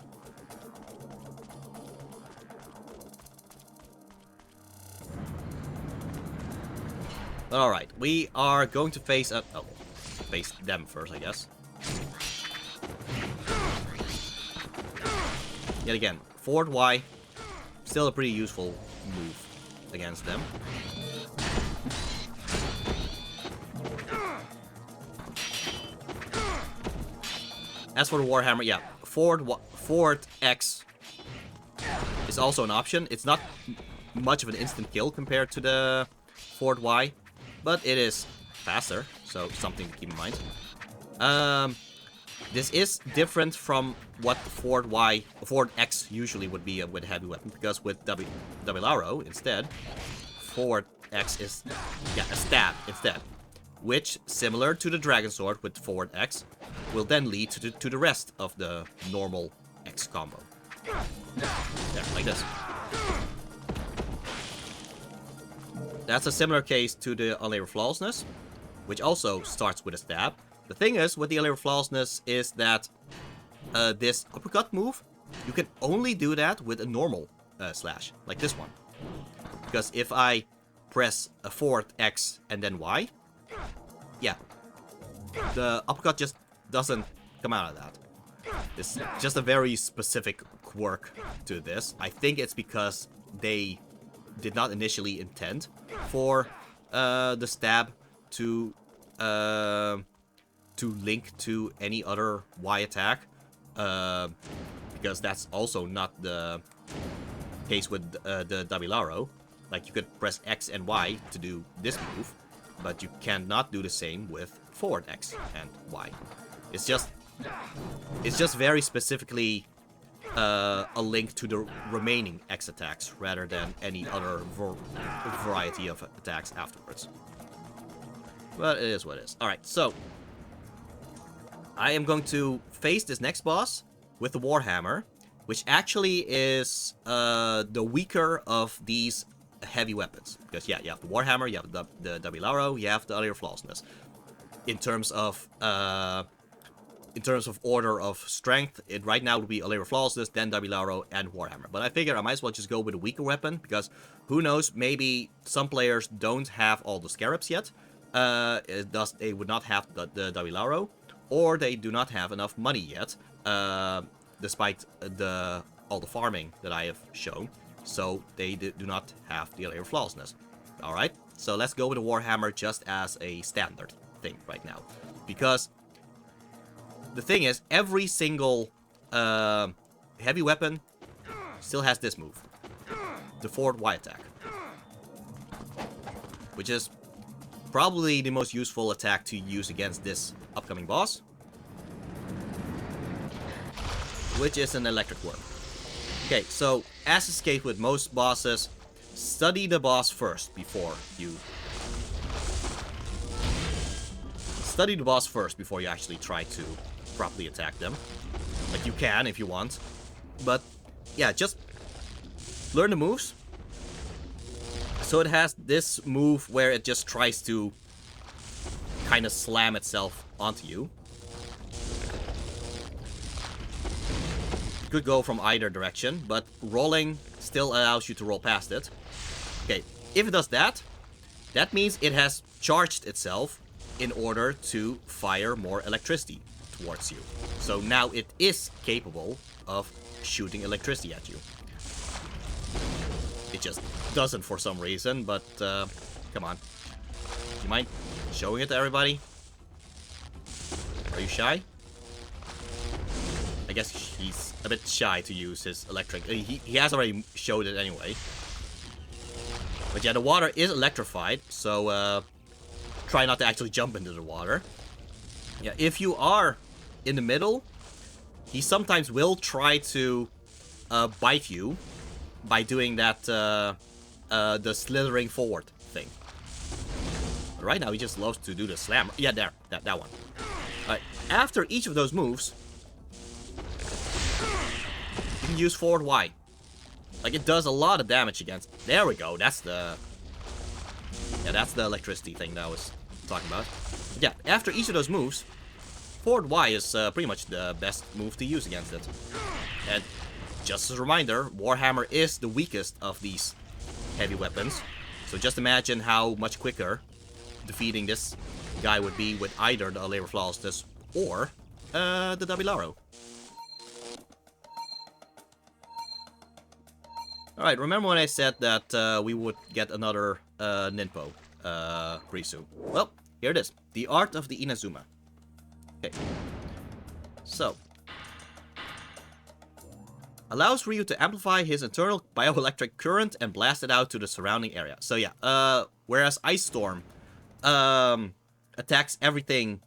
Alright, we are going to face face them first, I guess. Yet again, forward Y, still a pretty useful move against them. As for the Warhammer, yeah, forward X is also an option. It's not much of an instant kill compared to the forward Y, but it is faster, so something to keep in mind. This is different from what forward X usually would be with a heavy weapon, because with double arrow instead, forward X is, yeah, a stab instead. Which, similar to the Dragon Sword with forward X, will then lead to the rest of the normal X combo. There, like this. That's a similar case to the Unlabored Flawlessness, which also starts with a stab. The thing is, with the Unlabored Flawlessness, is that this uppercut move, you can only do that with a normal slash, like this one. Because if I press a forward X and then Y, yeah, the uppercut just doesn't come out of that. It's just a very specific quirk to this. I think it's because they did not initially intend for the stab to link to any other Y attack, because that's also not the case with the double arrow. Like, you could press X and Y to do this move, but you cannot do the same with forward X and Y. It's just very specifically a link to the remaining X attacks rather than any other variety of attacks afterwards. But it is what it is. Alright, so I am going to face this next boss with the Warhammer, which actually is the weaker of these heavy weapons. Because, yeah, you have the Warhammer, you have the double arrow, you have the Unlabored Flawlessness. In terms of order of strength, it right now would be Unlabored Flawlessness, then double arrow, and Warhammer. But I figure I might as well just go with a weaker weapon, because who knows, maybe some players don't have all the scarabs yet. They would not have the double arrow, or they do not have enough money yet, despite all the farming that I have shown. So they do not have the Unlabored Flawlessness. Alright, so let's go with the Warhammer just as a standard thing right now. Because the thing is, every single heavy weapon still has this move. The forward Y attack. Which is probably the most useful attack to use against this upcoming boss. Which is an electric worm. Okay, so as is the case with most bosses, study the boss first before you... Study the boss first before you actually try to properly attack them. Like, you can if you want. But, yeah, just learn the moves. So it has this move where it just tries to kind of slam itself onto you. You could go from either direction, but rolling still allows you to roll past it. Okay, if it does that, that means it has charged itself in order to fire more electricity towards you. So now it is capable of shooting electricity at you. It just doesn't for some reason, but come on. You mind showing it to everybody? Are you shy? I guess he's a bit shy to use his electric. He has already showed it anyway. But yeah, the water is electrified, so try not to actually jump into the water. Yeah, if you are in the middle, he sometimes will try to bite you by doing that the slithering forward thing. But right now he just loves to do the slam. Yeah, there, that one. Alright, after each of those moves, you can use forward Y. Like, it does a lot of damage against... There we go, that's the... Yeah, that's the electricity thing that I was talking about. But yeah, after each of those moves, forward Y is pretty much the best move to use against it. And just as a reminder, Warhammer is the weakest of these heavy weapons. So just imagine how much quicker defeating this guy would be with either the Alera Flawlessness or the Dabilaro. Alright, remember when I said that we would get another Ninpo pretty soon? Well, here it is. The Art of the Inazuma. Okay. So. Allows Ryu to amplify his internal bioelectric current and blast it out to the surrounding area. So yeah, whereas Ice Storm attacks everything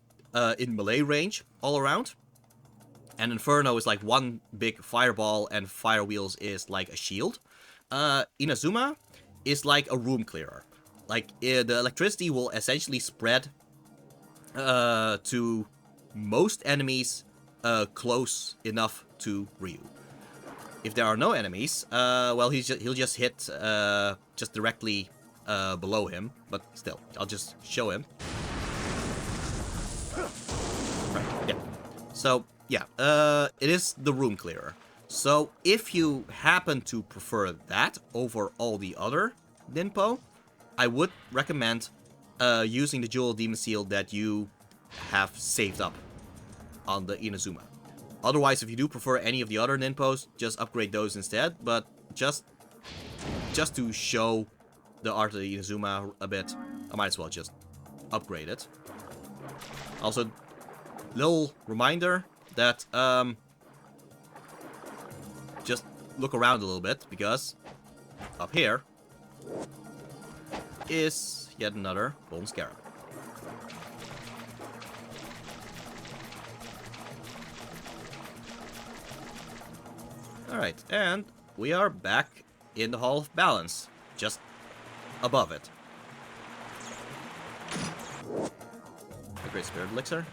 in melee range all around, and Inferno is like one big fireball and Fire Wheels is like a shield, Inazuma is like a room clearer. Like, the electricity will essentially spread to most enemies close enough to Ryu. If there are no enemies, well, he'll just hit just directly below him. But still, I'll just show him. Right, yeah. So, yeah, it is the room clearer. So, if you happen to prefer that over all the other Ninpo, I would recommend using the Jewel Demon Seal that you have saved up on the Inazuma. Otherwise, if you do prefer any of the other Ninpos, just upgrade those instead. But just to show the Art of the Inazuma a bit, I might as well just upgrade it. Also, little reminder that just look around a little bit, because up here is yet another Golden Scarab. Alright, and we are back in the Hall of Balance, just above it. A Great Spirit Elixir.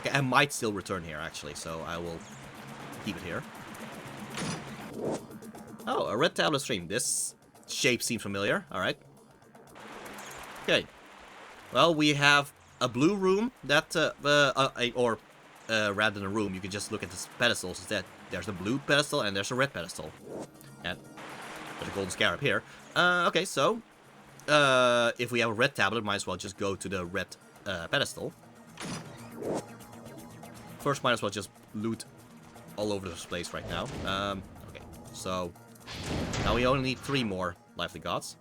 Okay, I might still return here, actually, so I will keep it here. Oh, a red tablet stream. This shape seems familiar. Alright. Okay. Well, we have a blue room that, rather than a room, you can just look at the pedestals instead. There's a blue pedestal and there's a red pedestal. And there's a Golden Scarab here. Okay, so, if we have a red tablet, might as well just go to the red pedestal. First, might as well just loot all over this place right now. Okay, so now we only need 3 more Lively Gods.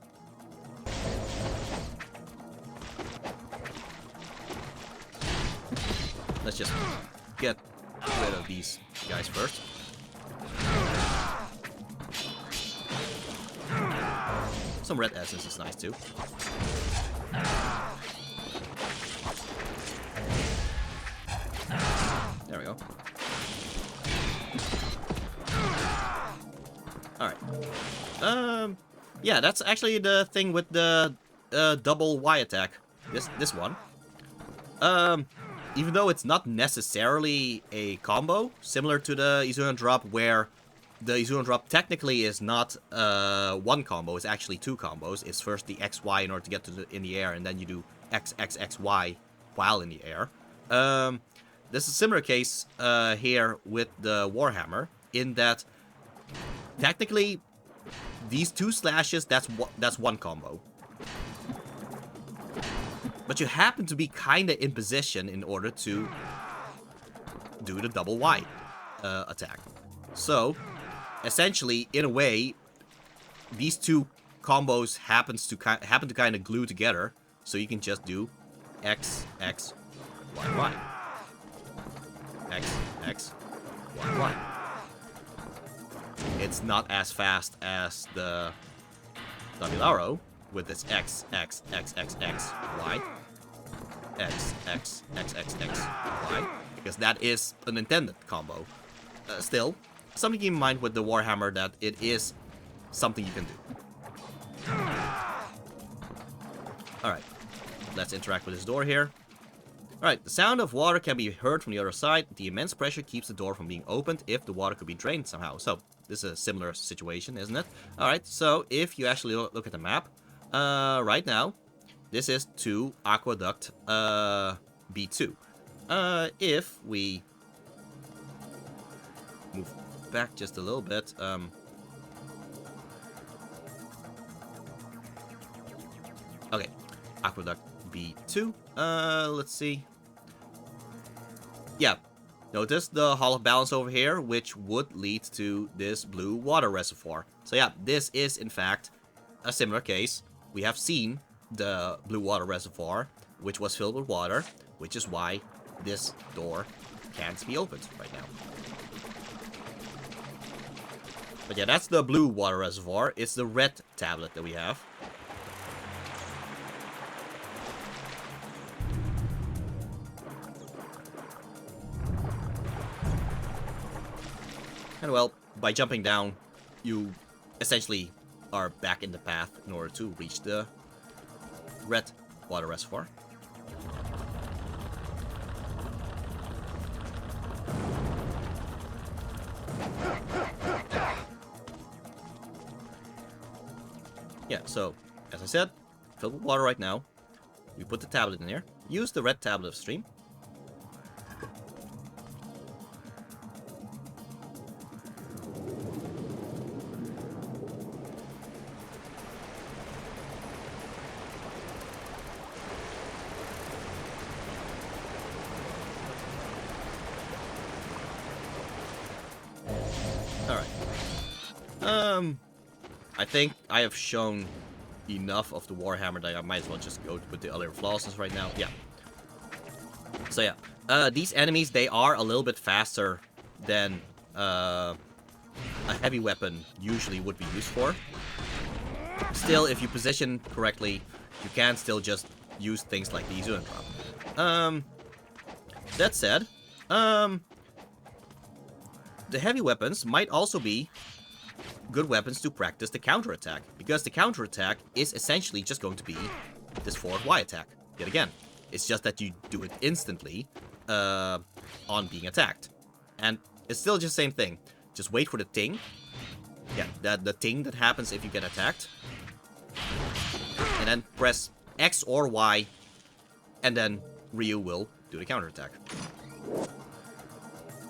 Let's just get rid of these guys first. Some red essence is nice too. There we go. Alright. Yeah, that's actually the thing with the double Y attack. This one. Even though it's not necessarily a combo, similar to the Izuna drop, where the Izuna drop technically is not one combo, it's actually 2 combos. It's first the XY in order to get to in the air, and then you do XXXY while in the air. This is a similar case here with the Warhammer, in that technically these 2 slashes, that's one combo. But you happen to be kinda in position in order to do the double Y attack. So, essentially, in a way, these 2 combos happen to kind of glue together, so you can just do X, X, Y, Y. X, X, Y, Y. It's not as fast as the Dabilaro with its X, X, X, X, X, Y. X, X, X, X, X, Y. Because that is an intended combo. Still, something to keep in mind with the Warhammer that it is something you can do. Alright, let's interact with this door here. Alright, the sound of water can be heard from the other side. The immense pressure keeps the door from being opened if the water could be drained somehow. So, this is a similar situation, isn't it? Alright, so if you actually look at the map, right now, this is to Aquaduct B2. If we move back just a little bit, okay, Aquaduct B2, let's see. Yeah, notice the Hall of Balance over here, which would lead to this blue water reservoir. So yeah, this is in fact a similar case. We have seen the blue water reservoir, which was filled with water, which is why this door can't be opened right now. But yeah, that's the blue water reservoir. It's the red tablet that we have. And well, by jumping down, you essentially are back in the path in order to reach the red water reservoir. Yeah, so, as I said, filled with water right now. We put the tablet in here. Use the red tablet of stream. I think I have shown enough of the Warhammer that I might as well just go with the other flosses right now. Yeah. So yeah, these enemies, they are a little bit faster than a heavy weapon usually would be used for. Still, if you position correctly, you can still just use things like the Izuna drop. That said, the heavy weapons might also be good weapons to practice the counterattack, because the counterattack is essentially just going to be this forward Y attack. Yet again, it's just that you do it instantly on being attacked. And it's still just the same thing. Just wait for the ting. Yeah, the ting that happens if you get attacked. And then press X or Y, and then Ryu will do the counterattack.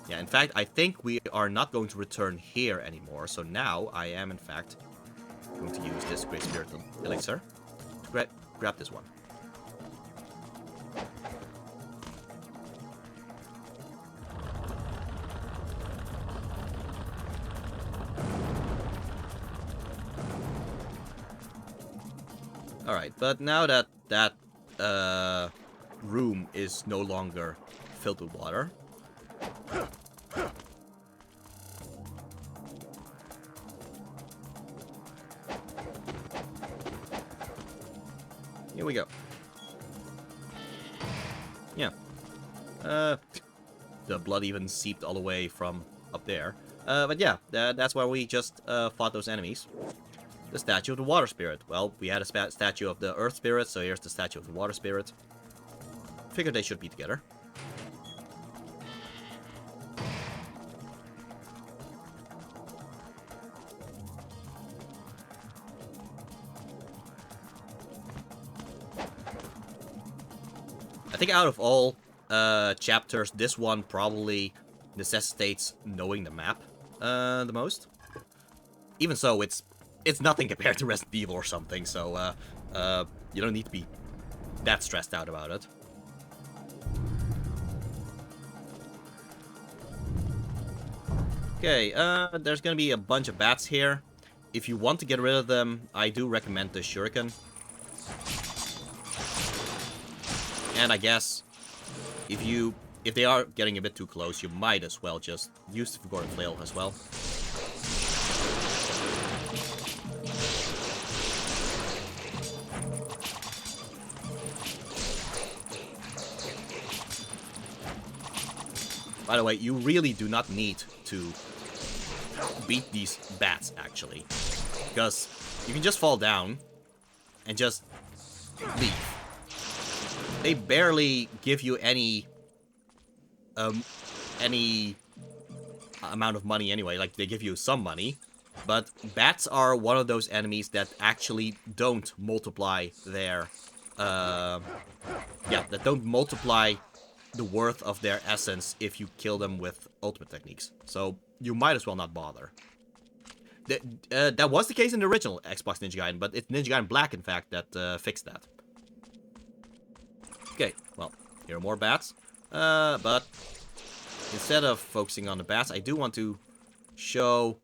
Yeah, in fact, I think we are not going to return here anymore, so now I am, in fact, going to use this Great Spirit Elixir to grab this one. Alright, but now that that room is no longer filled with water, here we go. Yeah. The blood even seeped all the way from up there. But yeah, that's why we just fought those enemies. The statue of the water spirit. Well, we had a statue of the earth spirit, so here's the statue of the water spirit. Figured they should be together. I think out of all chapters, this one probably necessitates knowing the map the most. Even so, it's nothing compared to Resident Evil or something, so you don't need to be that stressed out about it. Okay, there's gonna be a bunch of bats here. If you want to get rid of them, I do recommend the Shuriken. And I guess if they are getting a bit too close, you might as well just use the Figure Flail as well. By the way, you really do not need to beat these bats, actually. Because you can just fall down and just leave. They barely give you any amount of money anyway. Like, they give you some money. But bats are one of those enemies that actually don't multiply their... that don't multiply the worth of their essence if you kill them with ultimate techniques. So you might as well not bother. That was the case in the original Xbox Ninja Gaiden, but it's Ninja Gaiden Black, in fact, that fixed that. Okay, well, here are more bats. But instead of focusing on the bats, I do want to show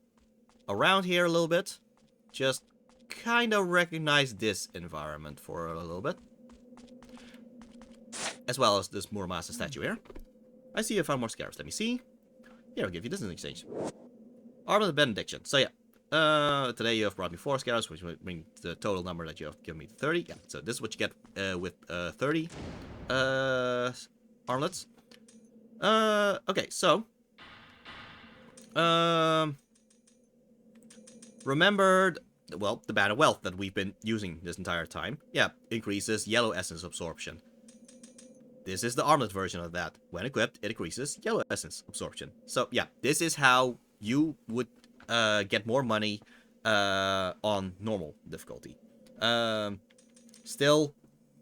around here a little bit. Just kind of recognize this environment for a little bit. As well as this Muramasa statue here. I see you found more scarabs. Let me see. Here, I'll give you this in exchange. Armored Benediction. So yeah, today you have brought me 4 scarabs, which would bring the total number that you have given me to 30. Yeah, so this is what you get with 30 armlets. Okay, so remember, well, the Band of Wealth that we've been using this entire time. Yeah, increases yellow essence absorption. This is the armlet version of that. When equipped, it increases yellow essence absorption. So yeah, this is how you would get more money on normal difficulty. Still,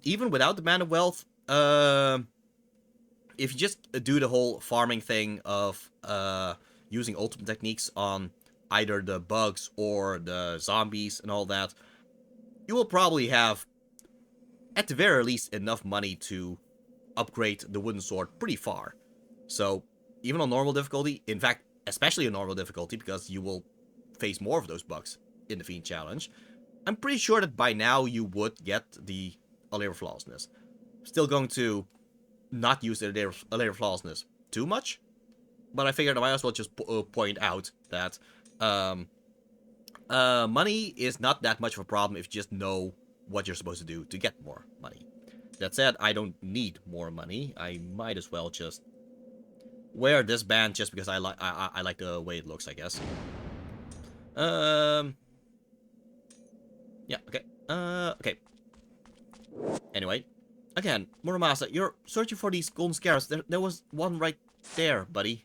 even without the Band of Wealth, if you just do the whole farming thing of using ultimate techniques on either the bugs or the zombies and all that, you will probably have, at the very least, enough money to upgrade the wooden sword pretty far. So, even on normal difficulty, in fact, especially on normal difficulty, because you will face more of those bugs in the Fiend Challenge, I'm pretty sure that by now you would get the Allure of Flawlessness. Still going to not use the Allure of Flawlessness too much, but I figured I might as well just point out that money is not that much of a problem if you just know what you're supposed to do to get more money. That said, I don't need more money. I might as well just wear this band just because I like the way it looks, I guess. Yeah, okay. Okay. Anyway, again, Muramasa, you're searching for these golden scarabs. There was one right there, buddy.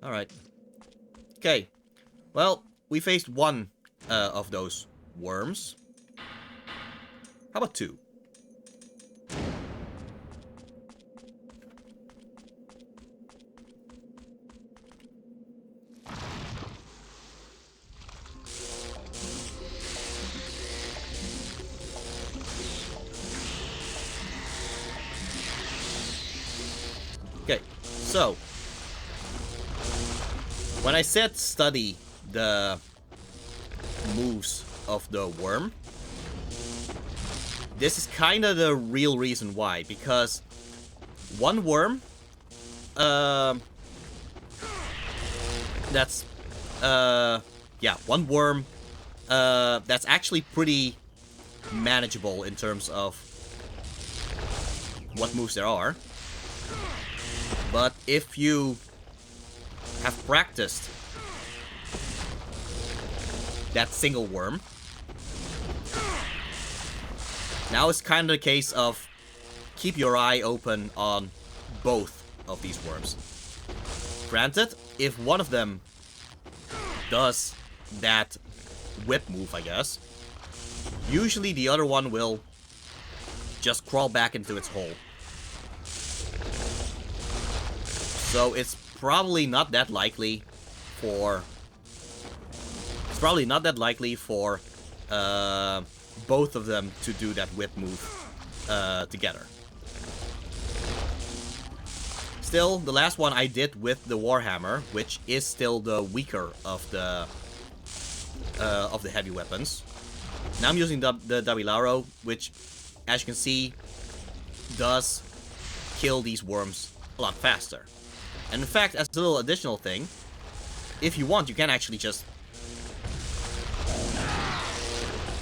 Alright. Okay. Well, we faced one of those worms. How about 2? Okay, so when I said study the moves of the worm, this is kind of the real reason why, because one worm, that's actually pretty manageable in terms of what moves there are. But if you have practiced that single worm, now it's kind of a case of keep your eye open on both of these worms. Granted, if one of them does that whip move, I guess, usually the other one will just crawl back into its hole. So it's probably not that likely for... both of them to do that whip move together. Still, the last one I did with the Warhammer, which is still the weaker of the heavy weapons. Now I'm using the Dabilaro, which as you can see, does kill these worms a lot faster. And in fact, as a little additional thing, if you want, you can actually just...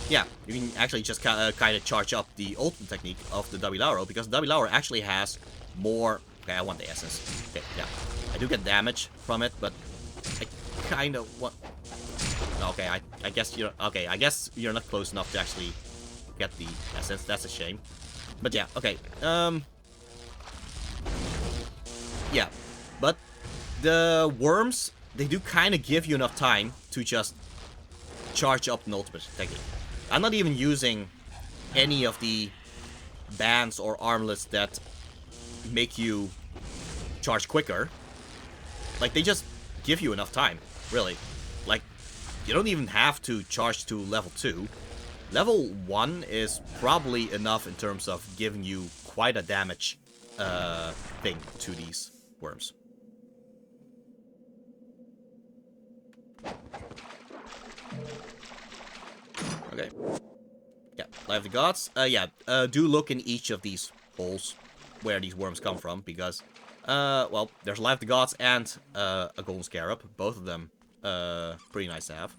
Yeah, you can actually just kind of charge up the ultimate technique of the double arrow, because the double arrow actually has more... Okay, I want the essence. Okay, yeah. I do get damage from it, but I kind of want... Okay, I guess you're... Okay, I guess you're not close enough to actually get the essence. That's a shame. But yeah, okay. Yeah, but the worms, they do kind of give you enough time to just charge up an ultimate technique. I'm not even using any of the bands or armlets that make you charge quicker. Like, they just give you enough time, really. Like, you don't even have to charge to level 2. Level 1 is probably enough in terms of giving you quite a damage thing to these worms. Okay. Yeah, Life of the Gods. Do look in each of these holes where these worms come from, because, well, there's Life of the Gods and a Golden Scarab. Both of them pretty nice to have.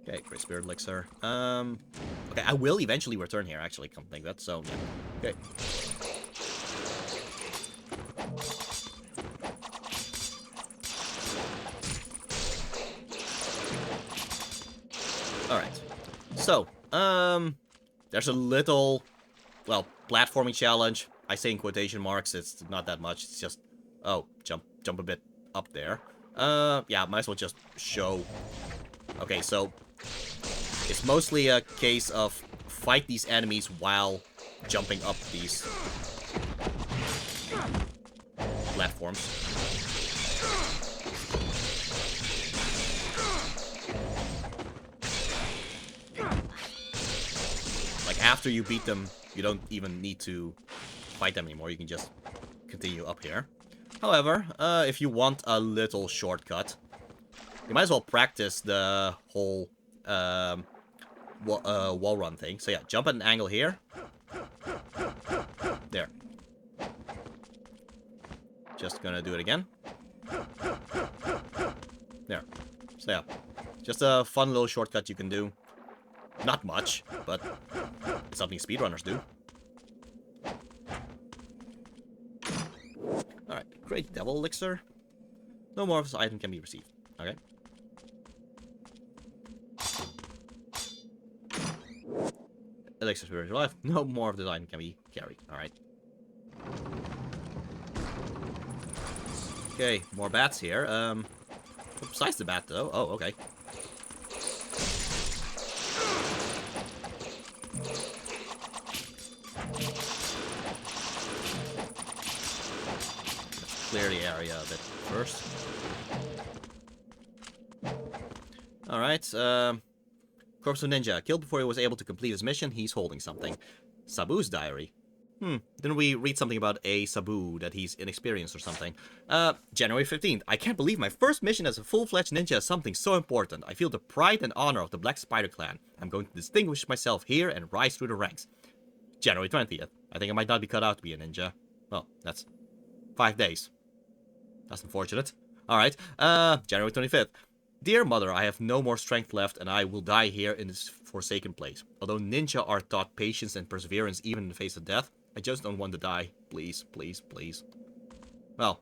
Okay, Great Spirit Elixir. Okay, I will eventually return here, actually, come to think that, so, yeah. Okay. Alright. So, there's a little, well, platforming challenge. I say in quotation marks, it's not that much, it's just, oh, jump a bit up there. Yeah, might as well just show. Okay, so it's mostly a case of fight these enemies while jumping up these platforms. Like, after you beat them, you don't even need to fight them anymore. You can just continue up here. However, if you want a little shortcut, you might as well practice the whole wall run thing. So yeah, jump at an angle here. There. Just gonna do it again. There. So yeah, just a fun little shortcut you can do. Not much, but it's something speedrunners do. Alright, great Devil Elixir. No more of this item can be received. Okay. Elixir Spiritual Life. No more of this item can be carried. Alright. Okay, more bats here. Besides the bat though. Oh, okay. Let's clear the area a bit first. Alright, Corpse of Ninja. Killed before he was able to complete his mission. He's holding something. Sabu's diary. Didn't we read something about a Sabu, that he's inexperienced or something? January 15th. I can't believe my first mission as a full-fledged ninja is something so important. I feel the pride and honor of the Black Spider Clan. I'm going to distinguish myself here and rise through the ranks. January 20th. I think I might not be cut out to be a ninja. Well, that's 5 days. That's unfortunate. Alright, January 25th. Dear Mother, I have no more strength left, and I will die here in this forsaken place. Although ninja are taught patience and perseverance even in the face of death, I just don't want to die. Please, please, please. Well,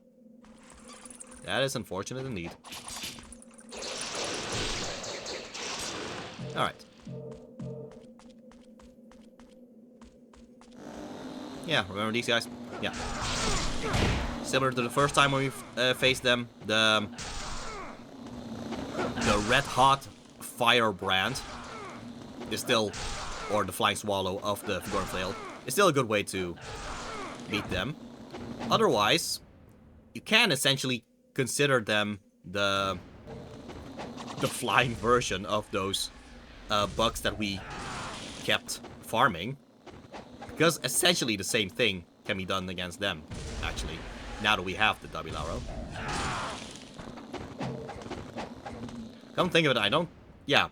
that is unfortunate indeed. Alright. Yeah, remember these guys? Yeah. Similar to the first time when we faced them, the red hot fire brand is still, or the flying swallow of the Fedora Flail, is still a good way to beat them. Otherwise, you can essentially consider them the flying version of those bugs that we kept farming, because essentially the same thing can be done against them, actually, now that we have the double arrow. Come think of it, I don't... yeah,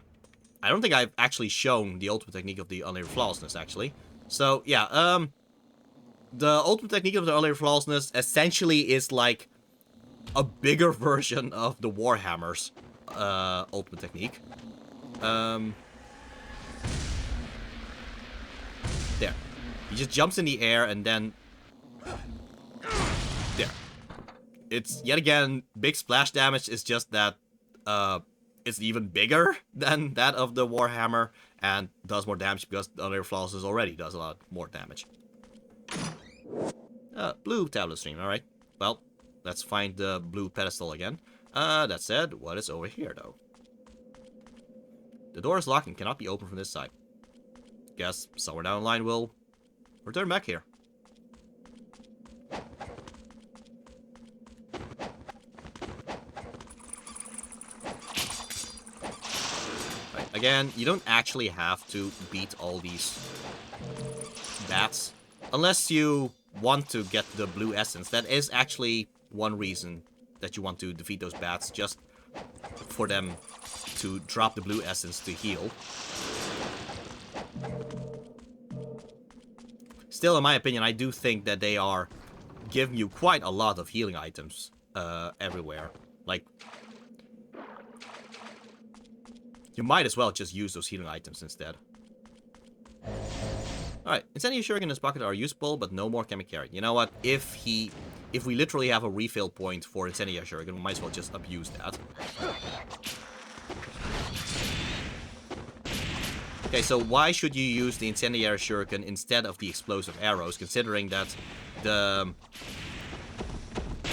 I don't think I've actually shown the ultimate technique of the unlayered flawlessness, actually. So, yeah, the ultimate technique of the unlayered flawlessness essentially is like a bigger version of the Warhammer's ultimate technique. There. He just jumps in the air and then... There. It's, yet again, big splash damage. Is just that it's even bigger than that of the Warhammer and does more damage because the other flawlessness already does a lot more damage. Blue tablet stream, alright. Well, let's find the blue pedestal again. That said, what is over here, though? The door is locked and cannot be opened from this side. Guess somewhere down the line we'll return back here. Right, again, you don't actually have to beat all these bats. Unless you want to get the blue essence. That is actually one reason that you want to defeat those bats. Just for them to drop the blue essence to heal. Still, in my opinion, I do think that they are giving you quite a lot of healing items everywhere. Like, you might as well just use those healing items instead. Alright, Incendiary Shuriken in his pocket are useful, but no more can be carried. You know what? If we literally have a refill point for Incendiary Shuriken, we might as well just abuse that. Okay, so why should you use the Incendiary Shuriken instead of the explosive arrows, considering that the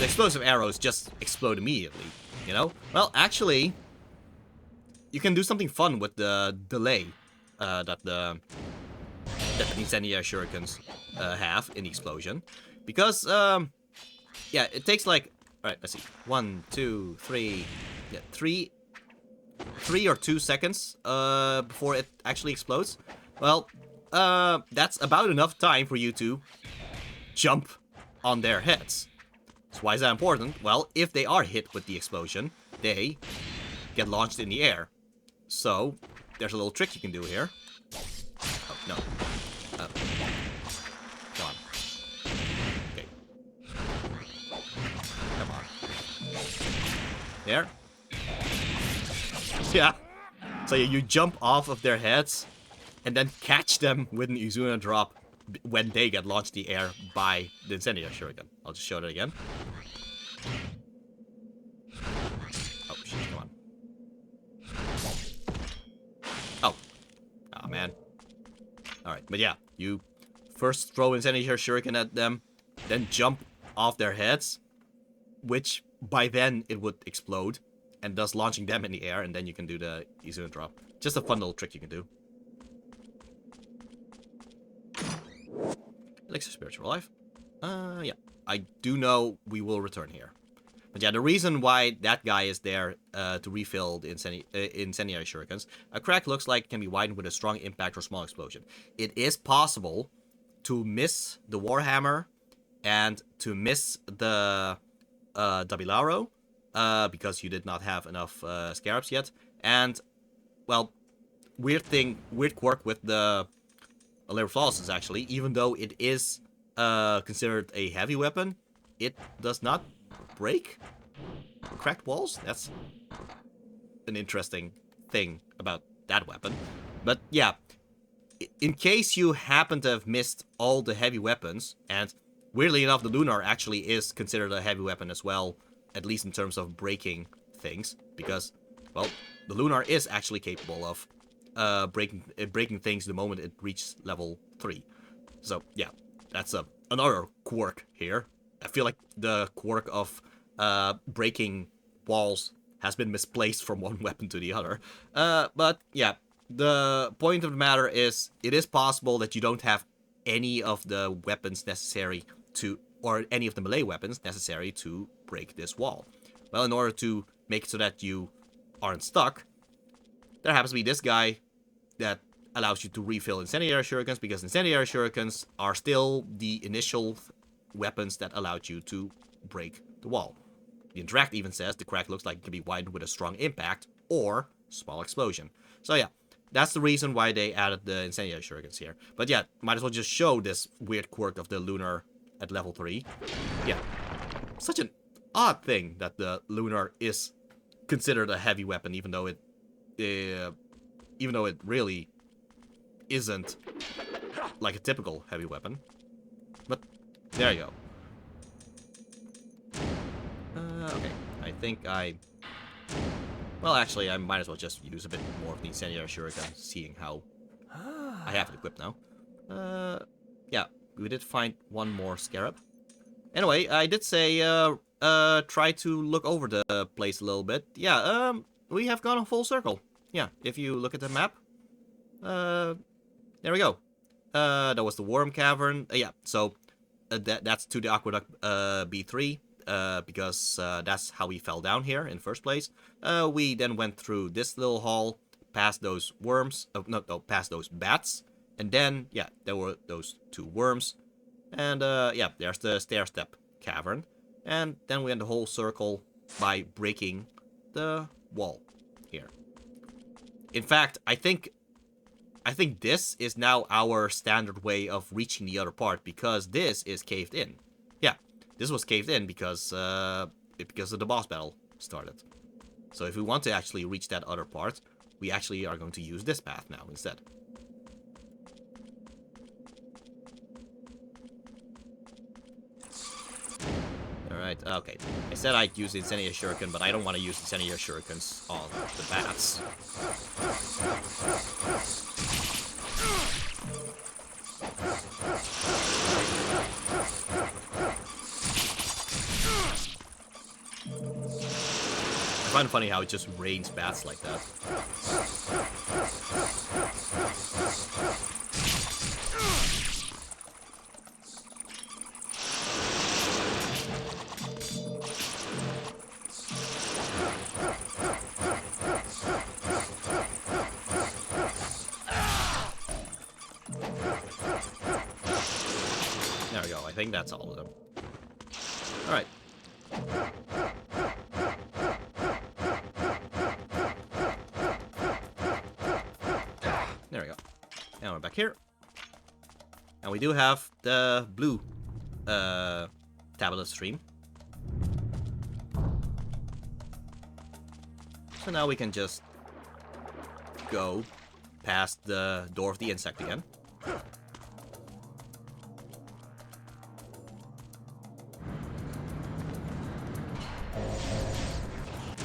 explosive arrows just explode immediately, you know? Well, actually, you can do something fun with the delay that the Incendiary Shurikens have in the explosion. Because, yeah, it takes like... Alright, let's see. 1, 2, 3... Yeah, 3 or 2 seconds before it actually explodes. Well, that's about enough time for you to jump on their heads. So why is that important? Well, if they are hit with the explosion, they get launched in the air. So, there's a little trick you can do here. Oh, no. Come on. Okay. Come on. There. Yeah. So you jump off of their heads and then catch them with an Izuna drop when they get launched in the air by the Incendiary Shuriken. I'll just show that again. Oh, shit, come on. Oh. Oh, man. Alright, but yeah, you first throw Incendiary Shuriken at them, then jump off their heads, which by then it would explode, and thus launching them in the air, and then you can do the Izuna drop. Just a fun little trick you can do. Elixir Spiritual Life. Yeah. I do know we will return here. But yeah, the reason why that guy is there to refill the Incendiary Shurikens, a crack looks like it can be widened with a strong impact or small explosion. It is possible to miss the Warhammer and to miss the Dabilaro because you did not have enough scarabs yet. And, well, weird quirk with the Layer Flawless is actually, even though it is considered a heavy weapon, it does not break cracked walls. That's an interesting thing about that weapon. But yeah, in case you happen to have missed all the heavy weapons, and weirdly enough, the Lunar actually is considered a heavy weapon as well, at least in terms of breaking things, because, well, the Lunar is actually capable of breaking things the moment it reaches level 3. So yeah, that's another quirk here. I feel like the quirk of breaking walls has been misplaced from one weapon to the other. But yeah, the point of the matter is, it is possible that you don't have any of the weapons necessary to, or any of the melee weapons necessary to break this wall. Well, in order to make it so that you aren't stuck, there happens to be this guy that allows you to refill Incendiary Shurikens, because Incendiary Shurikens are still the initial weapons that allowed you to break the wall. The Interact even says the crack looks like it can be widened with a strong impact or small explosion. So yeah, that's the reason why they added the incendiary shurikens here. But yeah, might as well just show this weird quirk of the lunar at level 3. Yeah, such an odd thing that the lunar is considered a heavy weapon, even though it really isn't like a typical heavy weapon. But there you go. Okay, I think well, actually, I might as well just use a bit more of the incendiary shuriken, seeing how I have it equipped now. Yeah, we did find one more scarab. Anyway, I did say, try to look over the place a little bit. Yeah, we have gone a full circle. Yeah, if you look at the map, there we go. That was the worm cavern. Yeah, so that's to the Aquaduct B3. Because that's how we fell down here in the first place. We then went through this little hall, past those worms, past those bats, and then, yeah, there were those 2 worms, and yeah, there's the stair step cavern, and then we went the whole circle by breaking the wall here. In fact, I think this is now our standard way of reaching the other part, because this is caved in. Yeah. This was caved in because of the boss battle started. So if we want to actually reach that other part, we actually are going to use this path now instead. Alright, okay. I said I'd use the incendiary shuriken, but I don't want to use incendiary shurikens on the bats. I find it funny how it just rains bats like that. There we go, I think that's all of them. Alright. There we go. Now we're back here. And we do have the blue tablet stream. So now we can just go past the door of the insect again.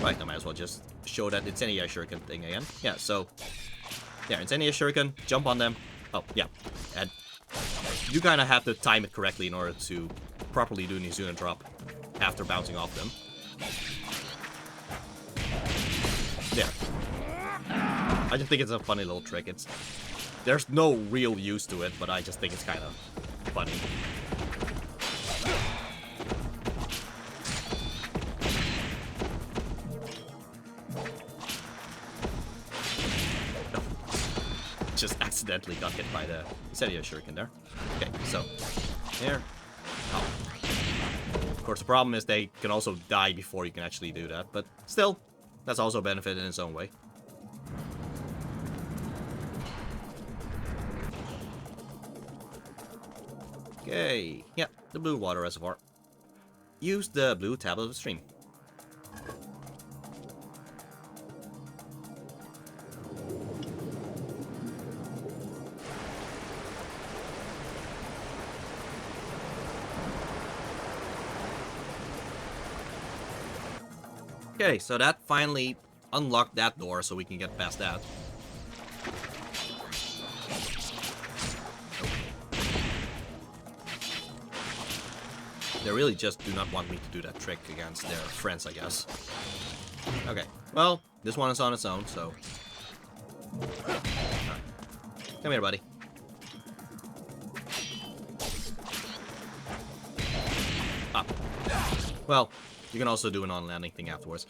Right, I might as well just show that incendiary shuriken thing again. Yeah, so yeah, incendiary shuriken, jump on them. Oh, yeah. And you kind of have to time it correctly in order to properly do an Izuna drop after bouncing off them. There. I just think it's a funny little trick. There's no real use to it, but I just think it's kind of funny. Just accidentally got hit by the incendiary shuriken there. Okay, so here. Oh. Of course, the problem is they can also die before you can actually do that, but still, that's also a benefit in its own way. Okay, yeah, the blue water reservoir. Use the blue tablet of stream. Okay, so that finally unlocked that door so we can get past that. They really just do not want me to do that trick against their friends, I guess. Okay, well, this one is on its own, so... Right. Come here, buddy. Up. Well, you can also do an on-landing thing afterwards.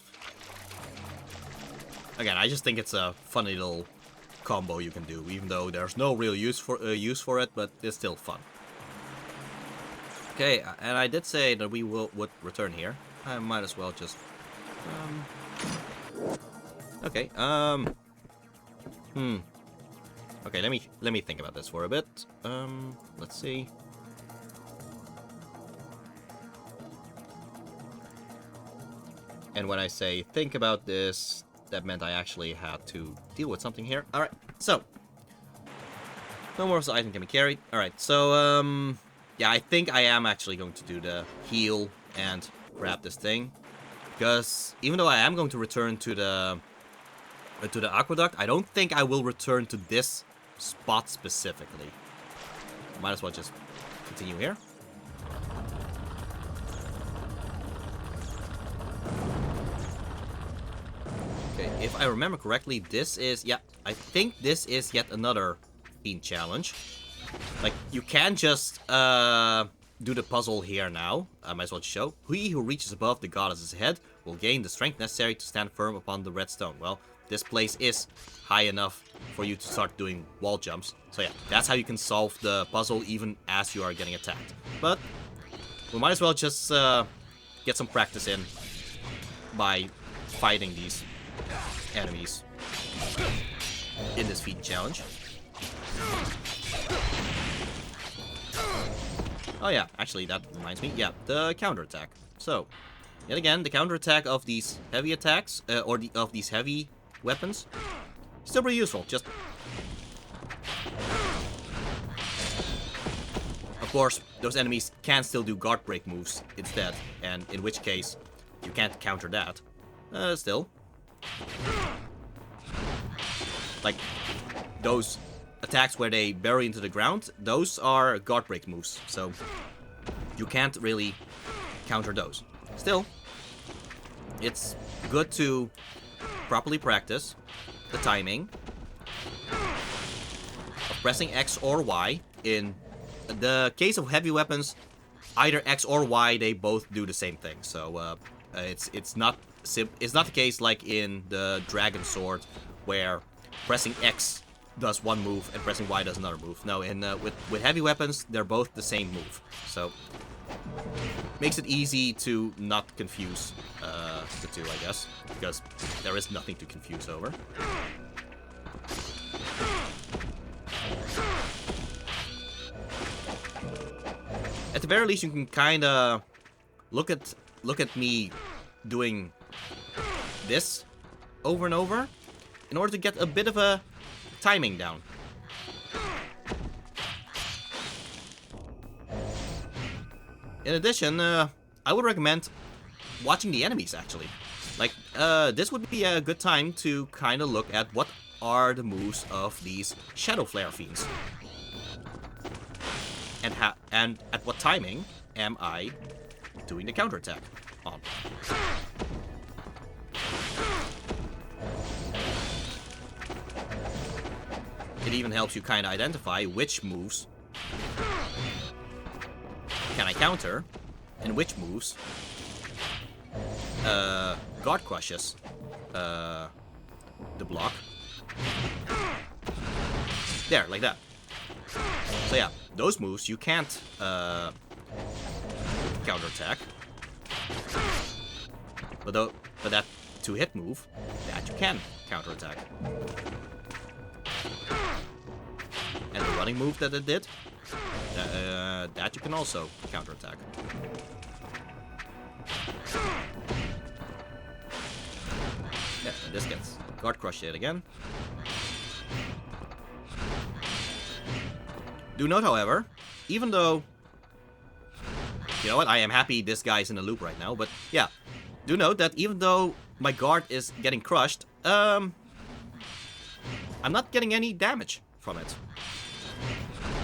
Again, I just think it's a funny little combo you can do, even though there's no real use for it, but it's still fun. Okay, and I did say that we would return here. I might as well just... Okay, Okay, let me think about this for a bit. Let's see. And when I say think about this, that meant I actually had to deal with something here. Alright, so. No more of the item can be carried. Alright, so, yeah, I think I am actually going to do the heal and grab this thing. Because even though I am going to return to the Aquaduct, I don't think I will return to this spot specifically. Might as well just continue here. Okay, if I remember correctly, this is... Yeah, I think this is yet another Fiend challenge. Like, you can just do the puzzle here now. I might as well show. He who reaches above the goddess's head will gain the strength necessary to stand firm upon the red stone. Well, this place is high enough for you to start doing wall jumps. So yeah, that's how you can solve the puzzle even as you are getting attacked. But we might as well just get some practice in by fighting these enemies in this feat challenge. Oh yeah, actually that reminds me. Yeah, the counterattack. So, yet again, the counterattack of these heavy attacks, of these heavy weapons, still pretty useful. Just, of course, those enemies can still do guard break moves instead, and in which case you can't counter that. Still, like those attacks where they bury into the ground, those are guard break moves, so you can't really counter those. Still, it's good to properly practice the timing of pressing X or Y. In the case of heavy weapons, either X or Y, they both do the same thing. So it's not the case like in the Dragon Sword, where pressing X does one move and pressing Y does another move. No, with heavy weapons, they're both the same move. So makes it easy to not confuse the two, I guess, because there is nothing to confuse over. At the very least, you can kind of look at me doing this over and over in order to get a bit of a timing down. In addition, I would recommend watching the enemies, actually. Like, this would be a good time to kind of look at what are the moves of these Shadow Flare Fiends. And at what timing am I doing the counterattack on. It even helps you kind of identify which moves can I counter, and which moves guard crushes the block. There, like that. So yeah, those moves you can't counterattack. But that two-hit move, that you can counterattack. And the running move that it did, that you can also counterattack. Yeah, this gets guard crushed yet again. Do note, however, even though, you know what, I am happy this guy's in a loop right now, but yeah, do note that even though my guard is getting crushed, I'm not getting any damage from it.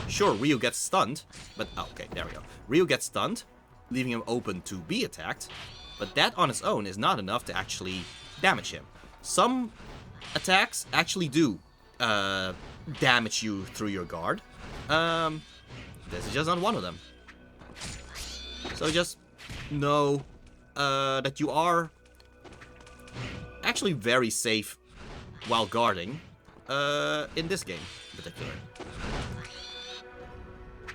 Sure, Ryu gets stunned, but oh, okay, there we go. Ryu gets stunned, leaving him open to be attacked, but that on its own is not enough to actually damage him. Some attacks actually do damage you through your guard. This is just not one of them. So just know that you are actually very safe while guarding in this game in particular.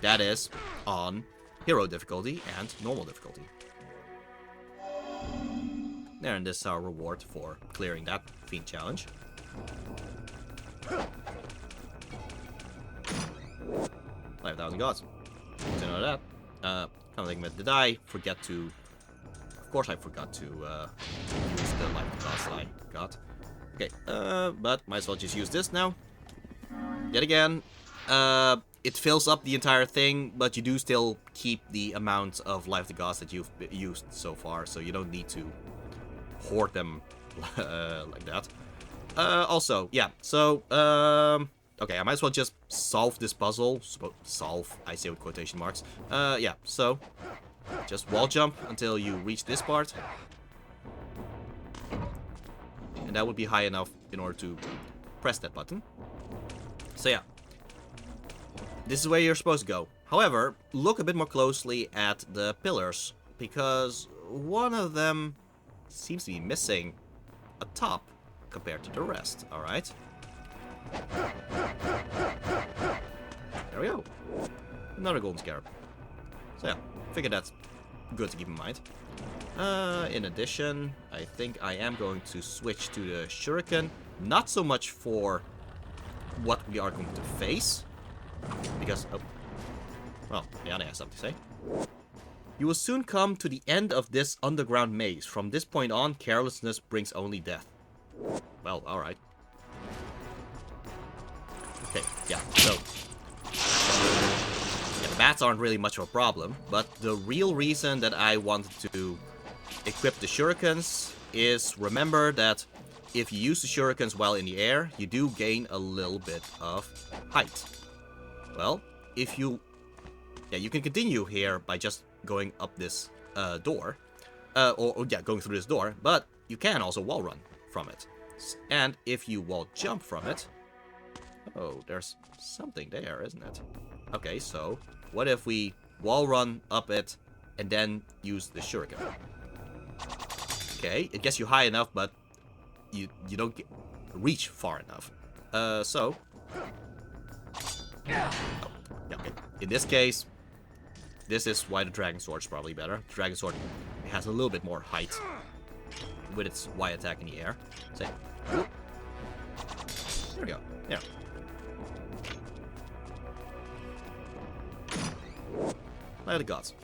That is on hero difficulty and normal difficulty. There, and this is our reward for clearing that fiend challenge. 5,000 gods. So know that. Kind of like, did I forget to... Of course I forgot to use the life gods that I got. Okay, but might as well just use this now. Yet again, it fills up the entire thing, but you do still keep the amount of life the gods that you've used so far, so you don't need to hoard them like that. Also, yeah, so, okay, I might as well just solve this puzzle. Solve, I say with quotation marks. Yeah, so, just wall jump until you reach this part. And that would be high enough in order to press that button. So yeah, this is where you're supposed to go. However, look a bit more closely at the pillars, because one of them seems to be missing a top compared to the rest, alright? There we go. Another golden scarab. So yeah, figure that's good to keep in mind. In addition, I think I am going to switch to the shuriken. Not so much for what we are going to face, because, oh, well, Yana has something to say. You will soon come to the end of this underground maze. From this point on, carelessness brings only death. Well, alright. Okay, yeah, so... yeah, the bats aren't really much of a problem, but the real reason that I wanted to equip the shurikens is, remember that if you use the shurikens while in the air, you do gain a little bit of height. Well, if you... yeah, you can continue here by just going up this door. Or, yeah, going through this door. But you can also wall run from it. And if you wall jump from it... oh, there's something there, isn't it? Okay, so what if we wall run up it and then use the shuriken? Okay, it gets you high enough, but you don't reach far enough. So... oh, yeah, okay. In this case, this is why the Dragon Sword is probably better. The Dragon Sword has a little bit more height with its Y attack in the air. So, whoop. There we go. Yeah. Light of the Gods.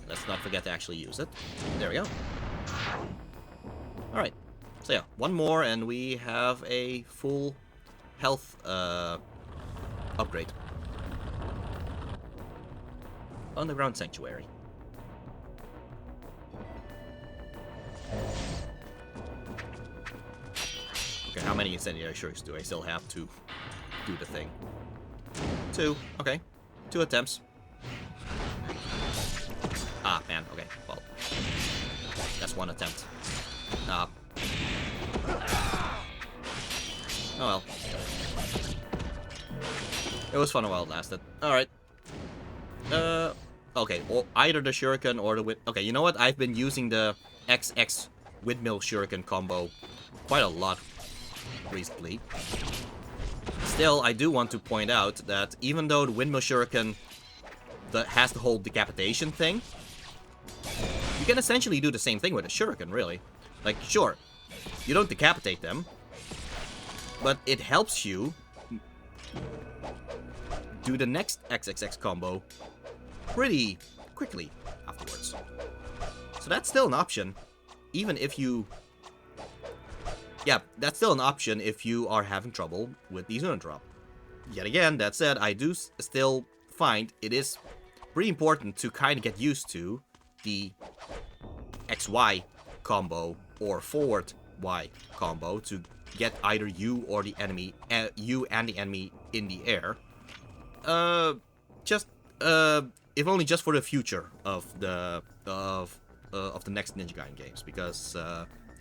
Let's not forget to actually use it. There we go. Alright. So yeah, one more and we have a full health upgrade. Underground Sanctuary. Okay, how many incendiary shuriks do I still have to do the thing? 2. Okay. 2 attempts. Ah, man. Okay, well. That's 1 attempt. Ah. Oh well. It was fun while it lasted. Alright. Okay, or either the shuriken or the okay, you know what? I've been using the XX windmill shuriken combo quite a lot recently. Still, I do want to point out that even though the windmill shuriken has the whole decapitation thing, you can essentially do the same thing with a shuriken, really. Like, sure, you don't decapitate them, but it helps you do the next XXX combo pretty quickly afterwards. So that's still an option, even if you... yeah, that's still an option if you are having trouble with the Zuna drop. Yet again, that said, I do still find it is pretty important to kind of get used to the XY combo or forward Y combo to get either you or the enemy, you and the enemy in the air. If only just for the future of the next Ninja Gaiden games, because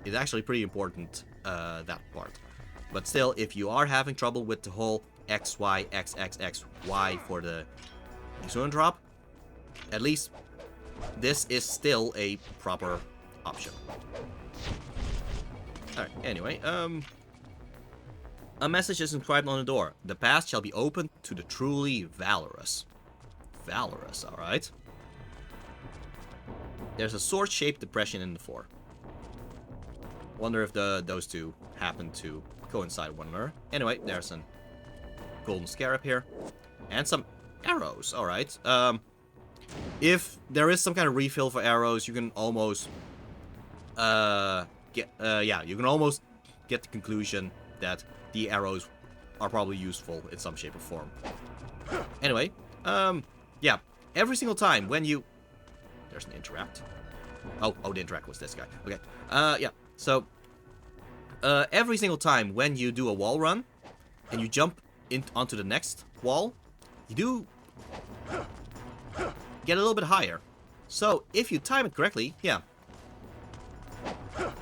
it's actually pretty important, that part. But still, if you are having trouble with the whole X, Y, X, X, X, Y for the Zuna drop, at least this is still a proper option. Alright, anyway, a message is inscribed on the door. The path shall be open to the truly valorous. Valorous, alright. There's a sword-shaped depression in the floor. Wonder if those two happen to coincide with one another. Anyway, there's an golden scarab here. And some arrows, alright. If there is some kind of refill for arrows, you can almost you can almost get the conclusion that the arrows are probably useful in some shape or form. Anyway, yeah, every single time when you... There's an interact. Oh, the interact was this guy. Okay, yeah, so, every single time when you do a wall run, and you jump onto the next wall, you do get a little bit higher. So, if you time it correctly, yeah.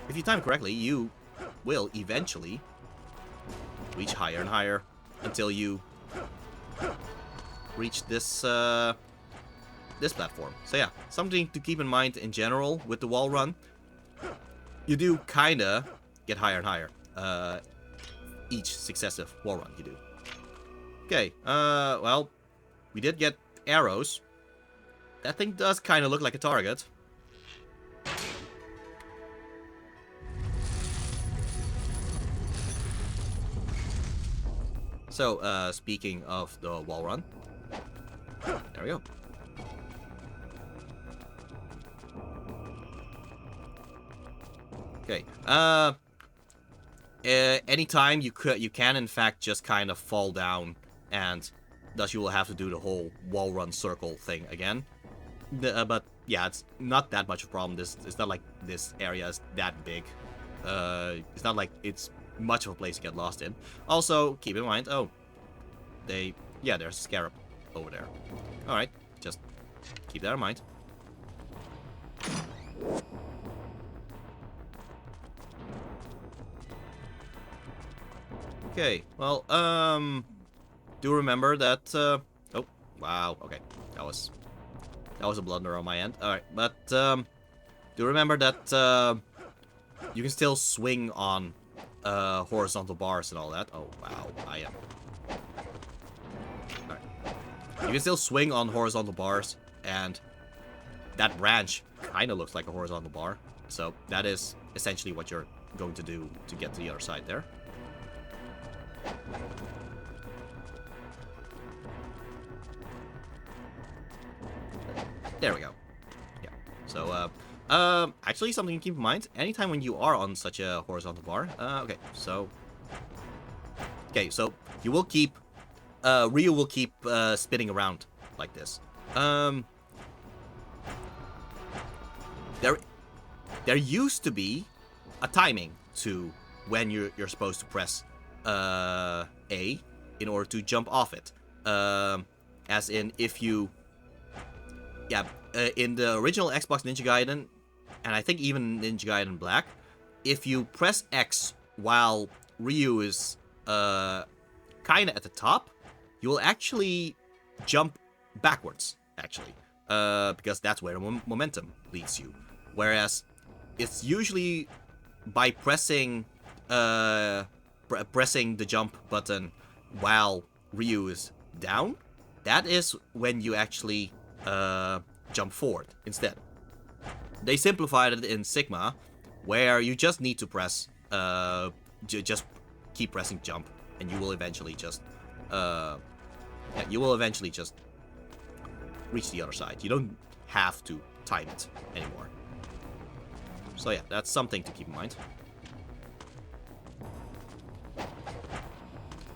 If you time it correctly, you will eventually reach higher and higher until you reach this, this platform. So yeah, something to keep in mind in general with the wall run. You do kinda get higher and higher, each successive wall run you do. Okay, well, we did get arrows. That thing does kinda look like a target. So, speaking of the wall run, there we go. Okay, anytime you can in fact just kind of fall down, and thus you will have to do the whole wall run circle thing again. But yeah, it's not that much of a problem. It's not like this area is that big. It's not like it's much of a place to get lost in. Also, keep in mind, there's a scarab over there. Alright, just keep that in mind. Okay, well, do remember that, oh, wow, okay, that was a blunder on my end. Alright, but, do remember that, you can still swing on, horizontal bars and all that. Oh, wow, I am. Alright. You can still swing on horizontal bars, and that branch kind of looks like a horizontal bar. So, that is essentially what you're going to do to get to the other side there. There we go. Yeah. So, actually something to keep in mind, anytime when you are on such a horizontal bar, okay, so you will keep, Ryu will keep, spinning around like this. There used to be a timing to when you're supposed to press, A in order to jump off it. As in, if you... Yeah, in the original Xbox Ninja Gaiden, and I think even Ninja Gaiden Black, if you press X while Ryu is kinda at the top, you will actually jump backwards, actually. Because that's where the momentum leads you. Whereas, it's usually by pressing pressing the jump button while Ryu is down, that is when you actually jump forward instead. They simplified it in Sigma, where you just need to press, just keep pressing jump, and you will eventually just, reach the other side. You don't have to time it anymore. So yeah, that's something to keep in mind.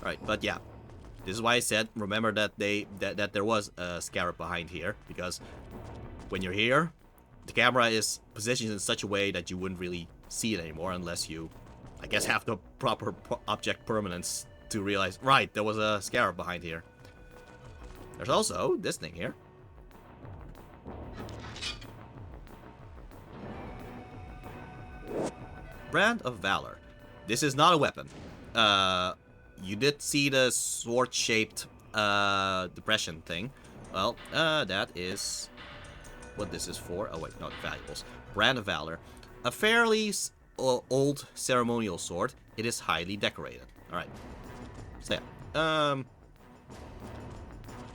Alright, but yeah. This is why I said, remember that that there was a scarab behind here, because when you're here, the camera is positioned in such a way that you wouldn't really see it anymore unless you, I guess, have the proper object permanence to realize, right, there was a scarab behind here. There's also this thing here. Brand of Valor. This is not a weapon. You did see the sword-shaped depression thing. Well, that is what this is for. Oh wait, not valuables. Brand of Valor. A fairly old ceremonial sword. It is highly decorated. Alright. So yeah.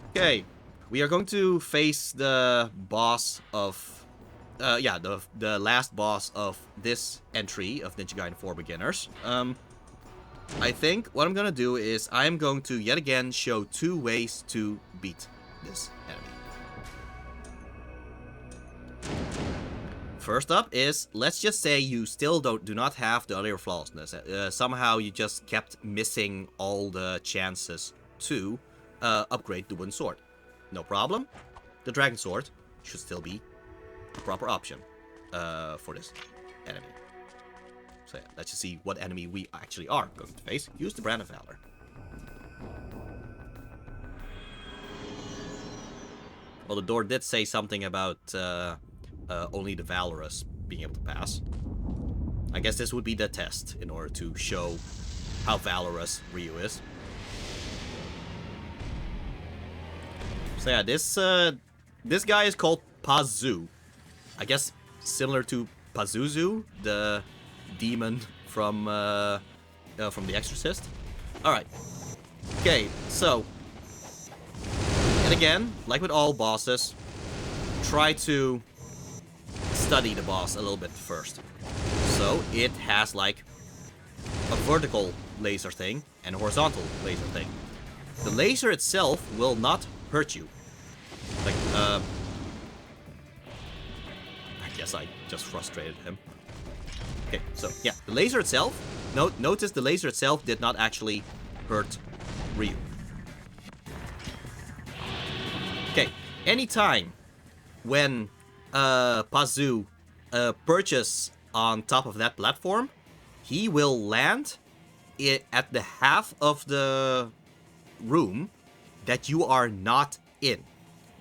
Okay. We are going to face the boss of yeah, the last boss of this entry of Ninja Gaiden 4 Beginners. I think what I'm gonna do is I'm going to yet again show 2 ways to beat this enemy. First up is, let's just say you still do not have the other flawlessness. Somehow you just kept missing all the chances to upgrade the wooden sword. No problem. The dragon sword should still be a proper option for this enemy. So yeah, let's just see what enemy we actually are going to face. Use the Brand of Valor. Well, the door did say something about only the Valorous being able to pass. I guess this would be the test in order to show how valorous Ryu is. So yeah, this guy is called Pazu. I guess similar to Pazuzu, the demon from The Exorcist. All right. Okay, so and again, like with all bosses, try to study the boss a little bit first. So it has like a vertical laser thing and a horizontal laser thing. The laser itself will not hurt you. Like, I guess I just frustrated him. Okay, so yeah, the laser itself, notice the laser itself did not actually hurt Ryu. Okay, anytime when Pazu perches on top of that platform, he will land at the half of the room that you are not in.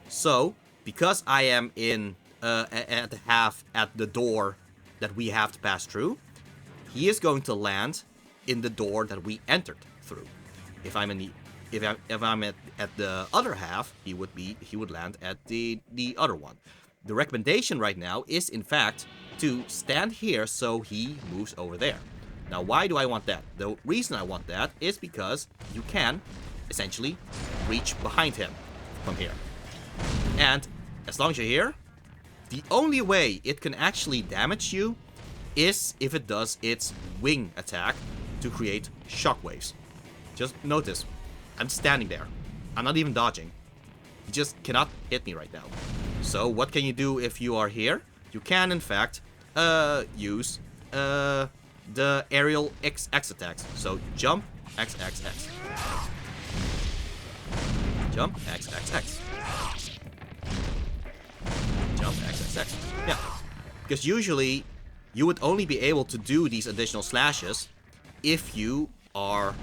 So, because I am in at the half at the door that we have to pass through, he is going to land in the door that we entered through. If I'm in the if I'm at the other half, he would land at the other one. The recommendation right now is, in fact, to stand here so he moves over there. Now, why do I want that? The reason I want that is because you can, essentially, reach behind him from here. And as long as you're here, the only way it can actually damage you is if it does its wing attack to create shockwaves. Just notice, I'm standing there. I'm not even dodging. He just cannot hit me right now. So what can you do if you are here? You can, in fact, use the aerial X attacks. So jump, X. Jump, X. Jump, X. Yeah. Because usually, you would only be able to do these additional slashes if you are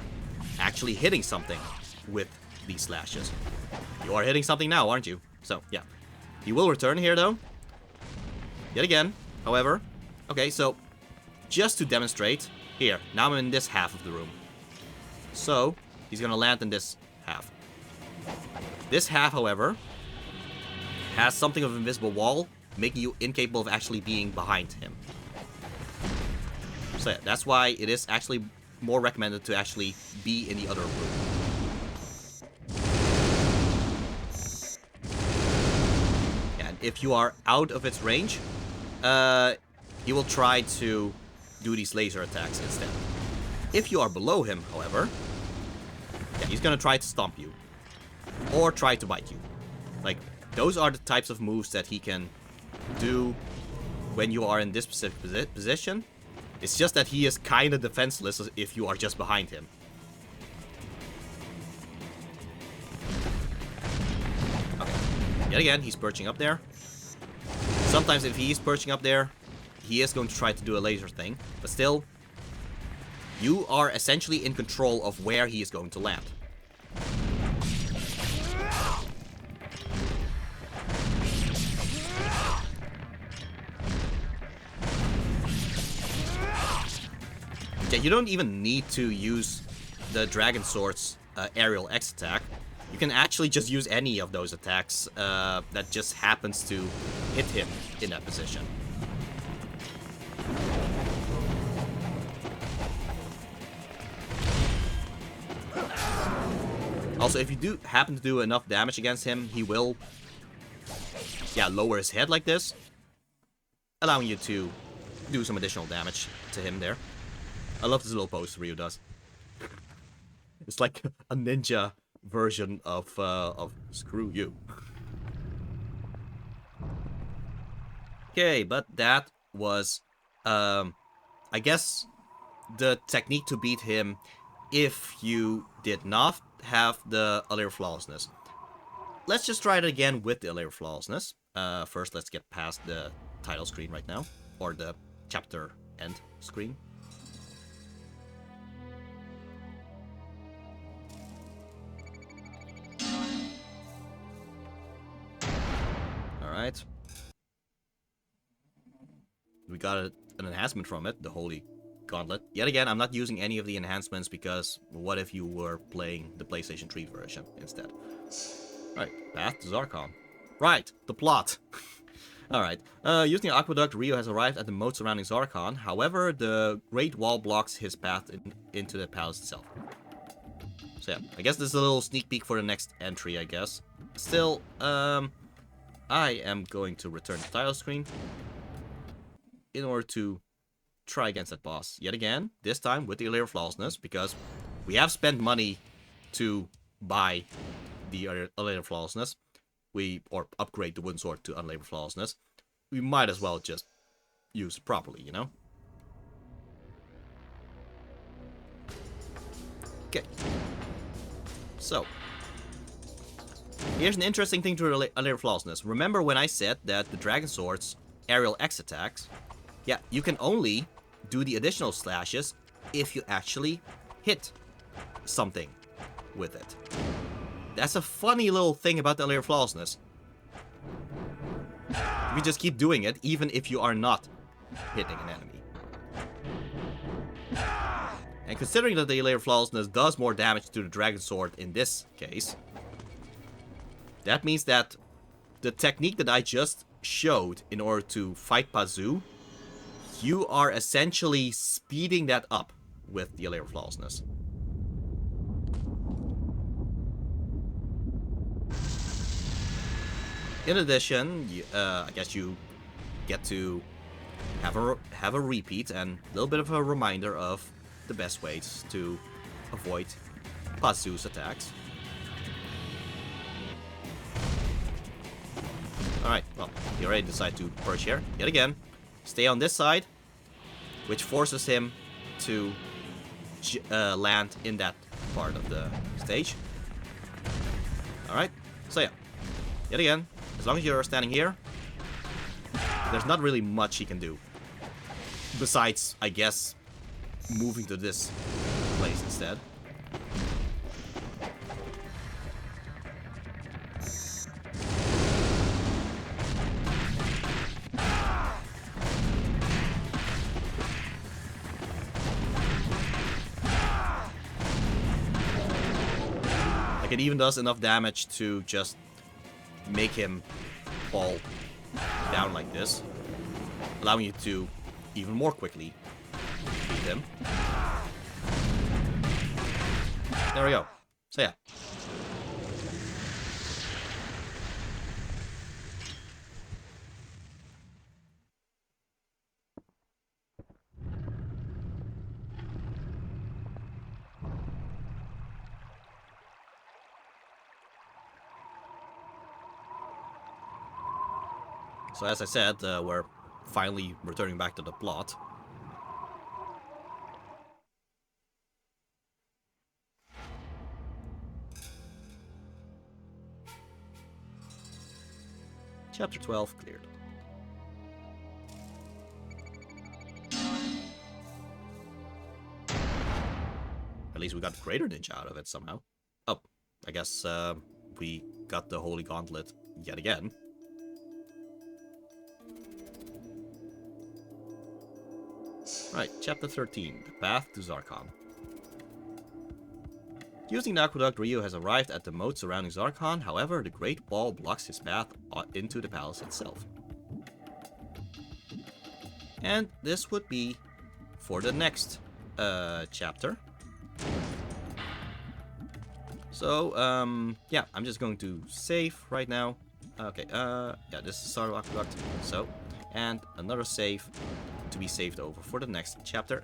actually hitting something with these slashes. You are hitting something now, aren't you? So, yeah. He will return here, though. Yet again, however. Okay, so, just to demonstrate, here, now I'm in this half of the room. So, he's gonna land in this half. This half, however, has something of an invisible wall, making you incapable of actually being behind him. So yeah, that's why it is actually more recommended to actually be in the other room. And if you are out of its range, he will try to do these laser attacks instead. If you are below him, however, yeah, he's gonna try to stomp you. Or try to bite you. Like, those are the types of moves that he can do when you are in this specific position. It's just that he is kind of defenseless if you are just behind him. Okay. Yet again, he's perching up there. Sometimes if he's perching up there, he is going to try to do a laser thing. But still, you are essentially in control of where he is going to land. Yeah, you don't even need to use the Dragon Sword's aerial X attack. You can actually just use any of those attacks that just happens to hit him in that position. Also, if you do happen to do enough damage against him, he will, yeah, lower his head like this. allowing you to do some additional damage to him there. I love this little pose Ryu does. It's like a ninja version of screw you. Okay, but that was, I guess, the technique to beat him if you did not have the Allure Flawlessness. Let's just try it again with the Allure Flawlessness. First, let's get past the title screen right now, or the chapter end screen. Alright. We got an enhancement from it, the Holy Gauntlet. Yet again, I'm not using any of the enhancements because what if you were playing the PlayStation 3 version instead? Right, Path to Zarkon. Right, the plot. Alright, using the Aquaduct, Ryu has arrived at the moat surrounding Zarkon. However, the Great Wall blocks his path into the palace itself. So yeah, I guess this is a little sneak peek for the next entry, I guess. Still, I am going to return the title screen in order to try against that boss yet again, this time with the Allure Flawlessness, because we have spent money to buy the Allure Flawlessness. Or upgrade the wooden sword to Unlabor Flawlessness. We might as well just use it properly, you know? Okay. So, here's an interesting thing to Unlabor Flawlessness. Remember when I said that the Dragon Sword's aerial X attacks, yeah, you can only do the additional slashes if you actually hit something with it. That's a funny little thing about the Allure Flawlessness. You just keep doing it, even if you are not hitting an enemy. And considering that the Allure Flawlessness does more damage to the Dragon Sword in this case, that means that the technique that I just showed in order to fight Pazu, you are essentially speeding that up with the Allure Flawlessness. In addition, I guess you get to have a repeat and a little bit of a reminder of the best ways to avoid Pazu's attacks. Alright, well, he already decided to perch here. Yet again, stay on this side, which forces him to land in that part of the stage. Alright, so yeah, yet again, as long as you're standing here, there's not really much he can do. Besides, I guess, moving to this place instead. Like, it even does enough damage to just make him fall down like this, allowing you to even more quickly beat him. There we go. So yeah. So as I said, we're finally returning back to the plot. Chapter 12 cleared. At least we got Greater Ninja out of it somehow. Oh, I guess we got the Holy Gauntlet yet again. Right, Chapter 13, The Path to Zarkon. Using the Aquaduct, Ryu has arrived at the moat surrounding Zarkon. However, the Great Wall blocks his path into the palace itself. And this would be for the next chapter. So, yeah, I'm just going to save right now. Okay, yeah, this is Star Aquaduct. So, and another save to be saved over for the next chapter.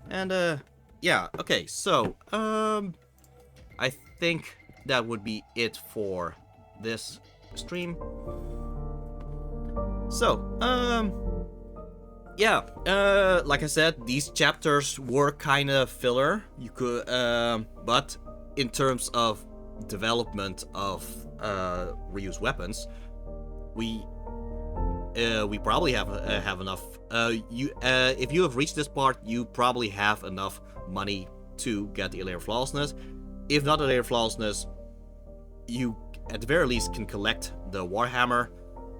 And yeah, okay, so I think that would be it for this stream. So yeah, like I said, these chapters were kind of filler. You could but in terms of development of reused weapons, we probably have enough. If you have reached this part, you probably have enough money to get the layer flawlessness. If not the layer flawlessness, you at the very least can collect the Warhammer,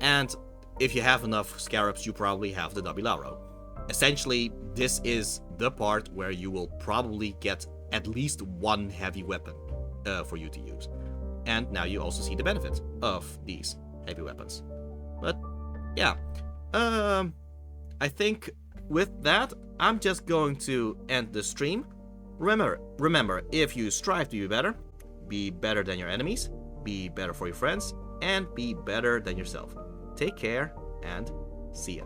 and if you have enough scarabs, you probably have the Dabilaro. Essentially, this is the part where you will probably get at least one heavy weapon for you to use. And now you also see the benefit of these heavy weapons. But yeah, I think with that, I'm just going to end the stream. Remember, if you strive to be better than your enemies, be better for your friends, and be better than yourself. Take care, and see ya.